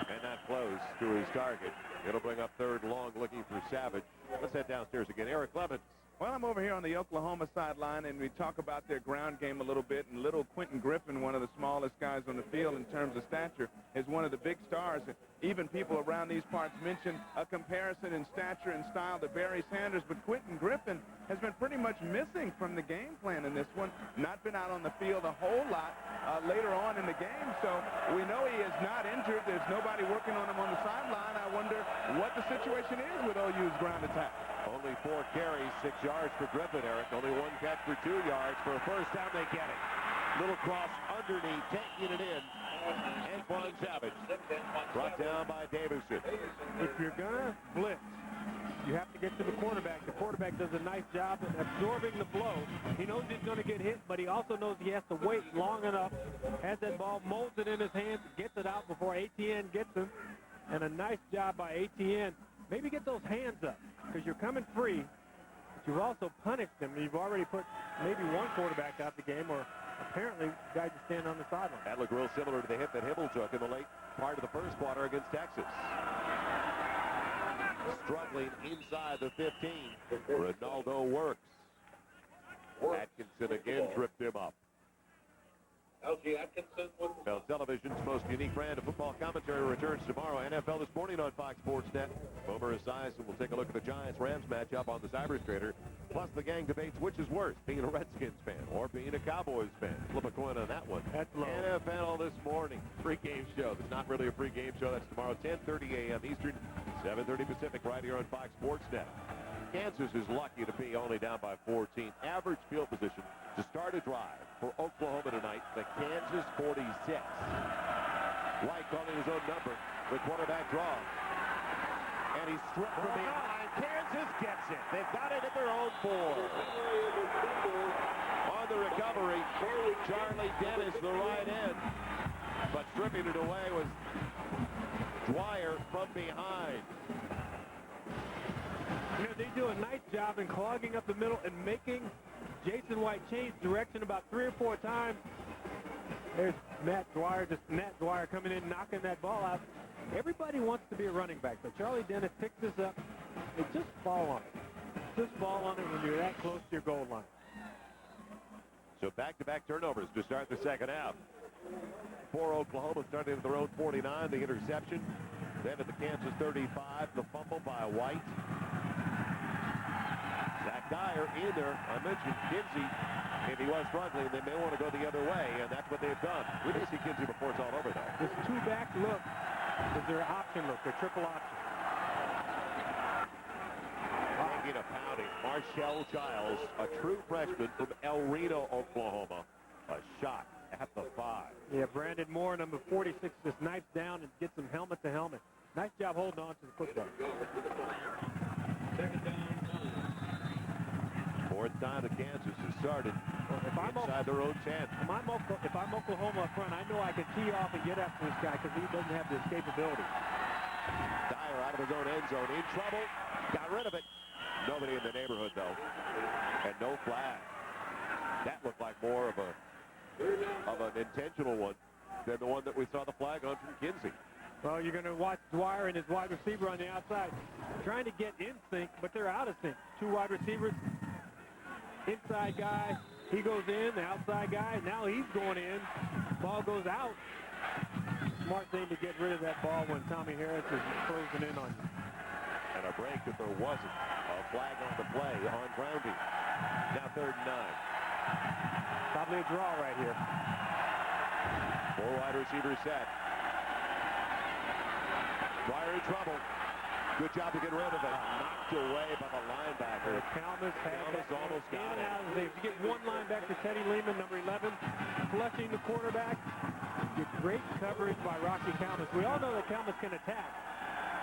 And not close to his target. It'll bring up 3rd long, looking for Savage. Let's head downstairs again. Eric Clemens. Well, I'm over here on the Oklahoma sideline, and we talk about their ground game a little bit. And little Quentin Griffin, one of the smallest guys on the field in terms of stature, is one of the big stars. Even people around these parts mention a comparison in stature and style to Barry Sanders. But Quentin Griffin has been pretty much missing from the game plan in this one. Not been out on the field a whole lot later on in the game. So we know he is not injured. There's nobody working on him on the sideline. I wonder what the situation is with OU's ground attack. Only 4 carries, 6 yards for Griffin, Eric. Only 1 catch for 2 yards. For a first down, they get it. Little cross underneath, taking it in. Antoine Savage brought down by Davison. If you're going to blitz, you have to get to the quarterback. The quarterback does a nice job of absorbing the blow. He knows he's going to get hit, but he also knows he has to wait long enough, has that ball, molds it in his hands, gets it out before ATN gets him. And a nice job by ATN. Maybe get those hands up, because you're coming free, but you've also punished them. You've already put maybe one quarterback out the game, or apparently guys just stand on the sideline. That looked real similar to the hit that Hibble took in the late part of the first quarter against Texas. Struggling inside the 15. Ronaldo Works. Atkinson again tripped him up. LG Atkinson with Now, television's most unique brand of football commentary returns tomorrow. NFL this morning on Fox Sports Net. Homer Esiason will take a look at the Giants-Rams matchup on the Cybers Trader. Plus, the gang debates which is worse, being a Redskins fan or being a Cowboys fan. Flip a coin on that one. That's low. NFL this morning. Pre-game show. It's not really a pre-game show. That's tomorrow, 10:30 a.m. Eastern, 7:30 Pacific, right here on Fox Sports Net. Kansas is lucky to be only down by 14. Average field position to start a drive for Oklahoma tonight, the Kansas 46. White calling his own number. The quarterback draw. And he's stripped from behind. Kansas gets it. They've got it at their own 4. On the recovery, Charlie Dennis, the right end. But stripping it away was Dwyer from behind. You know, they do a nice job in clogging up the middle and making Jason White change direction about 3 or 4 times. There's Matt Dwyer coming in, knocking that ball out. Everybody wants to be a running back, but Charlie Dennis picks this up. They just fall on it. Just fall on it when you're that close to your goal line. So back-to-back turnovers to start the second half. For Oklahoma, starting at their own 49, the interception. Then at the Kansas 35, the fumble by White. Zach Dyer in there. I mentioned Kinsey. If he was struggling, they may want to go the other way, and that's what they've done. We didn't see Kinsey before it's all over, though. This 2-back look is their option look, their triple option. Taking a pounding. Marshall Childs, a true freshman from El Reno, Oklahoma. A shot at the 5. Yeah, Brandon Moore, number 46, just knifes down and gets him helmet to helmet. Nice job holding on to the football. Fourth time that Kansas has started inside their own 10. If I'm Oklahoma up front, I know I can tee off and get after this guy because he doesn't have the escapability. Dyer out of his own end zone, in trouble. Got rid of it. Nobody in the neighborhood, though. And no flag. That looked like more of an intentional one than the one that we saw the flag on from Kinsey. Well, you're going to watch Dwyer and his wide receiver on the outside trying to get in sync, but they're out of sync. 2 wide receivers. Inside guy, he goes in. The outside guy, now he's going in. Ball goes out. Smart thing to get rid of that ball when Tommy Harris is closing in on you. And a break if there wasn't. A flag on the play on grounding. Now 3rd and 9. Probably a draw right here. 4 wide receivers set. Dwyer in trouble. Good job to get rid of it. Knocked away by the linebacker. Kalmus almost got it. If you get one linebacker, Teddy Lehman, number 11, flushing the quarterback. Get great coverage by Rocky Kalmus. We all know that Kalmus can attack.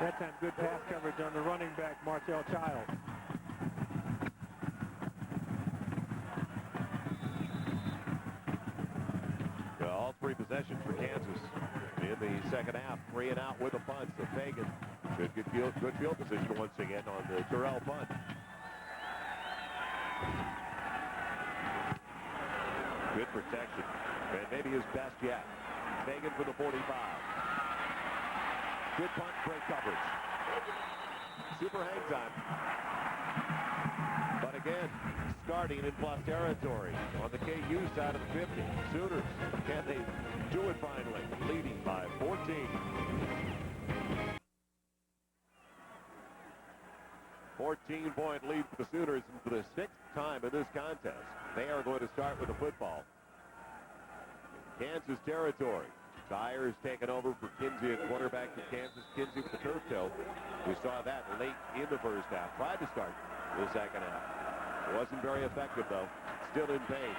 That time, good pass coverage on the running back, Marcel Childs. All 3 possessions for Kansas in the second half. 3 and out with a punt. So Fagan should get good field position once again on the Terrell punt. Good protection. And maybe his best yet. Fagan for the 45. Good punt, great coverage. Super hang time. But again, starting in plus territory on the KU side of the 50. Sooners, can they do it finally? Leading by 14. 14-point lead for the Sooners, and for the 6th time in this contest, they are going to start with the football. Kansas territory. Dyer's taken over for Kinsey at quarterback for Kansas. Kinsey with the turf toe. We saw that late in the first half. Tried to start the second half. Wasn't very effective, though. Still in pain.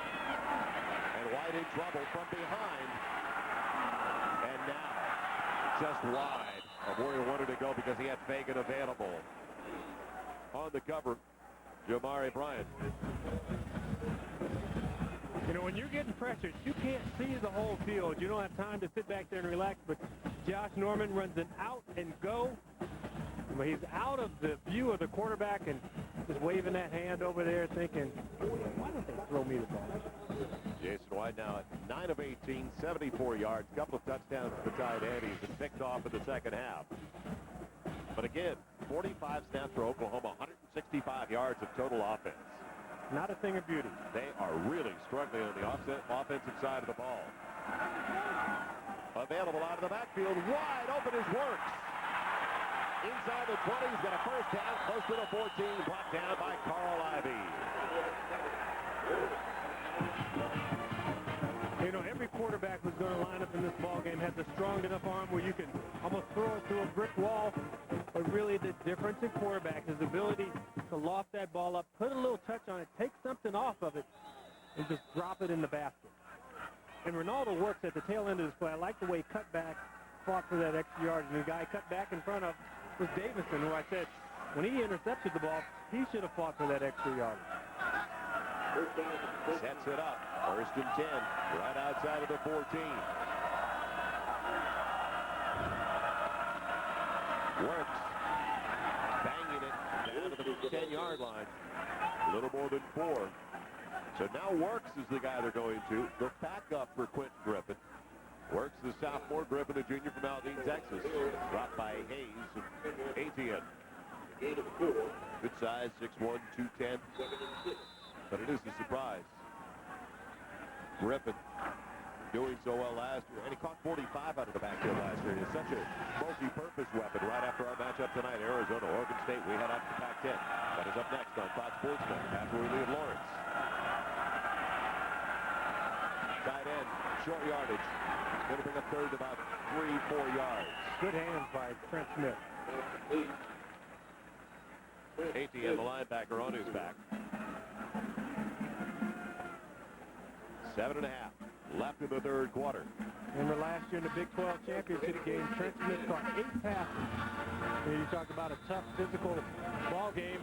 And White in trouble from behind. And now, just wide of where he wanted to go because he had Fagan available. On the cover, Jamari Bryant. You know, when you're getting pressured, you can't see the whole field. You don't have time to sit back there and relax, but Josh Norman runs an out and go. But he's out of the view of the quarterback and just waving that hand over there thinking, why don't they throw me the ball? Jason White now at 9 of 18, 74 yards, couple of touchdowns for the tight end. He's been picked off in the second half. But again, 45 snaps for Oklahoma, 165 yards of total offense. Not a thing of beauty. They are really struggling on the offensive side of the ball. Available out of the backfield, wide open is Works. Inside the 20, he's got a first down, close to the 14, brought down by Carl Ivey. You know, every quarterback who's going to line up in this ballgame has a strong enough arm where you can almost throw it through a brick wall. But really, the difference in quarterback is the ability to loft that ball up, put a little touch on it, take something off of it, and just drop it in the basket. And Ronaldo works at the tail end of this play. I like the way he cut back, fought for that extra yard, and the guy cut back in front of was Davison, who I said, when he intercepted the ball, he should have fought for that extra yard. Sets it up. First and 10. Right outside of the 14. Works. Banging it down to the 10-yard line. A little more than 4. So now Works is the guy they're going to. The backup for Quentin Griffin. Works, the sophomore. Griffin, a junior from Aldine, Texas. Dropped by Hayes and ATN. Good size, 6'1", 210. But it is a surprise. Griffin doing so well last year. And he caught 45 out of the backfield last year. He's such a multi-purpose weapon right after our matchup tonight. Arizona, Oregon State. We head out to Pac-10. That is up next on Fox Sports Net. After we leave Lawrence. Tight end, short yardage. Going to bring up third about 3-4 yards. Good hands by Trent Smith. ATN, the linebacker, on his back. 7.5 left in the third quarter. Remember last year in the Big 12 championship game, Trent Smith caught 8 passes. And you talk about a tough physical ball game.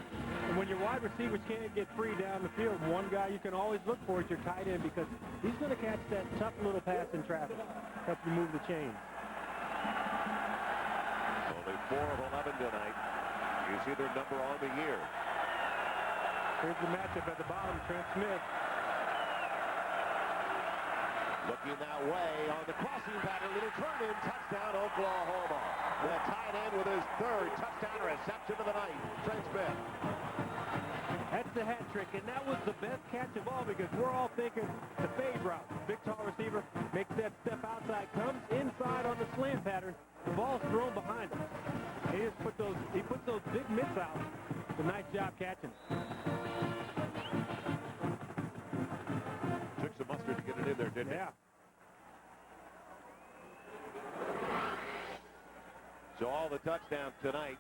And when your wide receivers can't get free down the field, one guy you can always look for is your tight end, because he's going to catch that tough little pass in traffic. Help you move the chains. Only 4 of 11 tonight. You see their number on the year. Here's the matchup at the bottom, Trent Smith. Looking that way on the crossing pattern, little turn-in, touchdown, Oklahoma. The tight end with his third touchdown reception of the night, Trent Smith. That's the hat trick, and that was the best catch of all, because we're all thinking the fade route. Big, tall receiver makes that step outside, comes inside on the slant pattern. The ball's thrown behind him. He just puts those big mitts out. It's a nice job catching. Took some mustard to get it in there, didn't it? Yeah. So all the touchdowns tonight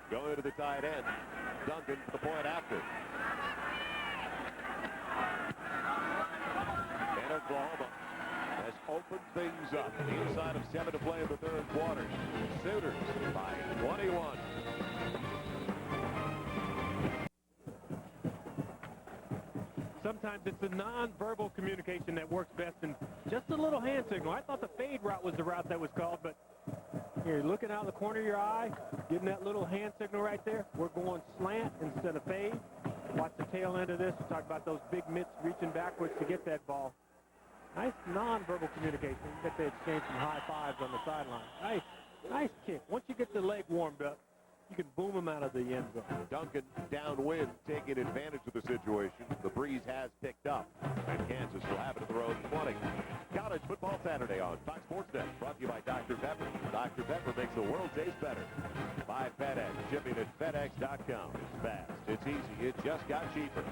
going to the tight end. Duncan for the point after. And Oklahoma has opened things up. Inside of 7 to play in the third quarter. Sooners by 21. Sometimes it's the nonverbal communication that works best, and just a little hand signal. I thought the fade route was the route that was called, but you're looking out the corner of your eye, getting that little hand signal right there. We're going slant instead of fade. Watch the tail end of this. We talk about those big mitts reaching backwards to get that ball. Nice nonverbal communication. You get to exchange some high fives on the sideline. Nice kick. Once you get the leg warmed up, you can boom them out of the end zone. Duncan downwind taking advantage of the situation. The breeze has picked up, and Kansas will have it at their own 20. College football Saturday on Fox Sports Net, brought to you by Dr. Pepper. Dr. Pepper makes the world taste better. By FedEx, shipping at FedEx.com. It's fast, it's easy, it just got cheaper.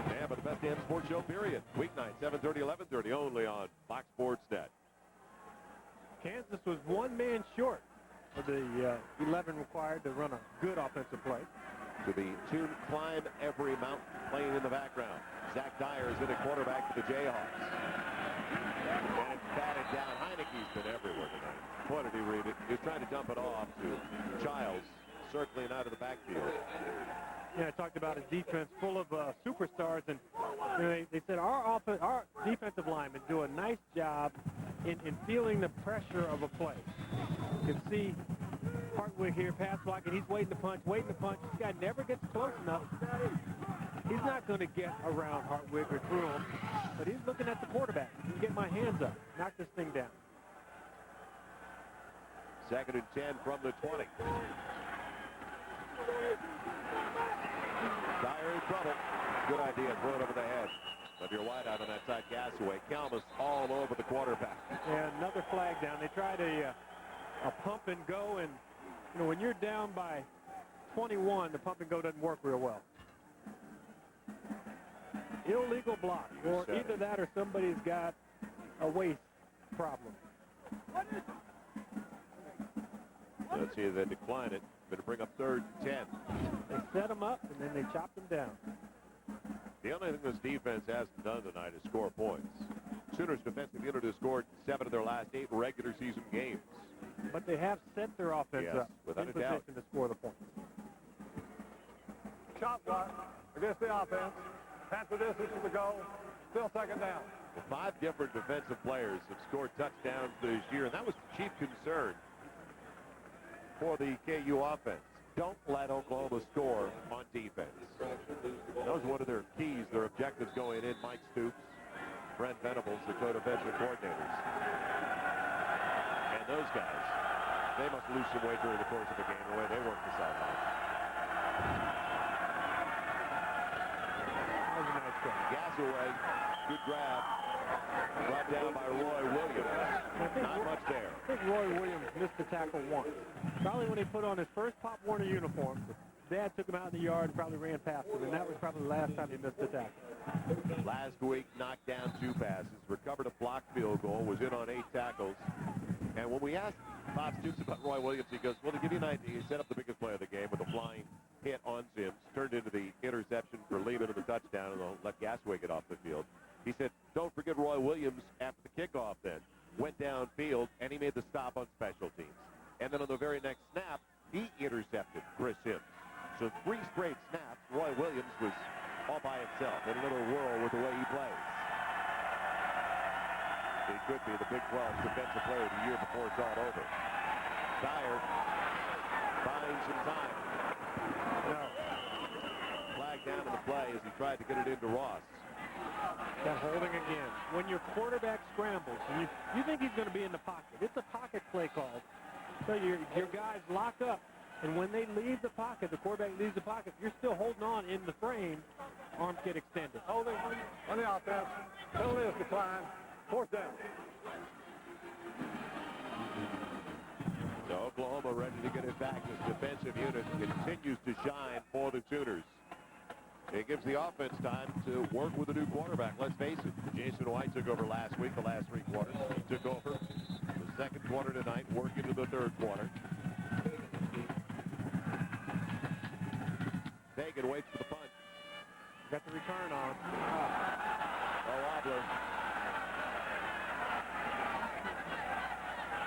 Yeah, but the best damn sports show, period. Weeknight, 7:30, 11:30, only on Fox Sports Net. Kansas was one man short of the 11 required to run a good offensive play. To the tune Climb Every Mountain playing in the background. Zach Dyer is in at quarterback for the Jayhawks. And it's batted down. Heineke's been everywhere tonight. What did he read it? He was trying to dump it off to Childs, circling out of the backfield. Yeah, I talked about his defense full of superstars, and you know, they said our defensive linemen do a nice job in feeling the pressure of a play. You can see Hartwig here pass blocking. He's waiting to punch. This guy never gets close enough. He's not going to get around Hartwig or through him, but he's looking at the quarterback. He can get my hands up, knock this thing down. 2nd and 10 from the 20. Dyer in trouble. Good idea. Throw it over the head of your wideout on that side Gasaway. Kalmus all over the quarterback. And another flag down. They tried a pump and go, and you know, when you're down by 21, the pump and go doesn't work real well. Illegal block, or either that or somebody's got a waist problem. Let's see, they decline it. Better bring up 3rd and 10. They set them up, and then they chopped them down. The only thing this defense hasn't done tonight is score points. Sooners defensive unit has scored 7 of their last 8 regular season games. but they have set their offense Yes, up without in a doubt. position to score the point. Shot block against the offense. Pass the distance to the goal. Still second down. Well, 5 different defensive players have scored touchdowns this year, and that was the chief concern for the KU offense. Don't let Oklahoma score on defense. That was one of their keys, their objectives going in. Mike Stoops, Brent Venables, the co-defensive coordinators. And those guys, they must lose some weight during the course of the game, the way they work the sideline. That was a nice try. Gas away, good grab. Brought down by Roy Williams. Not much there. I think Roy Williams missed the tackle once. Probably when he put on his first Pop Warner uniform. Dad took him out in the yard and probably ran past him, and that was probably the last time he missed the tackle. Last week, knocked down 2 passes, recovered a blocked field goal, was in on 8 tackles. And when we asked Bob Stoops about Roy Williams, he goes, well, to give you an idea, he set up the biggest play of the game with a flying hit on Sims, turned into the interception for Lehman of the touchdown, and let Gasway get off the field. He said, don't forget Roy Williams after the kickoff then. Went downfield, and he made the stop on special teams. And then on the very next snap, he intercepted Chris Sims. So 3 straight snaps, Roy Williams was all by himself in a little whirl with the way he plays. He could be the Big 12 Defensive Player of the Year before it's all over. Dyer buying some time. No. Flag down in the play as he tried to get it into Ross. That holding again. When your quarterback scrambles, and you think he's going to be in the pocket. It's a pocket play call. So your guys lock up, and when they leave the pocket, the quarterback leaves the pocket, you're still holding on in the frame, arms get extended. Holding on the offense. Penalty is declined. 4th down. So Oklahoma ready to get it back. This defensive unit continues to shine for the Sooners. It gives the offense time to work with a new quarterback. Let's face it, Jason White took over last week, the last 3 quarters. He took over the second quarter tonight, work into the 3rd quarter. Fagan waits for the punt. Got the return on. Oh, wobbler.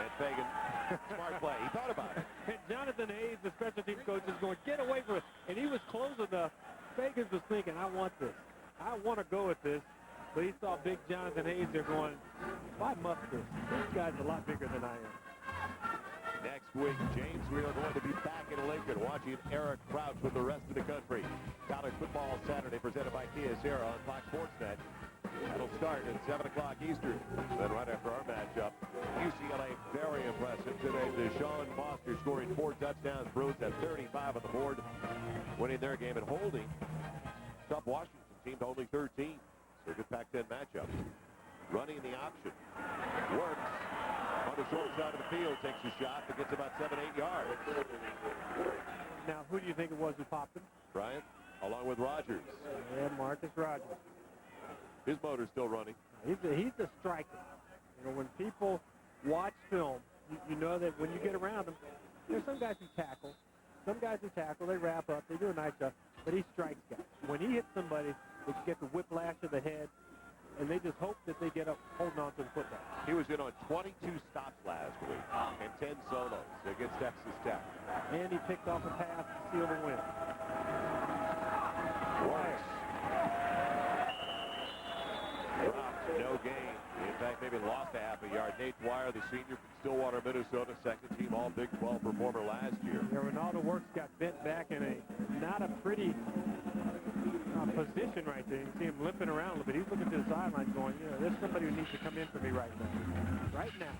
And Fagan, smart play. He thought about it. And Jonathan Hayes, the special teams coach, is going, get away from it. And he was close enough. Fagan was thinking, I want this. I want to go with this. But he saw big Jonathan Hayes there going, why muff this? This guy's a lot bigger than I am. Next week, James, we are going to be back in Lincoln watching Eric Crouch with the rest of the country. College Football Saturday presented by Kia Sierra on Fox Sports Net. That'll start at 7 o'clock Eastern. Then right after our matchup, UCLA very impressive today. Deshaun Foster scoring 4 touchdowns. Bruins at 35 on the board, winning their game and holding tough Washington team to only 13. So a good Pac-10 matchup. Running the option. Works. On the short side of the field, takes a shot that gets about 7-8 yards. Now, who do you think it was who popped him? Brian, along with Rogers. Yeah, Marcus Rogers. His motor's still running. He's a striker. You know, when people watch film, you know that when you get around them, there's some guys who tackle. Some guys who tackle, they wrap up, they do a nice job, but he strikes guys. When he hits somebody, they get the whiplash of the head, and they just hope that they get up holding on to the football. He was in on 22 stops last week and 10 solos against Texas Tech. And he picked off a pass to seal the win. Works. Dropped, no gain. In fact, maybe lost a half a yard. Nate Dwyer, the senior from Stillwater, Minnesota, second team All Big 12 performer last year. Yeah, Ronaldo Works got bent back in a not a pretty position right there. You can see him limping around a little bit. He's looking to the sideline going, you know, there's somebody who needs to come in for me right now. Right now.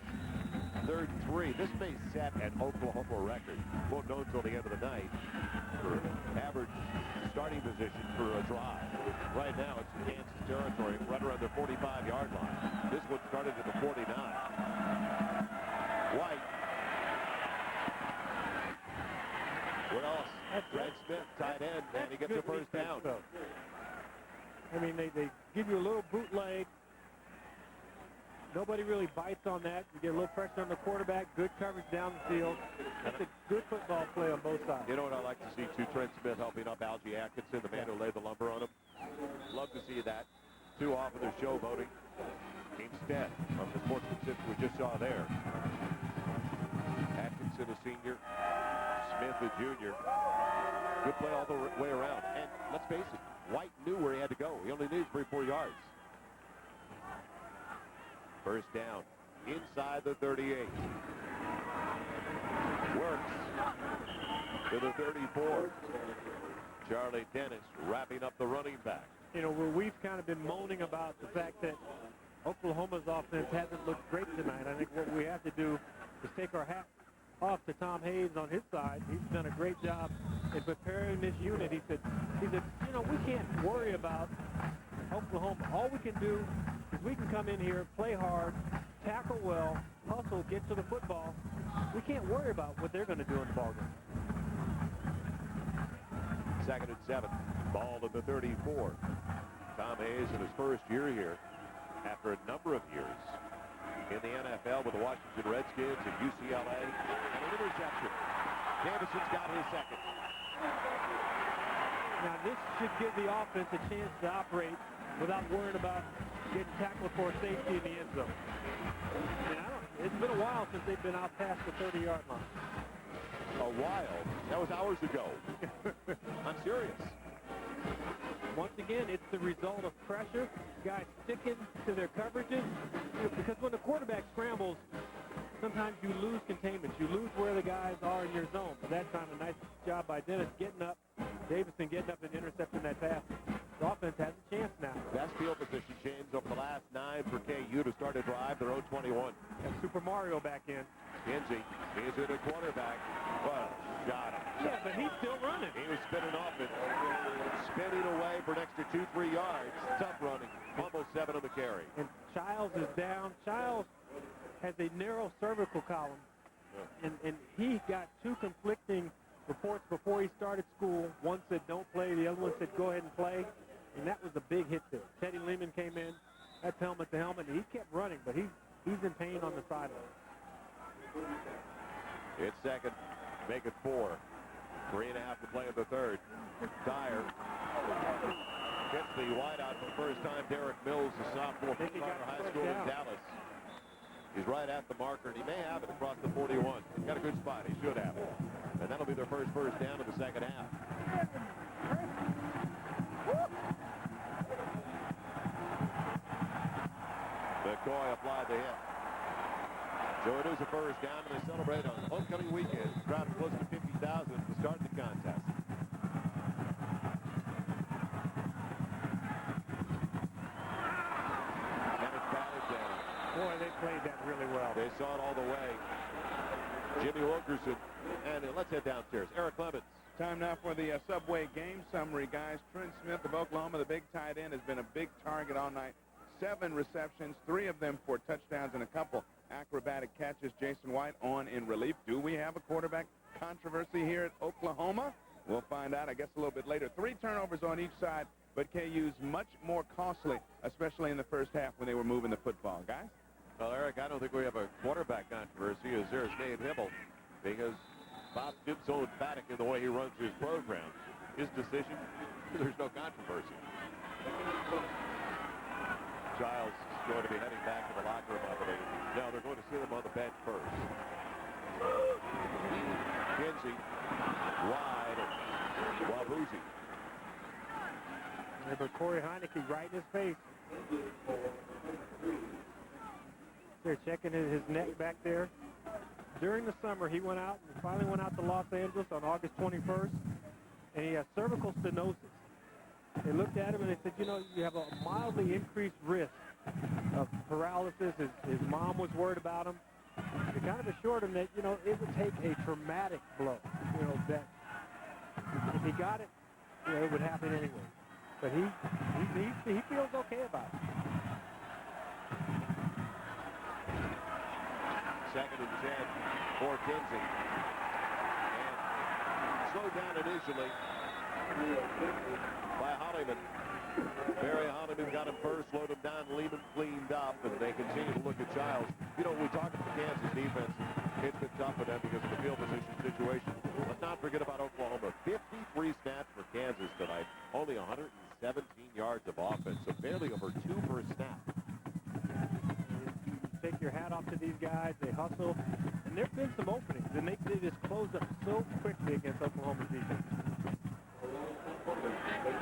3rd and 3. This may set an Oklahoma record. Won't know until the end of the night for average starting position for a drive. Right now it's in Kansas territory, right around the 45-yard line. This one started at the 49. White. What else? Brad Smith, tight end, and he gets a first down. Though. I mean, they give you a little bootleg. Nobody really bites on that. You get a little pressure on the quarterback, good coverage down the field. That's a good football play on both sides. You know what I like to see, too? Trent Smith helping up Algie Atkinson, the man who laid the lumber on him. Love to see that. Too often they're showboating instead of the sportsmanship we just saw there. Davison, a senior. Smith, a junior. Good play all the way around. And let's face it, White knew where he had to go. He only needs 3-4 yards. First down inside the 38. Works to the 34. Charlie Dennis wrapping up the running back. You know, where we've kind of been moaning about the fact that Oklahoma's offense hasn't looked great tonight. I think what we have to do is take our hat off to Tom Hayes on his side. He's done a great job in preparing this unit. He said, you know, we can't worry about Oklahoma. All we can do is we can come in here, play hard, tackle well, hustle, get to the football. We can't worry about what they're going to do in the ballgame. 2nd and 7. Ball to the 34. Tom Hayes in his first year here after a number of years in the NFL with the Washington Redskins and UCLA. And an interception. Davison's got his second. Now this should give the offense a chance to operate without worrying about getting tackled for safety in the end zone. I mean, it's been a while since they've been out past the 30-yard line. A while? That was hours ago. I'm serious. Once again, it's the result of pressure, guys sticking to their coverages, because when the quarterback scrambles, sometimes you lose containment. You lose where the guys are in your zone. But that time, a nice job by Dennis getting up, Davison getting up and intercepting that pass. The offense has a chance now. Best field position change over the last 9 for KU to start a drive, their own 21. And Super Mario back in. Kinsey is in a quarterback. Well, got him. Yeah, but he's still running. He was spinning off it. Spinning away for an extra 2-3 yards. Tough running. Almost 7 on the carry. And Childs is down. Childs has a narrow cervical column. And he got 2 conflicting reports before he started school. One said don't play. The other one said go ahead and play. And that was a big hit there. Teddy Lehman came in. That's helmet to helmet. And he kept running, but he's in pain on the sideline. It's second. Make it 4. 3.5 to play in the third. Dyer gets the wideout for the first time. Derek Mills, the sophomore from Carter High School in Dallas. He's right at the marker, and he may have it across the 41. He's got a good spot. He should have it. And that'll be their first down of the second half. McCoy applied the hit. So it is a first down, and they celebrate on homecoming weekend. Crowd close to 50,000 to start the contest. And it's batted down. Boy, they played that really well. They saw it all the way. Jimmy Wilkerson. And let's head downstairs. Eric Clements. Time now for the Subway game summary, guys. Trent Smith of Oklahoma, the big tight end, has been a big target all night. 7 receptions, 3 of them for touchdowns and a couple acrobatic catches. Jason White on in relief. Do we have a quarterback controversy here at Oklahoma? We'll find out, I guess, a little bit later. 3 turnovers on each side, but KU's much more costly, especially in the first half when they were moving the football. Guys? Well, Eric, I don't think we have a quarterback controversy as there's Nate Hibble, because Bob Stoops so emphatic in the way he runs his program. His decision, there's no controversy. Childs is going to be heading back to the locker room, I believe. No, they're going to sit him on the bench first. Kinsey, wide, and Wabuzzi. Remember Corey Heineke right in his face. They're checking his neck back there. During the summer, he went out and finally went out to Los Angeles on August 21st, and he has cervical stenosis. They looked at him and they said, you know, you have a mildly increased risk of paralysis. His mom was worried about him. They kind of assured him that, you know, it would take a traumatic blow, you know, that if he got it, you know, it would happen anyway. But he feels okay about it. 2nd and 10 for Kinsey. And slowed down initially by Hollyman. Barry Hollyman got him first, slowed him down, Lehman cleaned up, and they continue to look at Childs. You know, we talk about the Kansas defense. It's been tough for them because of the field position situation. Let's not forget about Oklahoma. 53 snaps for Kansas tonight. Only 117 yards of offense, so barely over 2 per snap. You take your hat off to these guys. They hustle. And there have been some openings, and they just closed up so quickly against Oklahoma's defense.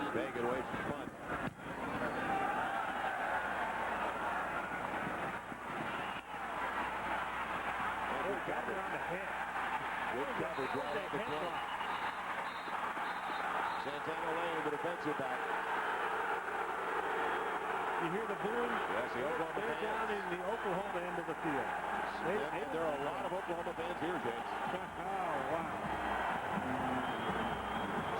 Fagan waits for punt. Got her on the head. Good coverage right at the front. Santana Lane, the defensive back. You hear the boom? Yes, the Oklahoma They're fans. down in the Oklahoma end of the field. There are a lot of Oklahoma fans here, James. Oh, wow.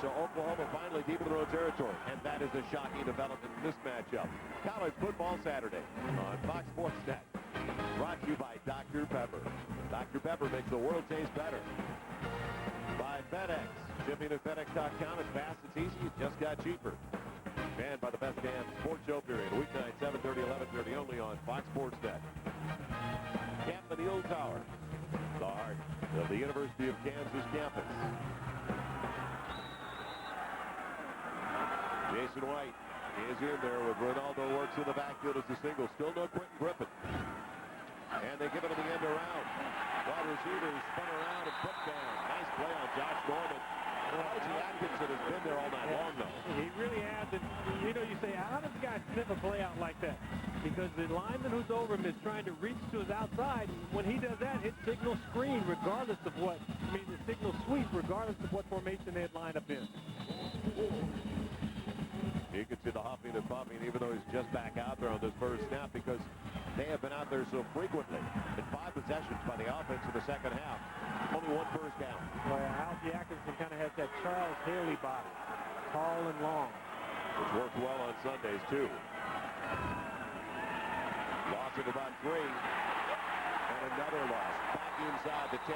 So Oklahoma finally deep in the road territory, and that is a shocking development in this matchup. College football Saturday on Fox Sports Net. Brought to you by Dr. Pepper. Dr. Pepper makes the world taste better. By FedEx. Shipping at FedEx.com. It's fast, it's easy, it just got cheaper. And by the best damn sports show period. Weeknight, 7:30, 11:30, only on Fox Sports Net. Camp Menil Tower. The heart of the University of Kansas campus. Jason White is in there with Ronaldo works in the backfield as a single. Still no Quentin Griffin. And they give it to the end around. Wide receivers spun around and put down. Nice play on Josh Norman. Archie Atkinson has been there all night long, though. He really has. And, you know, you say, how does a guy sniff a play out like that? Because the lineman who's over him is trying to reach to his outside. When he does that, it signals screen regardless of what, it signals sweep regardless of what formation they had lined up in. You can see the huffing and puffing, even though he's just back out there on this first snap, because they have been out there so frequently. In 5 possessions by the offense in the second half, only 1 first down. Well, Alfie Atkinson kind of has that Charles Haley body, tall and long. Which worked well on Sundays, too. Loss of about 3. And another loss. Back inside the 10.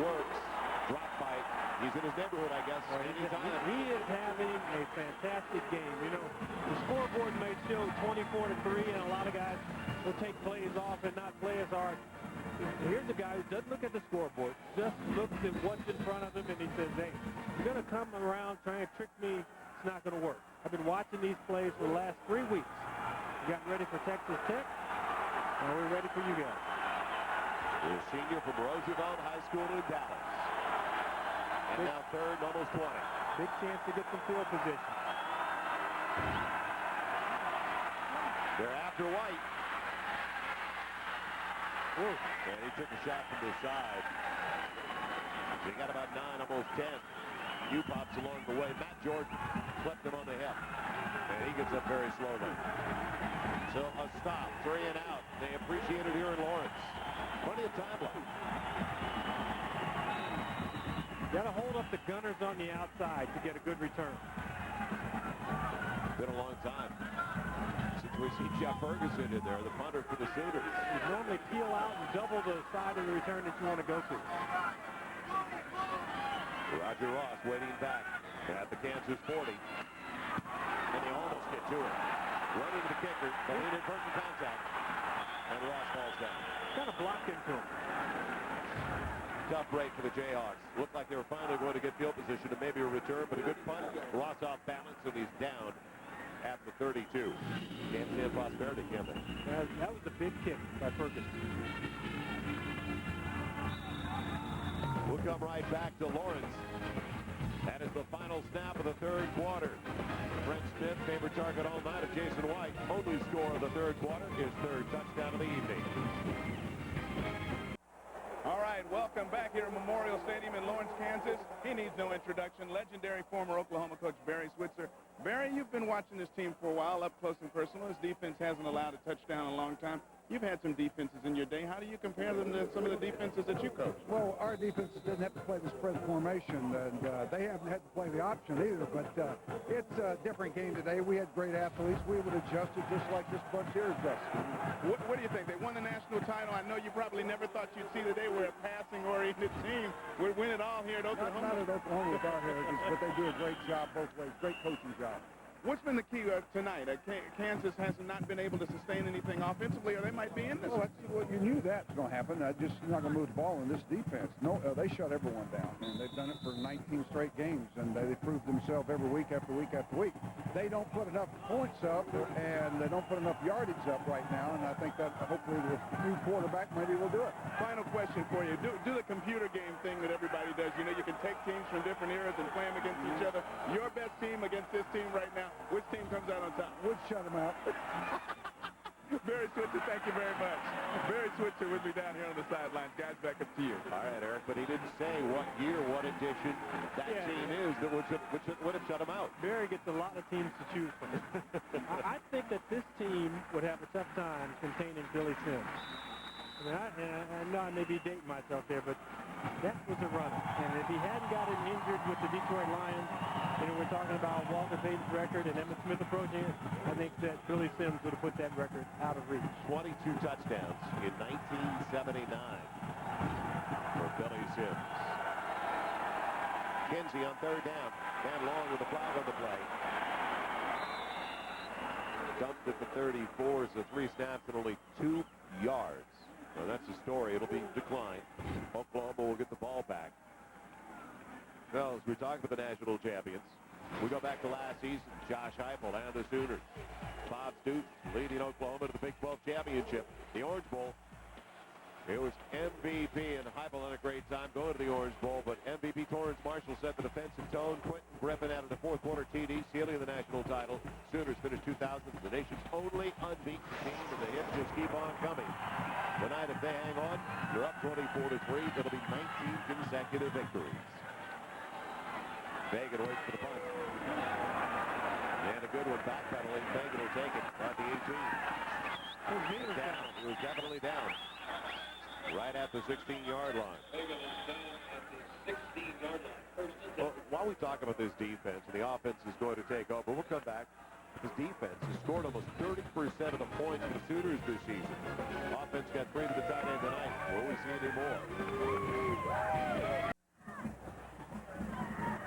Works. Drop fight. He's in his neighborhood, I guess. He is having a fantastic game. You know, the scoreboard may show 24-3, and a lot of guys will take plays off and not play as hard. Here's a guy who doesn't look at the scoreboard, just looks at what's in front of him, and he says, hey, you're going to come around trying to trick me. It's not going to work. I've been watching these plays for the last 3 weeks. You got ready for Texas Tech? Now we're ready for you guys. The senior from Roosevelt High School in Dallas. And now third, almost 20. Big chance to get some field position. They're after White. Ooh. And he took a shot from the side. They got about 9, almost 10. New pops along the way. Matt Jordan flipped him on the hip. And he gets up very slowly. So a stop, 3 and out. They appreciate it here in Lawrence. Plenty of time left. Got to hold up the gunners on the outside to get a good return. Been a long time since we see Jeff Ferguson in there, the punter for the Sooners. You normally peel out and double the side of the return that you want to go to. Roger Ross waiting back at the Kansas 40. And they almost get to it. Running to the kicker, but in person contact. And Ross falls down. Kind of blocked into him. Tough break for the Jayhawks. Looked like they were finally going to get field position and maybe a return, but a good punt. Ross off balance, and he's down at the 32. Can't see a prosperity, can they? That was a big kick by Ferguson. We'll come right back to Lawrence. That is the final snap of the third quarter. Brent Smith, favorite target all night of Jason White. Only score of the third quarter, his third touchdown of the evening. All right, welcome back here at Memorial Stadium in Lawrence, Kansas. He needs no introduction. Legendary former Oklahoma coach Barry Switzer. Barry, you've been watching this team for a while, up close and personal. This defense hasn't allowed a touchdown in a long time. You've had some defenses in your day. How do you compare them to some of the defenses that you coach? Well, our defenses didn't have to play the spread formation, and they haven't had to play the option either, but it's a different game today. We had great athletes. We would adjust it just like this bunch here adjusts. What do you think? They won the national title. I know you probably never thought you'd see the day where a passing-oriented team would win it all here at Oklahoma. Not at Oklahoma with our heritage, but they do a great job both ways. Great coaching job. What's been the key tonight? Kansas has not been able to sustain anything offensively, or they might be in this. Well, you knew that was going to happen. Just not going to move the ball in this defense. No, they shut everyone down, and they've done it for 19 straight games, and they proved themselves every week after week after week. They don't put enough points up, and they don't put enough yardage up right now, and I think that hopefully the new quarterback maybe will do it. Final question for you. Do the computer game thing that everybody does. You know, you can take teams from different eras and play them against each other. Your best team against this team right now, which team comes out on top? Would shut them out. Barry Switzer, thank you very much. Barry Switzer with me down here on the sidelines. Guys, back up to you. All right, Eric, but he didn't say what year, what edition that team is that would have shut him out. Barry gets a lot of teams to choose from. I think that this team would have a tough time containing Billy Sims. I know I may be dating myself there, but that was a runner. And if he hadn't gotten injured with the Detroit Lions, and we're talking about Walter Payton's record and Emmitt Smith approaching it, I think that Billy Sims would have put that record out of reach. 22 touchdowns in 1979 for Billy Sims. Kinsey on third down. Dan Long with a flag on the play. Dumped at the 34, so 3 snaps and only 2 yards. Well, that's the story. It'll be declined. Oklahoma will get the ball back. Well, as we're talking about the national champions, we go back to last season. Josh Heupel and the Sooners. Bob Stoops leading Oklahoma to the Big 12 championship. The Orange Bowl. It was MVP, and Heupel had a great time going to the Orange Bowl, but MVP Torrance Marshall set the defensive tone. Quentin Griffin added a fourth-quarter TD, sealing the national title. Sooners finished 2000 as the nation's only unbeaten team, and the hits just keep on coming. Tonight, if they hang on, they're up 24-3. It'll be 19 consecutive victories. Fagan waits for the punt. And a good one, backpedaling. Fagan will take it at the 18. It was definitely down. Right at the 16-yard line. Fagan is down at the 16-yard line. Well, while we talk about this defense, and the offense is going to take over, we'll come back. This defense has scored almost 30% of the points for the Sooners this season. Offense got 3 to the tight end tonight. Will we see any more?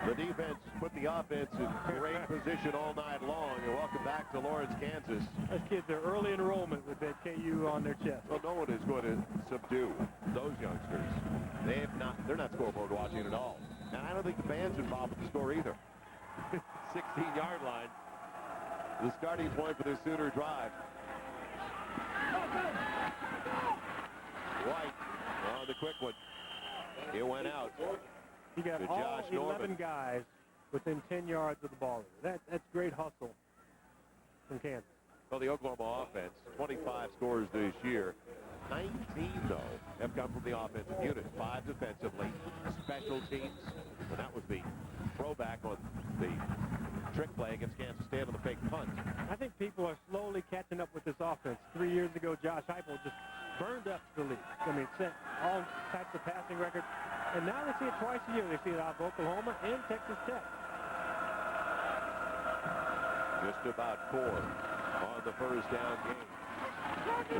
The defense put the offense in great position all night long. And welcome back to Lawrence, Kansas. Those kids are early enrollment with that KU on their chest. Well, no one is going to subdue those youngsters. They're not scoreboard watching at all. And I don't think the fans involved with the score either. 16-yard line. The starting point for this Sooner drive. White on the quick one. It went out. You got to all Josh 11 Norman. guys within 10 yards of the ball. That's great hustle from Kansas. Well, the Oklahoma offense, 25 scores this year. 19, though, have come from the offensive unit. 5 defensively, special teams. And that was the throwback on the trick play against Kansas State on the fake punt. I think people are slowly catching up with this offense. 3 years ago, Josh Heupel just burned up the league. I mean, set all types of passing records. And now they see it twice a year. They see it out of Oklahoma and Texas Tech. Just about 4 on the first down game.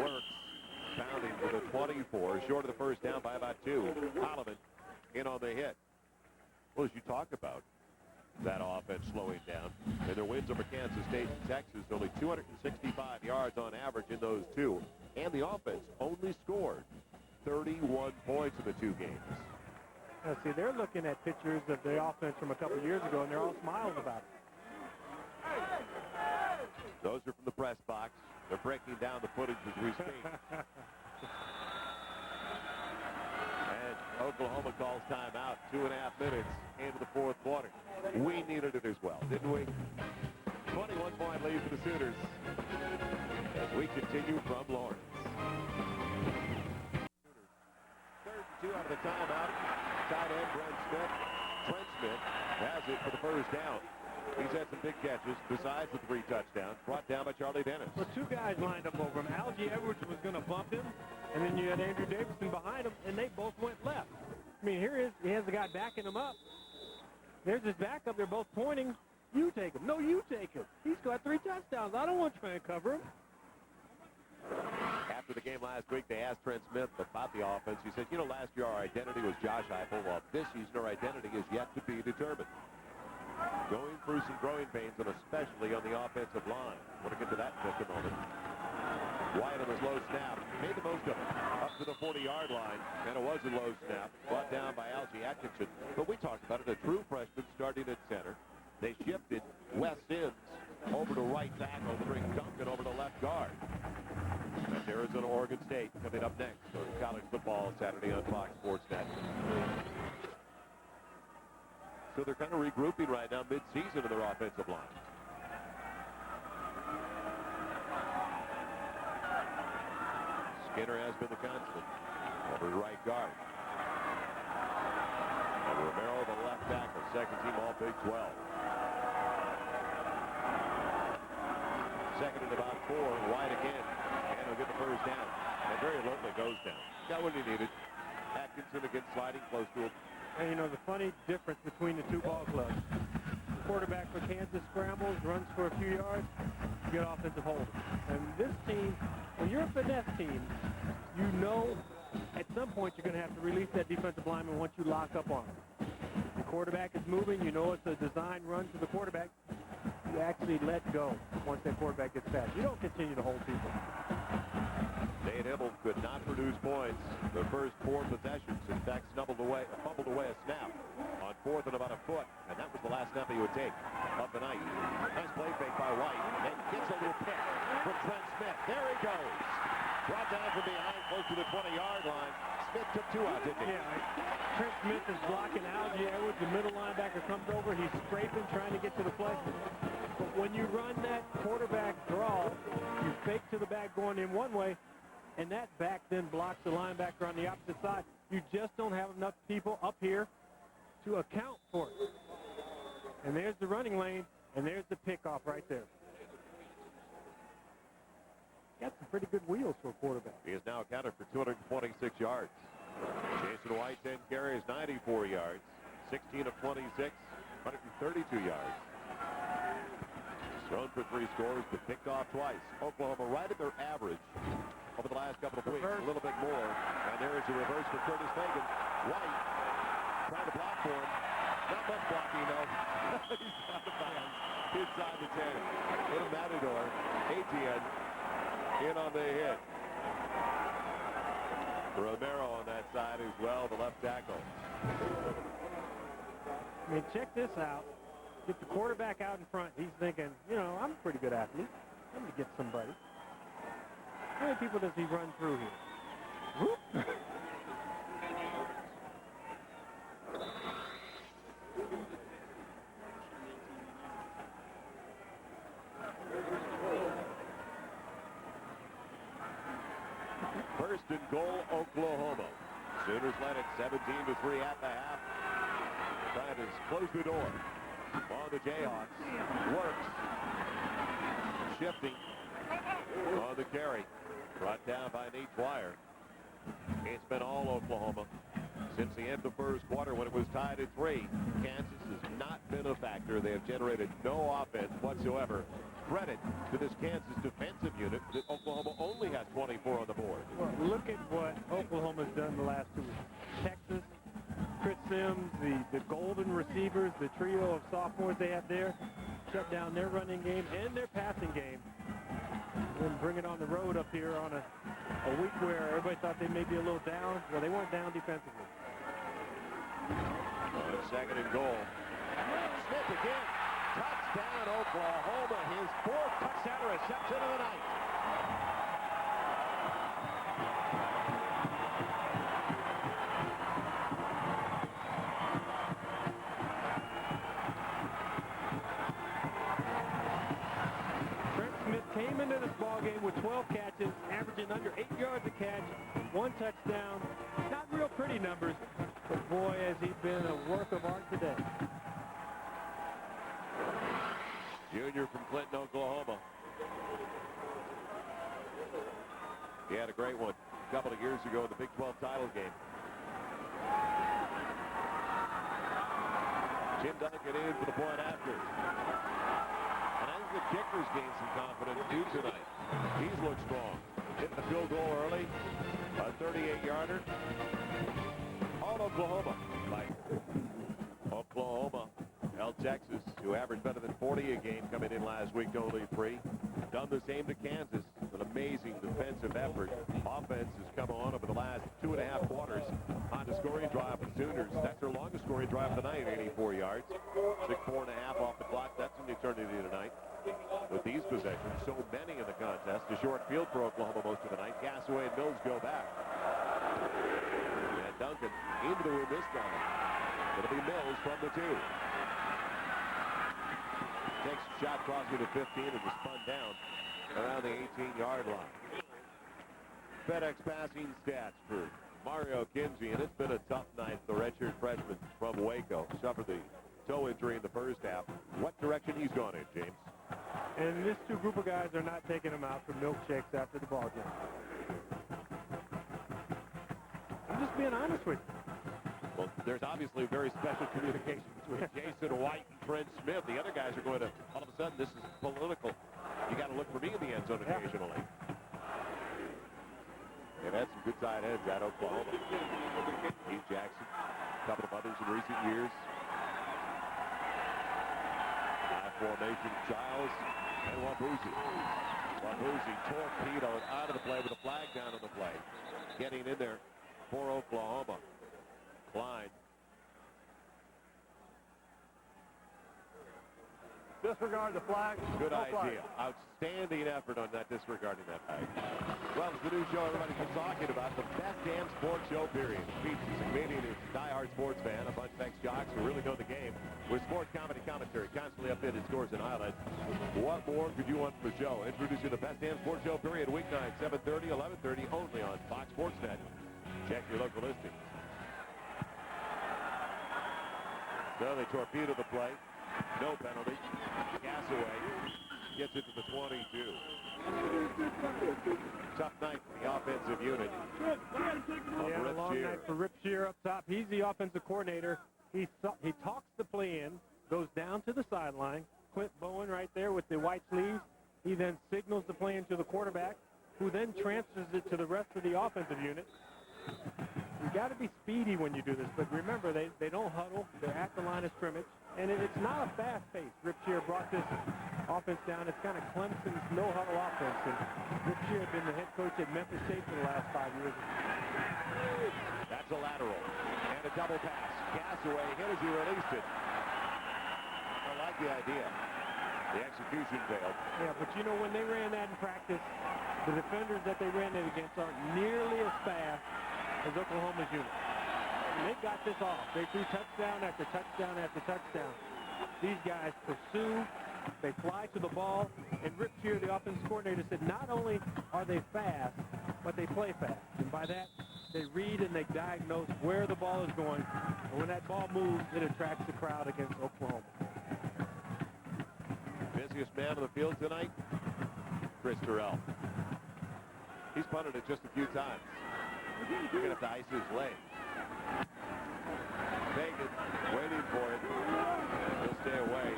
Works pounding to the 24, short of the first down by about 2. Holloman in on the hit. Well, as you talk about that offense slowing down, and their wins over Kansas State and Texas, only 265 yards on average in those 2. And the offense only scored 31 points in the 2 games. Now, see, they're looking at pictures of the offense from a couple years ago, and they're all smiles about it. Those are from the press box. They're breaking down the footage as we speak. And Oklahoma calls timeout 2.5 minutes into the 4th quarter. We needed it as well, didn't we? 21-point lead for the Sooners as we continue from Lawrence. 3rd and 2 out of the timeout. Tight end Trent Smith has it for the first down. He's had some big catches besides the 3 touchdowns brought down by Charlie Dennis. Well, 2 guys lined up over him. Algie Edwards was going to bump him, and then you had Andrew Davidson behind him, and they both went left. I mean, he has the guy backing him up. There's his backup. They're both pointing. You take him. No, you take him. He's got 3 touchdowns. I don't want to try and cover him. After the game last week, they asked Trent Smith about the offense. He said, last year our identity was Josh Heupel. Well, this season our identity is yet to be determined. going through some growing pains, and especially on the offensive line. We'll get to that in just a moment. Wyatt on his low snap, made the most of it, up to the 40-yard line, and it was a low snap, brought down by Algie Atkinson. But we talked about it, a true freshman starting at center. They shifted Wes Sims over to right tackle to bring Duncan over to left guard. That's Arizona, Oregon State coming up next on college football Saturday on Fox Sports Net. So they're kind of regrouping right now mid-season in their offensive line. Skinner has been the constant over to right guard. And Romero, the left tackle, second team all Big 12. Second and about 4, wide again, and he'll get the first down. And very alertly goes down. Got what he needed. Atkinson again sliding close to him. And you know, the funny difference between the two ball clubs. The quarterback for Kansas scrambles, runs for a few yards, you get offensive holding. And this team, when you're a finesse team, you know at some point you're going to have to release that defensive lineman once you lock up on him. The quarterback is moving, you know it's a design run to the quarterback. You actually let go once that quarterback gets past. You don't continue to hold people. Nate Hibble could not produce points the first 4 possessions. In fact, fumbled away a snap on 4th and about a foot, and that was the last snap he would take of the night. Nice play fake by White, and gets a little pick from Trent Smith. There he goes. Brought down from behind, close to the 20-yard line. Smith took 2 out, didn't he? Yeah, Trent Smith is blocking Algie Edwards. The middle linebacker comes over. He's scraping, trying to get to the play. But when you run that quarterback draw, you fake to the back going in one way, and that back then blocks the linebacker on the opposite side. You just don't have enough people up here to account for it. And there's the running lane, and there's the pickoff right there. Got some pretty good wheels for a quarterback. He is now accounted for 226 yards. Jason White, 10 carries, 94 yards. 16 of 26, 132 yards. Thrown for 3 scores, but picked off twice. Oklahoma right at their average over the last couple of weeks, a little bit more. And there is a reverse for Curtis Fagan. White trying to block for him. Not much blocking, though. He's out of bounds inside the 10. Little Matador, Etienne, in on the hit. Romero on that side as well, the left tackle. I mean, check this out. Get the quarterback out in front. He's thinking, you know, I'm a pretty good athlete. I'm going to get somebody. How many people does he run through here? Whoop. First and goal, Oklahoma. Sooners led it 17-3 at the half. Trying to close the door on the Jayhawks. Works. Shifting on the carry. Brought down by Nate Dwyer. It's been all Oklahoma since the end of the first quarter when it was tied at 3. Kansas has not been a factor. They have generated no offense whatsoever. Credit to this Kansas defensive unit that Oklahoma only has 24 on the board. Well, look at what Oklahoma's done the last 2 weeks. Texas, Chris Sims, the golden receivers, the trio of sophomores they have there, shut down their running game and their passing game. And then bring it on the road up here on a week where everybody thought they may be a little down. Well, they weren't down defensively. Second and goal. Smith again. Touchdown, Oklahoma. His 4th touchdown reception of the night. Trent Smith came into this ball game with 12 catches, averaging under 8 yards a catch, 1 touchdown. Not real pretty numbers, but boy, has he been a work of art today. Junior from Clinton, Oklahoma. He had a great one a couple of years ago in the Big 12 title game. Jim Duncan in for the point after. And I think the kicker's gained some confidence too tonight. He's looked strong. Hitting the field goal early. A 38-yarder. All Oklahoma. Like Oklahoma Well, Texas, who averaged better than 40 a game coming in last week, only 3. Done the same to Kansas. An amazing defensive effort. Offense has come on over the last 2.5 quarters. On the scoring drive for the Sooners. That's their longest scoring drive of the night, 84 yards. 4.5 off the clock. That's an eternity tonight. With these possessions, so many in the contest. A short field for Oklahoma most of the night. Gasaway and Mills go back. And Duncan into the room this time. It'll be Mills from the 2. Takes a shot crossing to 15 and is spun down around the 18-yard line. FedEx passing stats for Mario Kinsey, and it's been a tough night. The redshirt freshman from Waco suffered the toe injury in the first half. What direction he's gone in, James? And this two group of guys are not taking him out for milkshakes after the ball game. I'm just being honest with you. Well, there's obviously very special communication between Jason White and Trent Smith. The other guys are going to, all of a sudden, this is political. You got to look for me in the end zone occasionally. They've had some good tight ends at Oklahoma. Keith Jackson, a couple of others in recent years. High formation, Giles and Wabuzi. Wabuzi torpedoed out of the play with a flag down on the play. Getting in there for Oklahoma. Klein. Disregard the flag. Good no idea. Flag. Outstanding effort on that, disregarding that flag. Well, it's the new show everybody's been talking about, the best damn sports show, period. Features a comedian who's a diehard sports fan, a bunch of ex-jocks who really know the game, with sports comedy commentary, constantly updated scores and highlights. What more could you want from the show? Introducing the best damn sports show, period, weeknight, 7:30, 11:30, only on Fox Sports Net. Check your local listings. So they torpedo the play. No penalty. Gasaway gets it to the 22. Tough night for the offensive unit. Yeah, a long night for Rip Shear up top. He's the offensive coordinator. He talks the play in, goes down to the sideline. Clint Bowen right there with the white sleeves. He then signals the play in to the quarterback, who then transfers it to the rest of the offensive unit. You got to be speedy when you do this, but remember, they don't huddle. They're at the line of scrimmage, and it's not a fast pace. Rip Shear brought this offense down. It's kind of Clemson's no-huddle offense, and Rip Shear had been the head coach at Memphis State for the last 5 years. That's a lateral and a double pass. Gasaway hit as he released it. I like the idea. The execution failed. Yeah, but you know, when they ran that in practice, the defenders that they ran it against aren't nearly as fast as Oklahoma's unit. And they got this off. They threw touchdown after touchdown after touchdown. These guys pursue, they fly to the ball, and Rip Shear, the offensive coordinator, said not only are they fast, but they play fast. And by that, they read and they diagnose where the ball is going. And when that ball moves, it attracts the crowd against Oklahoma. Busiest man on the field tonight, Chris Terrell. He's punted it just a few times. You're going to have to ice his leg. Fagan waiting for it. He'll stay away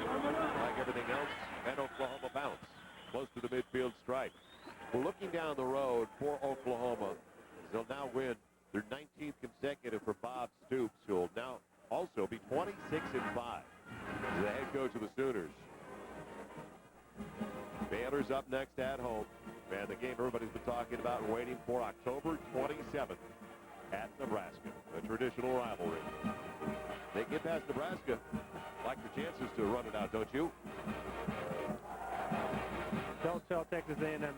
like everything else. And Oklahoma bounce close to the midfield stripe. We're looking down the road for Oklahoma. They'll now win their 19th consecutive for Bob Stoops, who will now also be 26-5 as the head coach of the Sooners. Baylor's up next at home. And the game everybody's been talking about and waiting for, October 27th at Nebraska, a traditional rivalry. They get past Nebraska, like the chances to run it out, don't you? Don't tell Texas A&M that.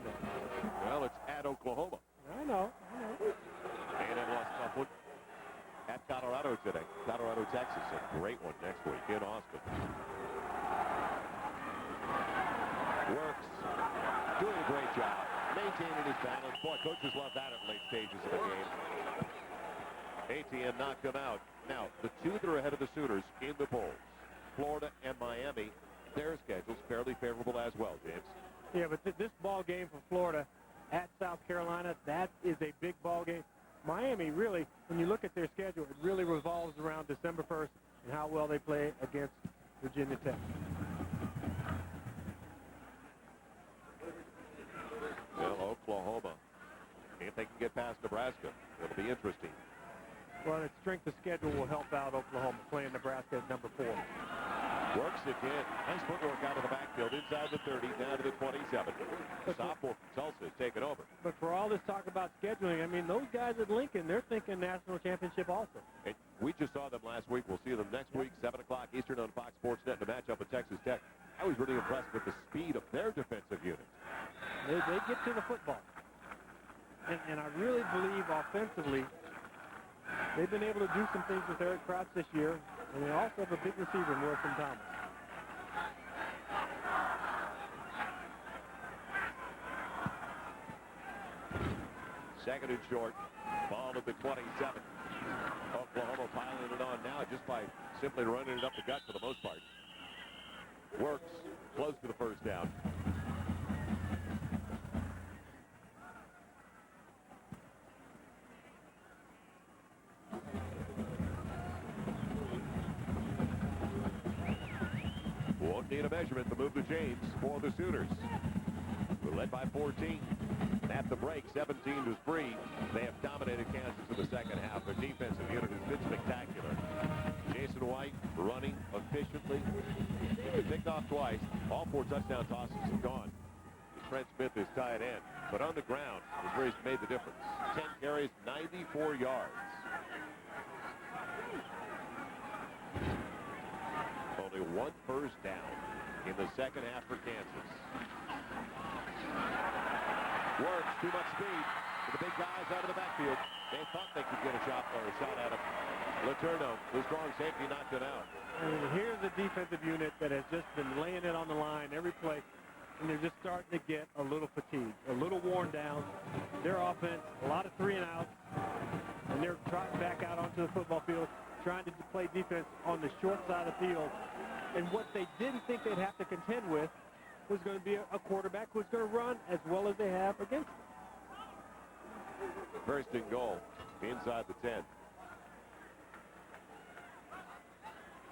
Well, it's at Oklahoma. I know. A&M lost a tough one at Colorado today. Colorado, Texas, a great one next week in Austin. Works. Doing a great job. Maintaining his balance. Boy, coaches love that at late stages of the game. ATN knocked them out. Now, the two that are ahead of the Sooners in the polls, Florida and Miami, their schedule's fairly favorable as well, James. Yeah, but this ball game for Florida at South Carolina, that is a big ball game. Miami, really, when you look at their schedule, it really revolves around December 1st and how well they play against Virginia Tech. Well, Oklahoma, if they can get past Nebraska, it'll be interesting. Well, its strength of schedule will help out Oklahoma playing Nebraska at number 4. Works again. Nice footwork out of the backfield, inside the 30, down to the 27. The sophomore from Tulsa has taken over. But for all this talk about scheduling, I mean, those guys at Lincoln, they're thinking national championship also. And we just saw them last week. We'll see them next week, 7 o'clock Eastern on Fox Sports Net to match up with Texas Tech. I was really impressed with the speed of their defensive unit. They get to the football. And I really believe offensively, they've been able to do some things with Eric Crouch this year. And they also have a big receiver in Wilson Thomas. Second and short. Ball at the 27. Oklahoma piling it on now just by simply running it up the gut for the most part. Works close to the first down. Won't need a measurement to move the chains for the Sooners. We're led by 14. At the break, 17 was free. They have dominated Kansas in the second half. Their defensive unit has been spectacular. Jason White running efficiently. He's been picked off twice. All 4 touchdown tosses have gone. Trent Smith is tight end. But on the ground is where he's made the difference. 10 carries, 94 yards. Only 1 first down in the second half for Kansas. Works, too much speed for the big guys out of the backfield. They thought they could get a shot at him. Letourneau, the strong safety, knocked it out. And here's a defensive unit that has just been laying it on the line every play, and they're just starting to get a little fatigued, a little worn down. Their offense, a lot of 3 and outs, and they're trotting back out onto the football field, trying to play defense on the short side of the field. And what they didn't think they'd have to contend with was going to be a quarterback who's going to run as well as they have against them. First and goal inside the 10.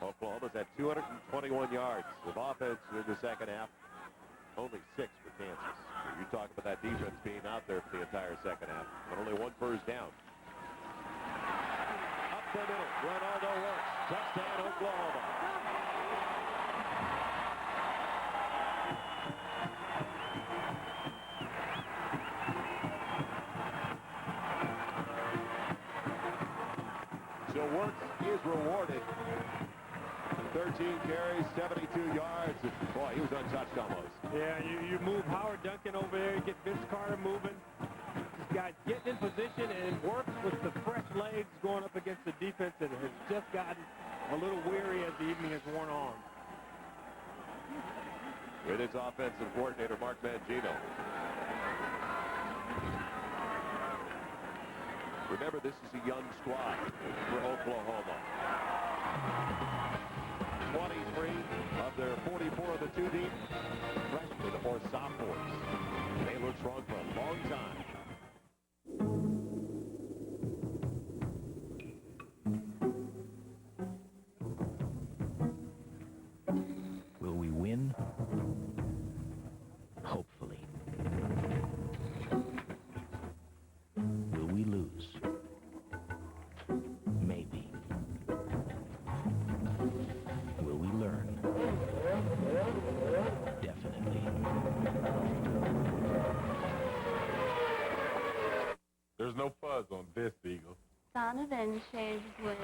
Oklahoma's at 221 yards of offense in the second half. Only 6 for Kansas. You talk about that defense being out there for the entire second half. But only 1 first down. Up the middle. Ronaldo works. Touchdown, Oklahoma. So Works is rewarded. 13 carries, 72 yards. Boy, he was untouched almost. Yeah, you move Howard Duncan over there, you get Vince Carter moving. This guy's getting in position and Works with the fresh legs going up against the defense that has just gotten a little weary as the evening has worn on. With his offensive coordinator, Mark Mangino. Remember, this is a young squad for Oklahoma. 23 of their 44 of the 2 deep, freshmen or sophomores. They look strong for a long time. Will we win? Hopefully. Will we lose? Maybe. Will we learn? Definitely. There's no fuzz on this, Eagle. Donovan shaves with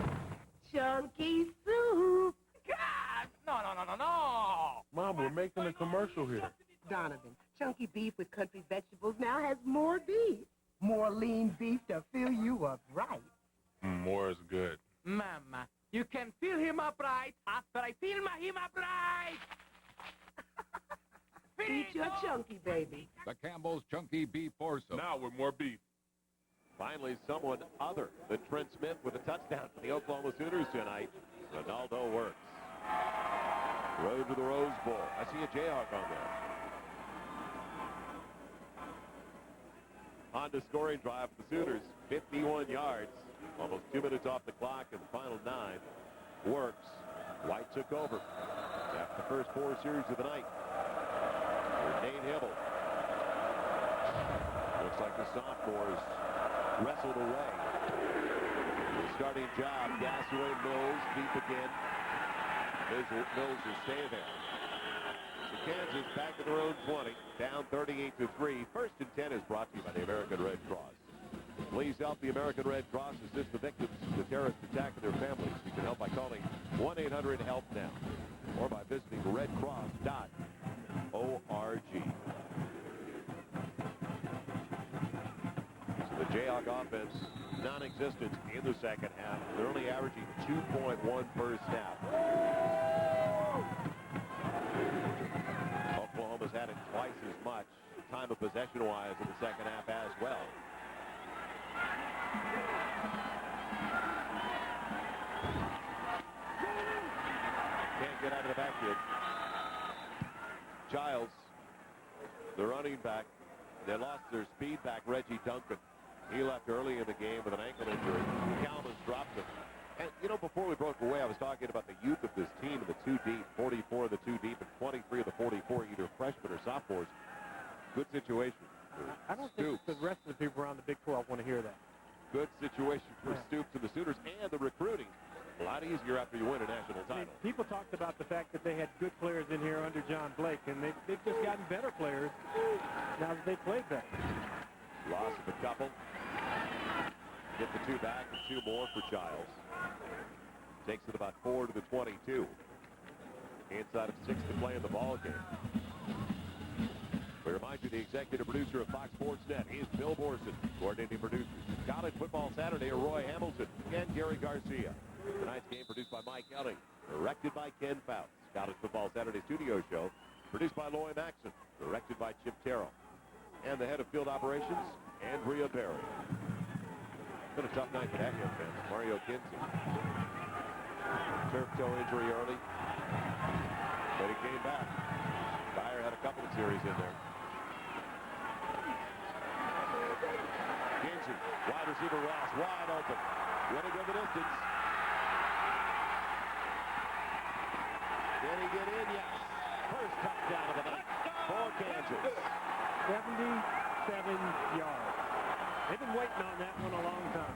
Chunky soup. God! No. Mom, we're making a commercial here. Donovan, chunky beef with country vegetables now has more beef. More lean beef to fill you up right. More is good. Mama, you can fill him up right after I fill him up right. Eat your chunky, baby. The Campbell's Chunky Beef Foursome. Now with more beef. Finally, someone other than Trent Smith with a touchdown for the Oklahoma Sooners tonight. Ronaldo Works. Road to the Rose Bowl. I see a Jayhawk on there. On the scoring drive for the Sooners. 51 yards. Almost 2 minutes off the clock in the final 9. Works. White took over. After the first 4 series of the night. Nate Hibble. Looks like the sophomores wrestled away. The starting job, Gasaway Mills, deep again. Mills will stay there. So Kansas back to their own 20, down 38-3. First and 10 is brought to you by the American Red Cross. Please help the American Red Cross assist the victims of the terrorist attack and their families. You can help by calling 1-800-HELP-NOW or by visiting redcross.org. So the Jayhawk offense non-existent in the second half. They're only averaging 2.1 first half. Oklahoma's had it twice as much time of possession-wise in the second half as well. Can't get out of the backfield. Childs, the running back, they lost their speed back, Reggie Duncan. He left early in the game with an ankle injury. Calvin's dropped him. And, you know, before we broke away, I was talking about the youth of this team in the two deep, 44 of the two deep, and 23 of the 44, either freshmen or sophomores. Good situation. I don't think the rest of the people around the Big 12 want to hear that. Good situation for Stoops and the Sooners, and the recruiting. A lot easier after you win a national title. People talked about the fact that they had good players in here under John Blake, and they've just gotten better players now that they played better. Loss of a couple. Get the two back and two more for Childs. Takes it about 4 to the 22. Inside of 6 to play in the ball game. We remind you the executive producer of Fox Sports Net is Bill Borson. Coordinating producers, College Football Saturday are Roy Hamilton and Gary Garcia. Tonight's game produced by Mike Elling, directed by Ken Fouts. College Football Saturday studio show produced by Loy Maxson, directed by Chip Terrell. And the head of field operations, Andrea Berry. It's been a tough night for that young man, Mario Kinsey. Turf toe injury early, but he came back. Dyer had a couple of series in there. Kinsey, wide receiver Ross, wide open. Going to go the distance. Did he get in? Yes. First touchdown of the night for Kansas. 77 yards. They've been waiting on that one a long time.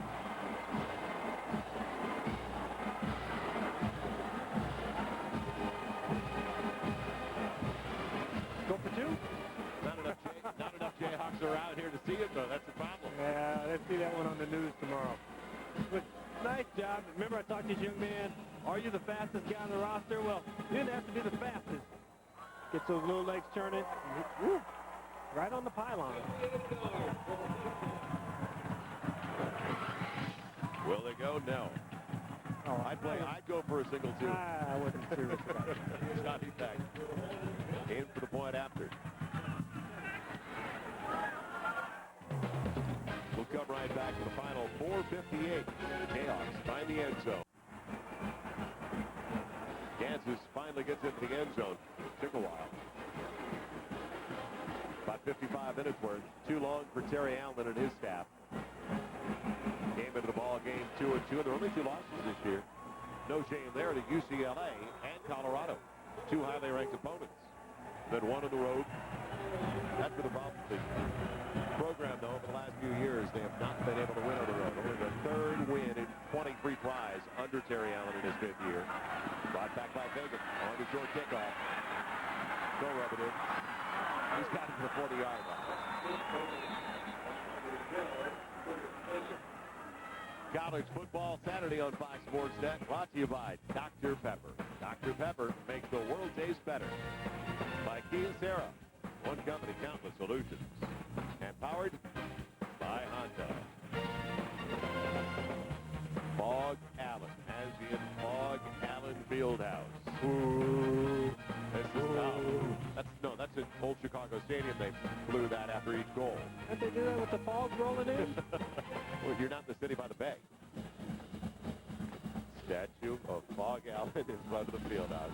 Go for two? Not enough Jayhawks are out here to see it, though. That's the problem. Yeah, let's see that one on the news tomorrow. But nice job. Remember I talked to this young man, are you the fastest guy on the roster? Well, you didn't have to be the fastest. Gets those little legs turning. Woo, right on the pylon. Will they go? No. Oh, I'd go for a single two. I wasn't serious about it. Scotty Peck in for the point after. We'll come right back to the final 4:58. Jayhawks find the end zone. Kansas finally gets into the end zone. It took a while. About 55 minutes worth. Too long for Terry Allen and his staff. Came into the ball game 2-2. There are only 2 losses this year. No shame there to UCLA and Colorado. 2 highly ranked opponents. Then 1 on the road. That's been the problem. The program, though, over the last few years, they have not been able to win on the road. Only the 3rd win in 23 tries under Terry Allen in his 5th year. Brought back by Fagan on the short kickoff. Go rub it in. He's got it to the 40-yard line. College Football Saturday on Fox Sports Net, brought to you by Dr. Pepper. Dr. Pepper makes the world taste better. By Kia Sarah, one company, countless solutions. And powered by Honda. Fog Allen, as in Fog Allen Fieldhouse. Ooh. That's in Old Chicago Stadium. They blew that after each goal. Didn't they do that with the fog rolling in? Well, you're not in the city by the bay. Statue of Fog Allen in front of the Fieldhouse.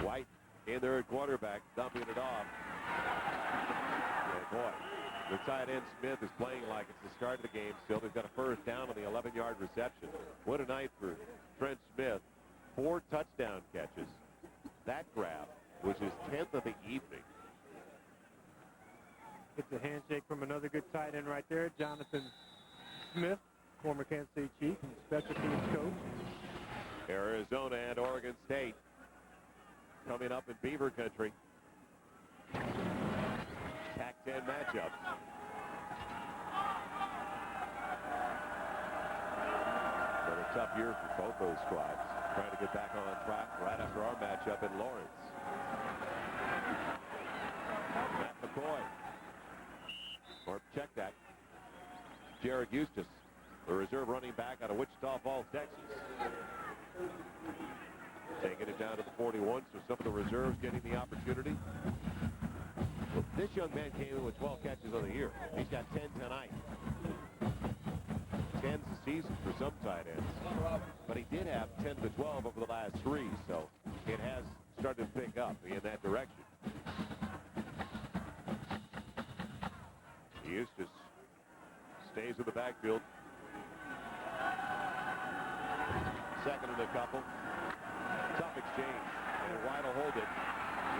White in there at quarterback, dumping it off. Oh boy, the tight end Smith is playing like it's the start of the game still. They've got a first down on the 11-yard reception. What a night for Trent Smith. 4 touchdown catches. That grab was his 10th of the evening. It's a handshake from another good tight end right there, Jonathan Smith. former Kansas City Chief and special teams coach. Arizona and Oregon State coming up in Beaver Country. Pac-10 matchup. Another tough year for both those squads. Trying to get back on track right after our matchup in Lawrence. Matt McCoy. Or check that. Jared Eustace, the reserve running back out of Wichita Falls, Texas. Taking it down to the 41, so some of the reserves getting the opportunity. Well, this young man came in with 12 catches on the year. He's got 10 tonight. 10's the season for some tight ends. But he did have 10 to 12 over the last 3, so it has started to pick up in that direction. Eustace stays in the backfield. Second and a couple. Tough exchange. And White will hold it.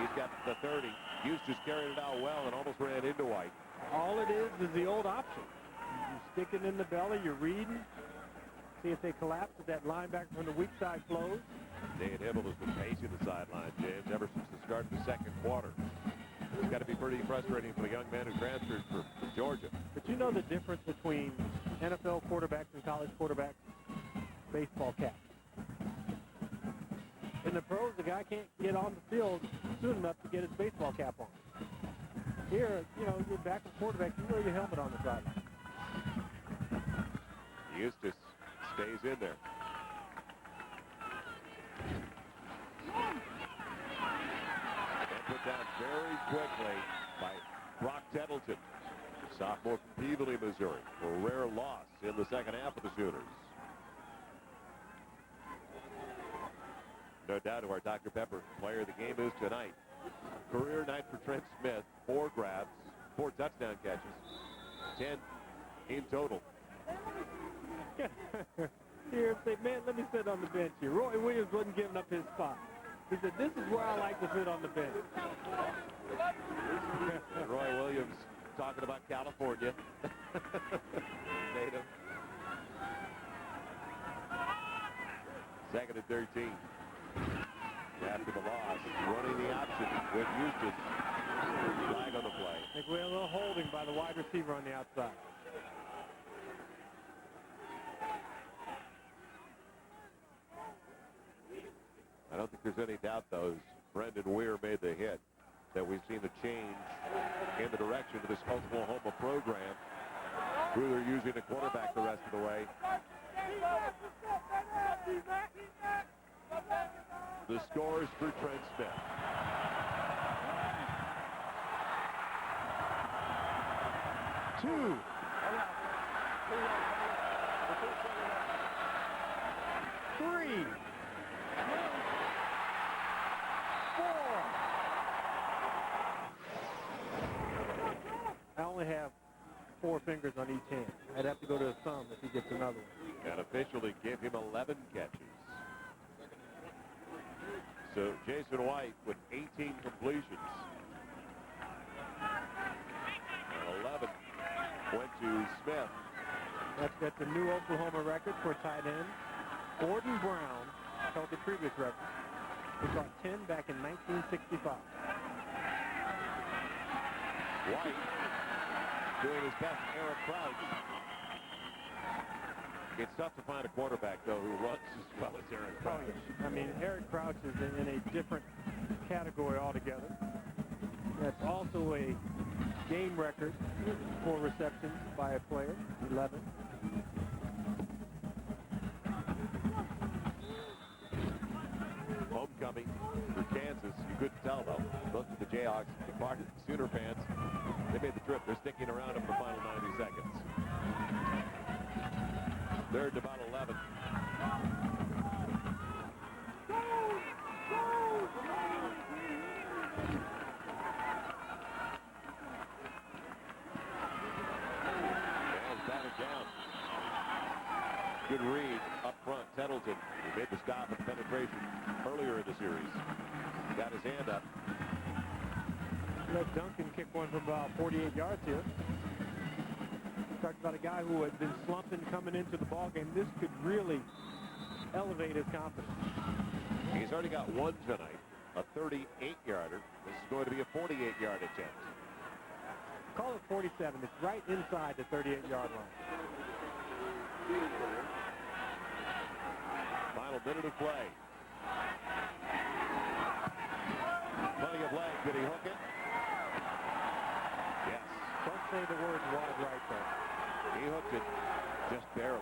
He's got the 30. Eustace carried it out well and almost ran into White. All it is the old option. You stick it in the belly, you're reading. See if they collapse, if that linebacker from the weak side flows. Dave Hibble has been pacing the sideline, James, ever since the start of the second quarter. It's got to be pretty frustrating for the young man who transferred from Georgia. But you know the difference between NFL quarterbacks and college quarterbacks? Baseball caps. In the pros, the guy can't get on the field soon enough to get his baseball cap on. Here, you know, you're back to quarterback, you wear your helmet on the sideline. Eustace stays in there. And put down very quickly by Brock Tettleton, sophomore from Peabody, Missouri, for a rare loss in the second half of the Sooners. No doubt who our Dr. Pepper player of the game is tonight. Career night for Trent Smith, 4 grabs, 4 touchdown catches, 10 in total. Here, say, man, let me sit on the bench here. Roy Williams wasn't giving up his spot. He said, this is where I like to sit on the bench. Roy Williams talking about California. Native. Second and 13. After the loss, running the option with Eustace. Flag on the play. I think we had a little holding by the wide receiver on the outside. I don't think there's any doubt, though, as Brendan Weir made the hit, that we've seen a change in the direction of this Oklahoma program. Ruler using a quarterback the rest of the way. The scores for Trent Smith. Two. 3. 4. I only have 4 fingers on each hand. I'd have to go to his thumb if he gets another one. And officially give him 11 catches. So Jason White with 18 completions. And 11 went to Smith. That's a new Oklahoma record for a tight end. Gordon Brown held the previous record. He caught 10 back in 1965. White doing his best, Eric Crouch. It's tough to find a quarterback, though, who runs as well as Eric Crouch. I mean, Eric Crouch is in a different category altogether. That's also a game record for receptions by a player, 11. Homecoming for Kansas. You couldn't tell, though. Most of the Jayhawks departed. Sooner fans, they made the trip. They're sticking around for the final 90 seconds. Third and about 11. And batted down. Good read up front. Tettleton, who made the stop and penetration earlier in the series. Got his hand up. Let Duncan kick one from about 48 yards here. Talked about a guy who had been slumping coming into the ball game. This could really elevate his confidence. He's already got one tonight, a 38-yarder. This is going to be a 48-yard attempt. Call it 47. It's right inside the 38-yard line. Final minute of play. Plenty of leg. Did he hook it? Yes. Don't say the words wide right there. He hooked it just barely.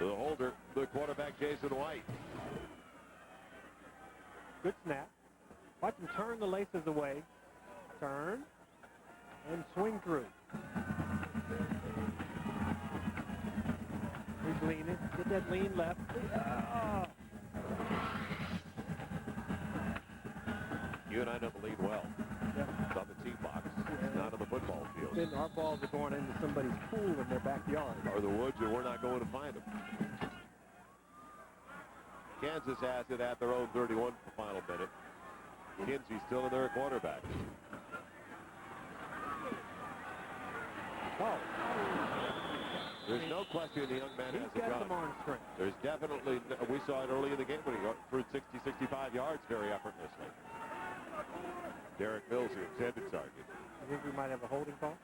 The holder, the quarterback, Jason White. Good snap. Watch him turn the laces away. Turn. And swing through. He's leaning. Get that lean left. You and I know the lead well. Yeah. It's on the tee box, not on the football field. Then our balls are going into somebody's pool in their backyard. Or the woods, and we're not going to find them. Kansas has it at their own 31 for the final minute. Kinsey's still in their quarterback. Oh. There's no question the young man has a got gun. some arm strength. There's definitely, we saw it early in the game when he threw 60, 65 yards very effortlessly. Derek Mills, the intended target. I think we might have a holding call.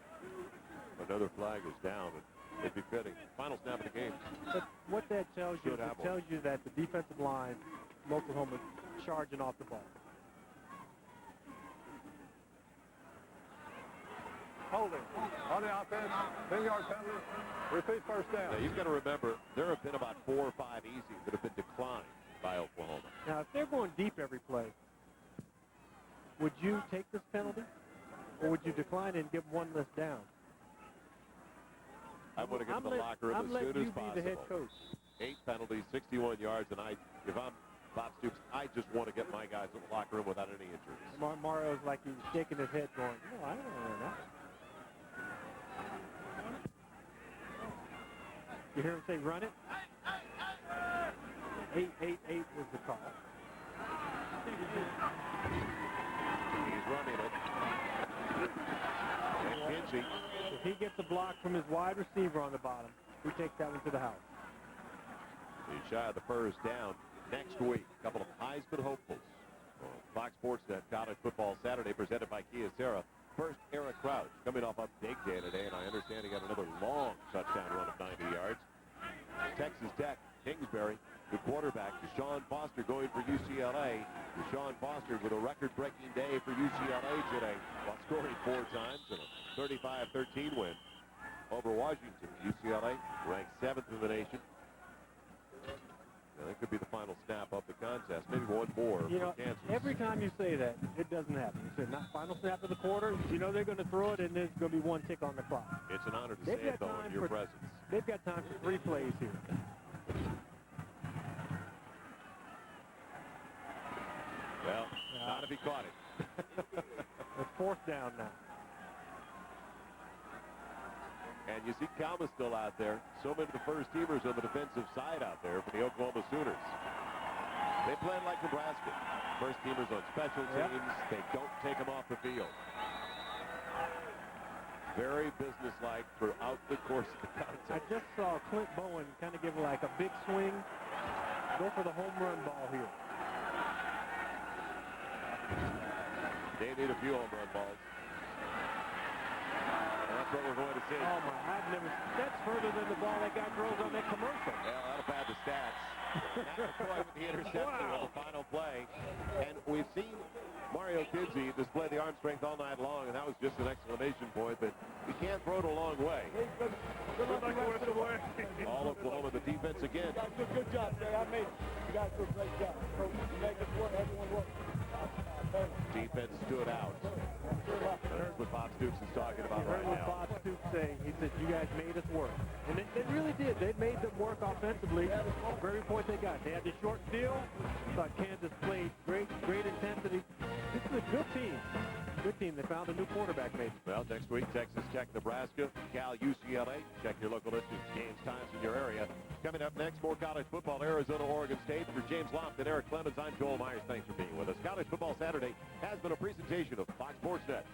Another flag is down, and it'd be fitting. Final snap of the game. But what that tells you, Should have it tells you that the defensive line from Oklahoma is charging off the ball. Holding on the offense, 10-yard penalty, repeat first down. Now, you've got to remember, there have been about 4 or 5 easy that have been declined by Oklahoma. Now, if they're going deep every play, would you take this penalty? Or would you decline it and give one less down? I want to get to the locker room as soon as possible. I'm letting you be the head coach. 8 penalties, 61 yards, and if I'm Bob Stoops, I just want to get my guys in the locker room without any injuries. Mario's like he's shaking his head going, no, I don't know that. You hear him say, run it? 8-8-8 was the call. He's running it. And Kinsey. If he gets a block from his wide receiver on the bottom, we take that one to the house. He's shy of the first down. Next week, a couple of Heisman hopefuls. Fox Sports Net College Football Saturday presented by Kia Sarah. First, Eric Crouch coming off a big day today, and I understand he got another long touchdown run of 90 yards. Texas Tech, Kingsbury, the quarterback, Deshaun Foster going for UCLA. Deshaun Foster with a record-breaking day for UCLA today while scoring 4 times in a 35-13 win over Washington. UCLA ranked 7th in the nation. Now, that could be the final snap of the contest. Maybe one more for Kansas. Every time you say that, it doesn't happen. You say, not final snap of the quarter. You know they're going to throw it, and there's going to be 1 tick on the clock. It's an honor to say it, though, in your presence. They've got time for 3 plays here. Well, not if he caught it. It's 4th down now. And you see Kalma still out there. So many of the first-teamers on the defensive side out there for the Oklahoma Sooners. They play like Nebraska. First-teamers on special teams. They don't take them off the field. Very businesslike throughout the course of the contest. I just saw Clint Bowen kind of give like a big swing. Go for the home run ball here. They need a few home run balls. That's what we're going to see. Oh, my, that's further than the ball that guy throws on that commercial. Well, that'll pad the stats. Matt McCoy with the interception on the final play. And we've seen Mario Kinsey display the arm strength all night long, and that was just an exclamation point, but he can't throw it a long way. All Oklahoma, the defense again. Good job, Jay. I made it. You guys do a great job. You make us work. Everyone works. Defense stood out. That's what Bob Stoops is talking about right what now. Bob Stoops saying. He said, you guys made us work. And they really did. They made them work offensively for every point they got. They had the short field. I thought Kansas played great intensity. This is a good team. Good team. team. They found a new quarterback, maybe. Well, next week, Texas Tech, Nebraska, Cal, UCLA. Check your local list of games, times in your area. Coming up next, more college football, Arizona, Oregon State. For James Loft and Eric Clemens, I'm Joel Myers. Thanks for being with us. College Football Saturday has been a presentation of Fox Sports Net.